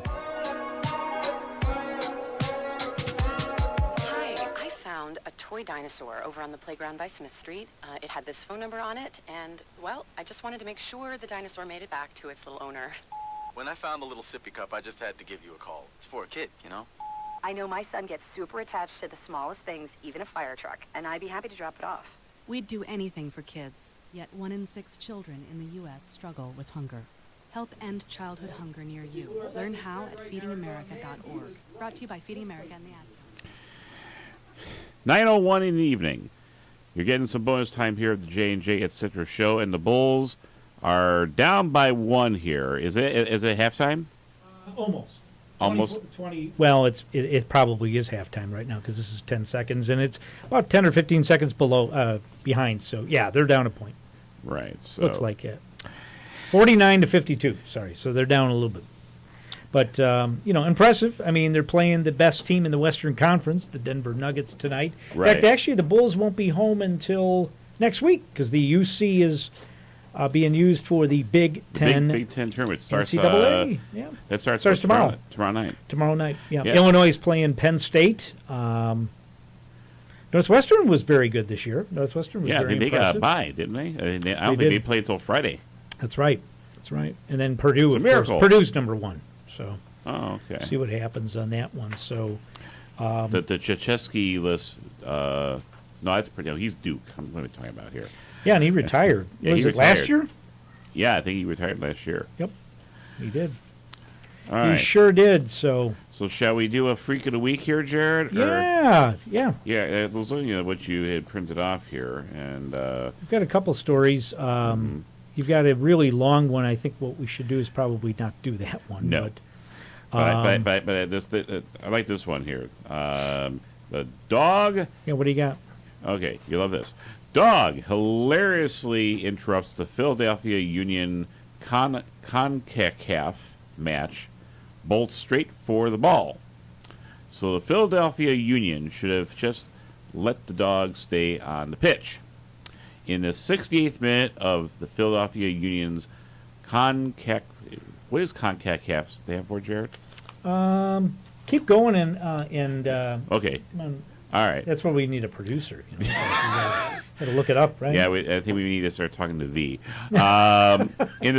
S8: Hi, I found a toy dinosaur over on the playground by Smith Street. It had this phone number on it, and, well, I just wanted to make sure the dinosaur made it back to its little owner.
S23: When I found the little sippy cup, I just had to give you a call. It's for a kid, you know?
S8: I know my son gets super attached to the smallest things, even a fire truck, and I'd be happy to drop it off.
S24: We'd do anything for kids, yet 1 in 6 children in the U.S. struggle with hunger. Help end childhood hunger near you. Learn how at feedingamerica.org. Brought to you by Feeding America and the Ad.
S2: 9:01 in the evening. You're getting some bonus time here at the J&J etc. show, and the Bulls are down by 1 here. Is it halftime?
S1: Almost.
S2: Almost.
S1: 20. Well, it probably is halftime right now because this is 10 seconds, and it's about 10 or 15 seconds behind. So yeah, they're down a point.
S2: Right. So
S1: Looks like it. 49-52. Sorry, so they're down a little bit. But impressive. I mean, they're playing the best team in the Western Conference, the Denver Nuggets, tonight.
S2: Right.
S1: In fact, actually, the Bulls won't be home until next week because the UC is being used for the Big Ten.
S2: Big Ten tournament starts.
S1: NCAA. Yeah.
S2: That starts
S1: tomorrow.
S2: Tomorrow night.
S1: Tomorrow night. Yeah. Illinois is playing Penn State. Northwestern was very good this year. Northwestern was very
S2: they got a
S1: impressive.
S2: bye, didn't they? I don't think
S1: did.
S2: they played until Friday.
S1: That's right. That's right. And then Purdue,
S2: It's a
S1: of course.
S2: miracle.
S1: Purdue's number 1. So.
S2: Oh, okay.
S1: See what happens on that one. So.
S2: The Krzyzewski list. No, that's pretty. No, he's Duke. What am I talking about here?
S1: Yeah, and he retired.
S2: Yeah,
S1: Was
S2: he
S1: it last
S2: retired.
S1: year?
S2: Yeah, I think he retired last year.
S1: Yep, he did.
S2: All right.
S1: He sure did. So
S2: shall we do a Freak of the Week here, Jared?
S1: Yeah.
S2: Yeah, those are what you had printed off here, and
S1: we've got a couple stories. You've got a really long one. I think what we should do is probably not do that one.
S2: No.
S1: But
S2: I like this one here. The dog.
S1: Yeah, what do you got?
S2: Okay, you love this. Dog hilariously interrupts the Philadelphia Union CONCACAF match, bolts straight for the ball. So the Philadelphia Union should have just let the dog stay on the pitch. In the 68th minute of the Philadelphia Union's what does CONCACAF stand for, Jared?
S1: Keep going and
S2: okay.
S1: come on.
S2: All right.
S1: That's why we need a producer. Gotta look it up, right?
S2: Yeah, I think we need to start talking to V. In the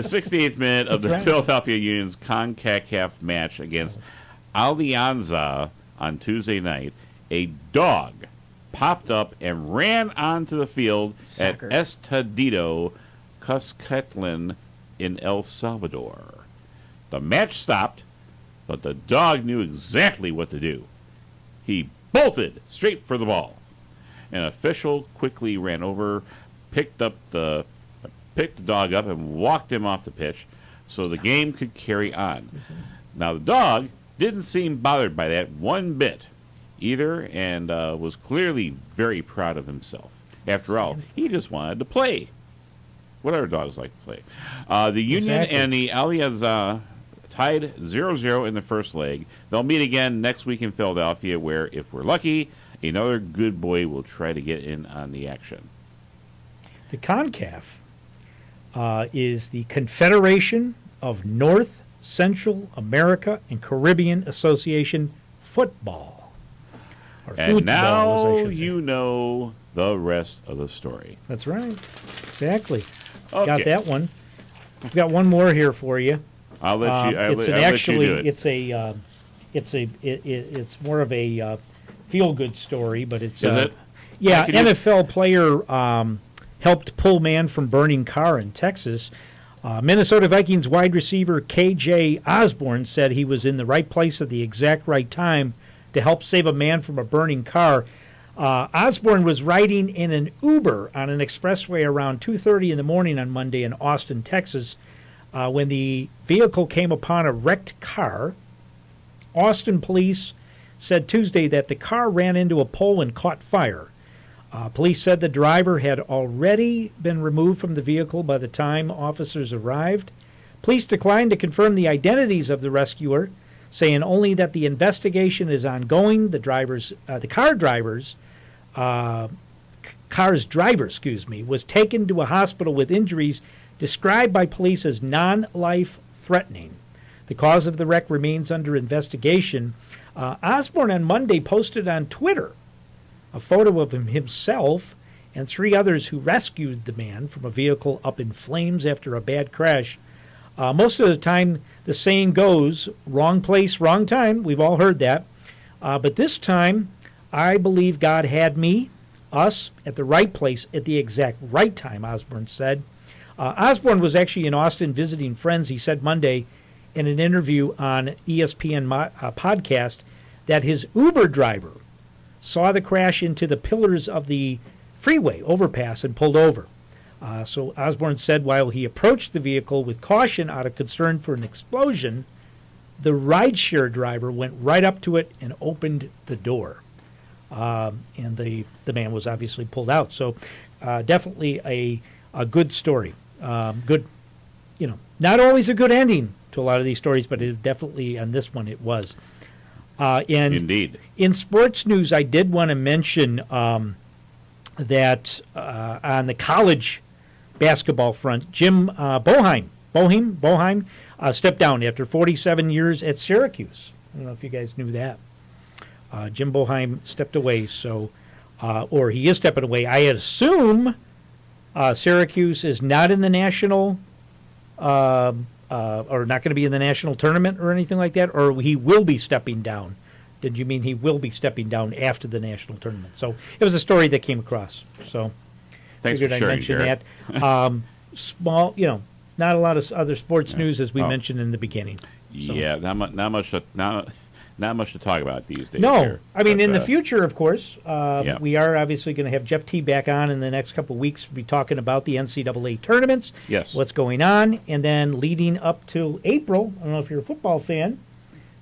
S2: 68th minute of the
S1: That's right.
S2: Philadelphia Union's CONCACAF match against Alianza on Tuesday night, a dog popped up and ran onto the field
S3: Soccer.
S2: at Estadito Cuscatlan in El Salvador. The match stopped, but the dog knew exactly what to do. He bolted straight for the ball. An official quickly ran over, picked the dog up, and walked him off the pitch so the game could carry on. Now, the dog didn't seem bothered by that one bit either, and was clearly very proud of himself. After all, he just wanted to play. Whatever dogs like to play. The Union
S1: Exactly.
S2: and the Alianza tied 0-0 in the first leg. They'll meet again next week in Philadelphia, where, if we're lucky, another good boy will try to get in on the action.
S1: The CONCAF is the Confederation of North, Central America, and Caribbean Association Football. Or
S2: And
S1: football, as I
S2: now
S1: should say.
S2: you know the rest of the story.
S1: That's right. Exactly.
S2: Okay.
S1: Got that one. We've got one more here for you.
S2: I'll let you.
S1: It's
S2: I'll
S1: an
S2: let
S1: actually,
S2: you do it.
S1: it's more of a feel-good story, but it's
S2: Is it?
S1: Yeah,
S2: I can do-
S1: NFL player helped pull man from burning car in Texas. Minnesota Vikings wide receiver K.J. Osborne said he was in the right place at the exact right time to help save a man from a burning car. Osborne was riding in an Uber on an expressway around 2:30 in the morning on Monday in Austin, Texas, when the vehicle came upon a wrecked car. Austin police said Tuesday that the car ran into a pole and caught fire. Police said the driver had already been removed from the vehicle by the time officers arrived. Police declined to confirm the identities of the rescuer, saying only that the investigation is ongoing. The car's driver, was taken to a hospital with injuries described by police as non-life threatening. The cause of the wreck remains under investigation. Osborne on Monday posted on Twitter a photo of himself and three others who rescued the man from a vehicle up in flames after a bad crash. Most of the time, the saying goes, wrong place, wrong time. We've all heard that. But this time, I believe God had us, at the right place at the exact right time, Osborne said. Osborne was actually in Austin visiting friends. He said Monday in an interview on ESPN podcast that his Uber driver saw the crash into the pillars of the freeway overpass and pulled over. So Osborne said while he approached the vehicle with caution out of concern for an explosion, the rideshare driver went right up to it and opened the door. And the man was obviously pulled out. So definitely a good story. Good, not always a good ending to a lot of these stories, but it definitely on this one it was. And
S2: Indeed.
S1: In sports news, I did want to mention that on the college basketball front, Jim Boeheim stepped down after 47 years at Syracuse. I don't know if you guys knew that. Jim Boeheim stepped away, or he is stepping away. I assume Syracuse is not in the national, or not going to be in the national tournament or anything like that, or he will be stepping down. Did you mean he will be stepping down after the national tournament? So it was a story that came across. So
S2: Thanks
S1: figured
S2: for
S1: I'd
S2: sharing,
S1: mention
S2: Derek.
S1: that. Small, not a lot of other sports news as we
S2: Oh.
S1: mentioned in the beginning. So.
S2: Yeah, not much to talk about these days.
S1: No,
S2: here.
S1: I mean,
S2: But,
S1: in the future, of course,
S2: yeah.
S1: we are obviously going to have Jeff T back on in the next couple of weeks. We'll be talking about the NCAA tournaments,
S2: Yes.
S1: what's going on, and then leading up to April. I don't know if you're a football fan,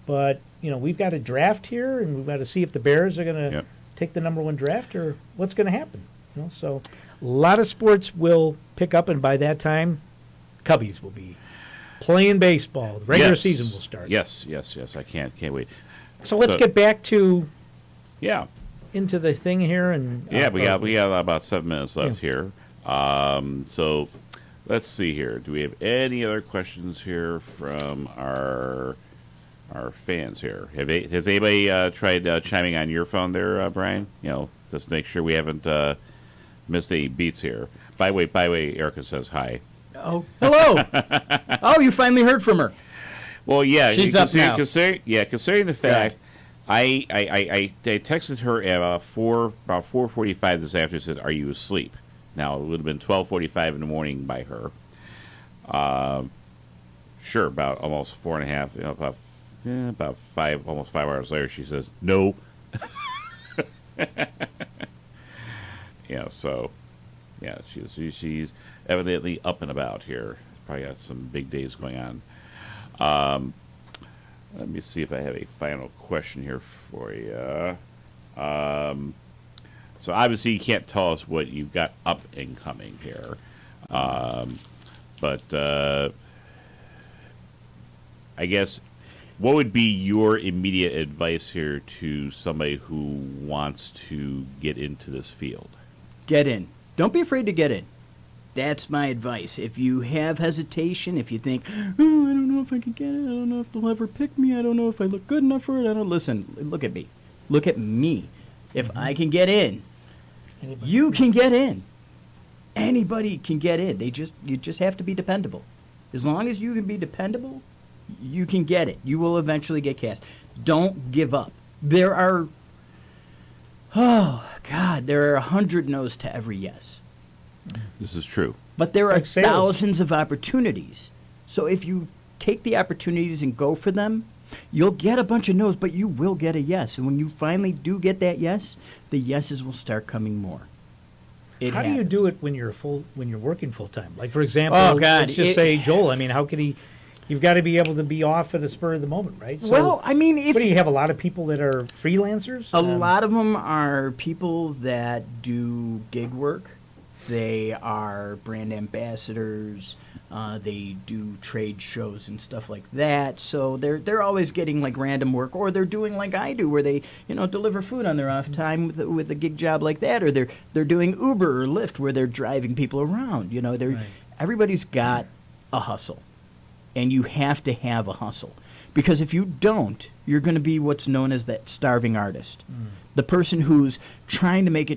S1: but we've got a draft here, and we've got to see if the Bears are going to take the number one draft or what's going to happen. So a lot of sports will pick up, and by that time, Cubbies will be playing baseball. The regular
S2: Yes.
S1: season will start.
S2: Yes. I can't wait.
S1: So let's get back to into the thing here, and
S2: we got about 7 minutes left here. So let's see here. Do we have any other questions here from our fans here? Has anybody tried chiming on your phone there, Brian? Just to make sure we haven't Misty Beats here. By the way, Erica says hi.
S3: Oh, hello. Oh, you finally heard from her.
S2: Well, yeah.
S3: She's up now.
S2: Considering the fact, I texted her at about 4:45 this afternoon. Said, "Are you asleep?" Now it would have been 12:45 in the morning by her. Sure, about almost 4.5, about almost 5 hours later, she says, "No." Yeah, so yeah, she's evidently up and about here. Probably got some big days going on. Let me see if I have a final question here for you. So obviously you can't tell us what you've got up and coming here, but I guess what would be your immediate advice here to somebody who wants to get into this field?
S3: Get in. Don't be afraid to get in. That's my advice. If you have hesitation, if you think, oh, I don't know if I can get it, I don't know if they'll ever pick me, I don't know if I look good enough for it, listen, look at me. Look at me. If I can get in, you can get in. Anybody can get in. You just have to be dependable. As long as you can be dependable, you can get it. You will eventually get cast. Don't give up. There are 100 no's to every yes.
S2: This is true.
S3: But there are
S1: like sales.
S3: thousands of opportunities. So if you take the opportunities and go for them, you'll get a bunch of no's, but you will get a yes. And when you finally do get that yes, the yeses will start coming more.
S1: How do you do it when you're working full time? Like, for example,
S3: Oh, God,
S1: let's just say Joel. I mean, how could he? You've got to be able to be off at the spur of the moment, right? So,
S3: Well, I mean, if
S1: what do you have? A lot of people that are freelancers.
S3: A lot of them are people that do gig work. They are brand ambassadors. They do trade shows and stuff like that. So they're always getting like random work, or they're doing like I do, where they deliver food on their off time with a gig job like that, or they're doing Uber or Lyft, where they're driving people around. Everybody's got a hustle, and you have to have a hustle, because if you don't, you're going to be what's known as that starving artist. The person who's trying to make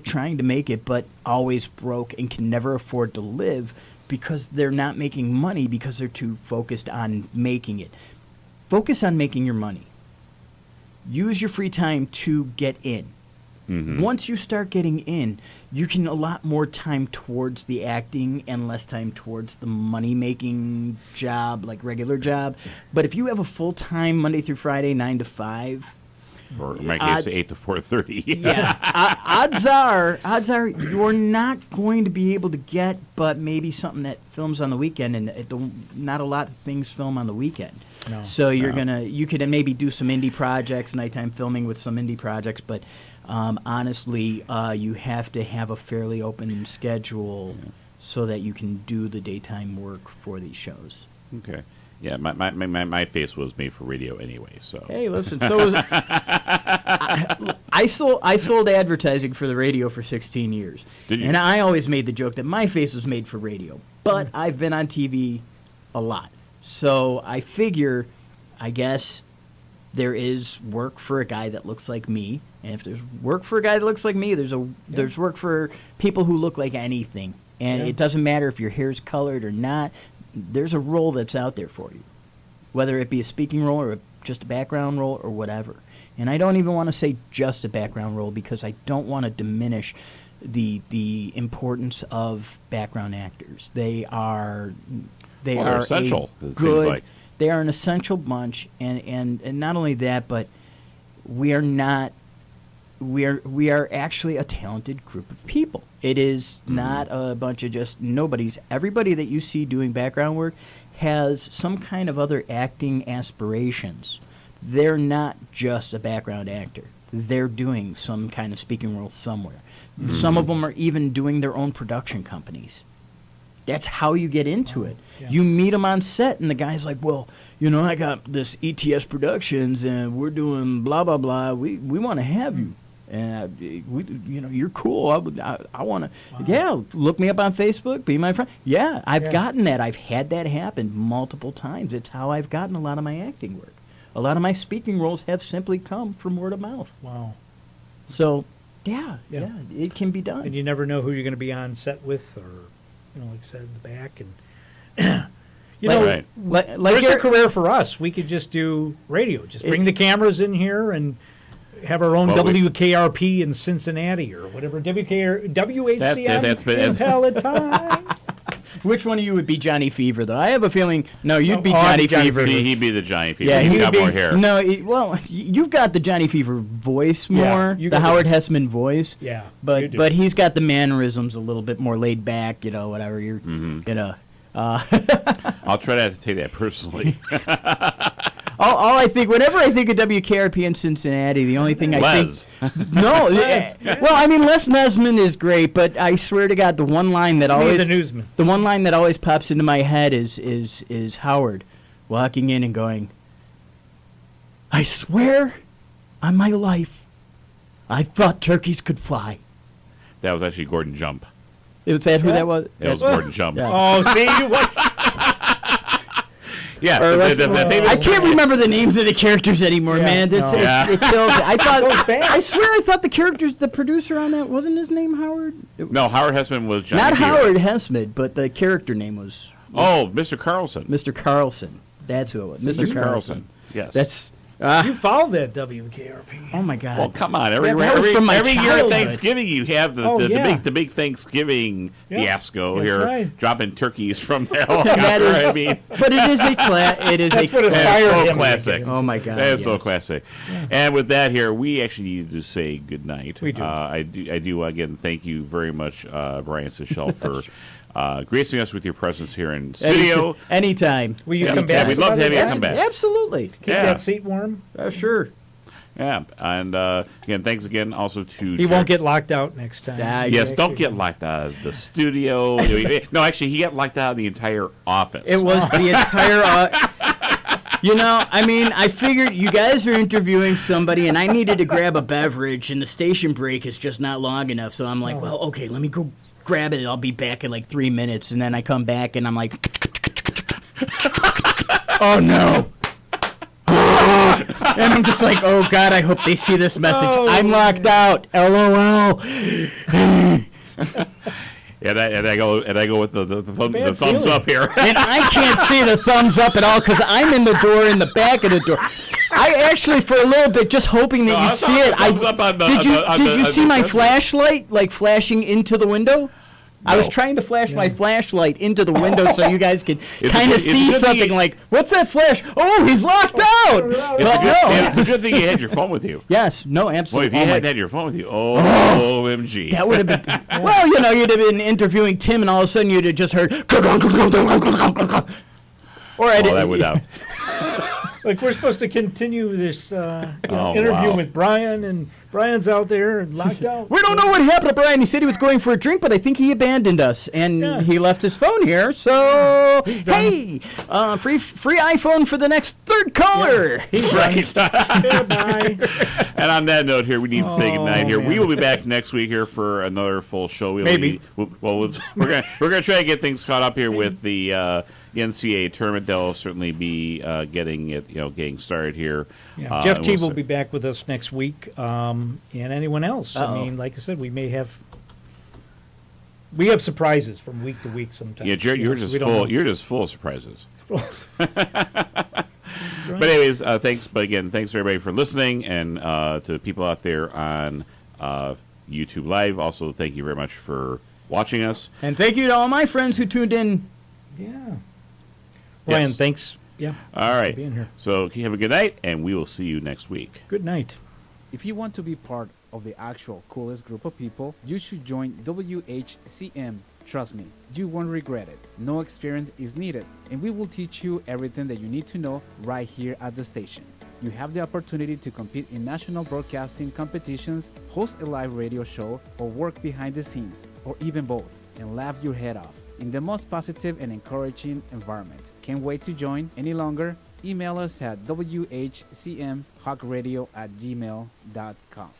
S3: it, but always broke and can never afford to live because they're not making money because they're too focused on making it. Focus on making your money. Use your free time to get in.
S2: Mm-hmm.
S3: Once you start getting in, you can allot more time towards the acting and less time towards the money-making job, like regular job. But if you have a full-time Monday through Friday, 9 to 5,
S2: or in my case, 8 to 4:30.
S3: yeah, odds are you're not going to be able to get, but maybe something that films on the weekend, and not a lot of things film on the weekend.
S1: No.
S3: So you could maybe do some indie projects, nighttime filming with some indie projects, but honestly, you have to have a fairly open schedule so that you can do the daytime work for these shows.
S2: Okay. Yeah, my face was made for radio anyway. So
S3: hey, listen. So was, I sold advertising for the radio for 16 years.
S2: Did you?
S3: And I always made the joke that my face was made for radio, but I've been on TV a lot. So I figure, I guess, there is work for a guy that looks like me, and if there's work for a guy that looks like me, there's work for people who look like anything. And it doesn't matter if your hair's colored or not. There's a role that's out there for you, whether it be a speaking role or just a background role or whatever. And I don't even want to say just a background role, because I don't want to diminish the importance of background actors. They are
S2: essential.
S3: It
S2: seems like.
S3: They are an essential bunch, and not only that, but we are actually a talented group of people. It is not a bunch of just nobodies. Everybody that you see doing background work has some kind of other acting aspirations. They're not just a background actor. They're doing some kind of speaking role somewhere. Some of them are even doing their own production companies. That's how you get into it.
S1: Yeah.
S3: You meet them on set, and the guy's like, well, I got this ETS Productions, and we're doing blah, blah, blah. We want to have you. And you're cool. I want to.
S1: Wow.
S3: Yeah, look me up on Facebook. Be my friend. Yeah, I've gotten that. I've had that happen multiple times. It's how I've gotten a lot of my acting work. A lot of my speaking roles have simply come from word of mouth.
S1: Wow.
S3: So, Yeah, it can be done.
S1: And you never know who you're going to be on set with, or like I said, in the back, and there's a career for us. We could just do radio. Just bring the cameras in here and have our own WKRP in Cincinnati or whatever. WHCM
S2: that's been
S1: Palatine.
S3: Which one of you would be Johnny Fever, though? I have a feeling. No, you'd be Johnny Fever.
S2: He'd be the Johnny Fever.
S3: Yeah,
S2: he's got more hair.
S3: No, you've got the Johnny Fever voice more, the Howard Hessman voice.
S1: Yeah,
S3: but he's got the mannerisms a little bit more laid back. Whatever you're.
S2: I'll try not to take that personally.
S3: All I think, whenever I think of WKRP in Cincinnati, the only thing I think, no, well, I mean, Les Nesman is great, but I swear to God, the one line that always pops into my head is Howard walking in and going, "I swear on my life, I thought turkeys could fly."
S2: That was actually Gordon Jump.
S3: Was that who that was?
S2: That was Gordon Jump.
S3: Yeah.
S1: Oh, see, you watched.
S2: Yeah,
S3: I can't remember the names of the characters anymore, man. It kills it. I swear I thought the producer on that, wasn't his name Howard?
S2: No, Howard Hessman was Johnny
S3: Not
S2: Fever.
S3: Howard Hessman, but the character name was...
S2: Oh, Mr. Carlson.
S3: Mr. Carlson. That's who it was. Mr. Carlson.
S2: Yes.
S3: That's...
S1: you followed that WKRP.
S3: Oh my God!
S2: Well, come on! Every year at Thanksgiving, you have the big Thanksgiving fiasco here,
S1: right.
S2: dropping turkeys from the helicopter.
S3: But it is a
S2: classic.
S3: Oh my God!
S2: That is so classic. Yeah. And with that, here we actually need to say good night.
S1: We do.
S2: I do again. Thank you very much, Brian Sichel, for. Gracing us with your presence here in studio.
S3: Anytime.
S1: Will you come back?
S2: We'd love to have you come back.
S3: Absolutely.
S1: Keep that seat warm.
S3: Sure.
S2: Yeah, and again, thanks again also to.
S1: He won't get locked out next time.
S2: Yes, don't get locked out of the studio. No, actually, he got locked out of the entire office.
S3: It was the entire. I mean, I figured you guys are interviewing somebody, and I needed to grab a beverage, and the station break is just not long enough. So I'm like, well, okay, let me go grab it. I'll be back in like 3 minutes, and then I come back, and I'm like, oh no. And I'm just like, oh God, I hope they see this message. I'm locked out. LOL.
S2: And I go with the thumbs up here.
S3: And I can't see the thumbs up at all because I'm in the door, in the back of the door. I actually, for a little bit, just hoping that you'd see it. Did you see my flashlight, like flashing into the window? No. I was trying to flash my flashlight into the window so you guys could kind of see something like, what's that flash? Oh, he's locked out!
S2: It's a good thing you had your phone with you.
S3: Yes, no, absolutely.
S2: Boy, if you hadn't had your phone with you, OMG.
S3: That would have been, well, you'd have been interviewing Tim and all of a sudden you'd have just heard, or I didn't.
S2: That would have.
S1: Like, we're supposed to continue this interview with Brian, and Brian's out there and locked out.
S3: We don't know what happened to Brian. He said he was going for a drink, but I think he abandoned us, and he left his phone here. So, hey, free iPhone for the next third caller.
S2: Yeah, he's right.
S1: Bye.
S2: And on that note here, we need to say goodnight here. Man. We will be back next week here for another full show.
S1: Maybe.
S2: We're gonna try to get things caught up here with the NCAA tournament. They'll certainly be getting started here.
S1: Yeah. Jeff T will be back with us next week, and anyone else. I mean, like I said, we have surprises from week to week sometimes.
S2: Yeah, Jared, you're just full. You're just full of surprises. But anyways, thanks. But again, thanks everybody for listening, and to people out there on YouTube Live. Also, thank you very much for watching us,
S3: and thank you to all my friends who tuned in.
S1: Yeah. Brian, thanks. Yeah.
S2: All right.
S1: For being here.
S2: So have a good night, and we will see you next week.
S1: Good night.
S9: If you want to be part of the actual coolest group of people, you should join WHCM. Trust me, you won't regret it. No experience is needed, and we will teach you everything that you need to know right here at the station. You have the opportunity to compete in national broadcasting competitions, host a live radio show, or work behind the scenes, or even both, and laugh your head off in the most positive and encouraging environment. Can't wait to join any longer? Email us at whcmhawkradio@gmail.com.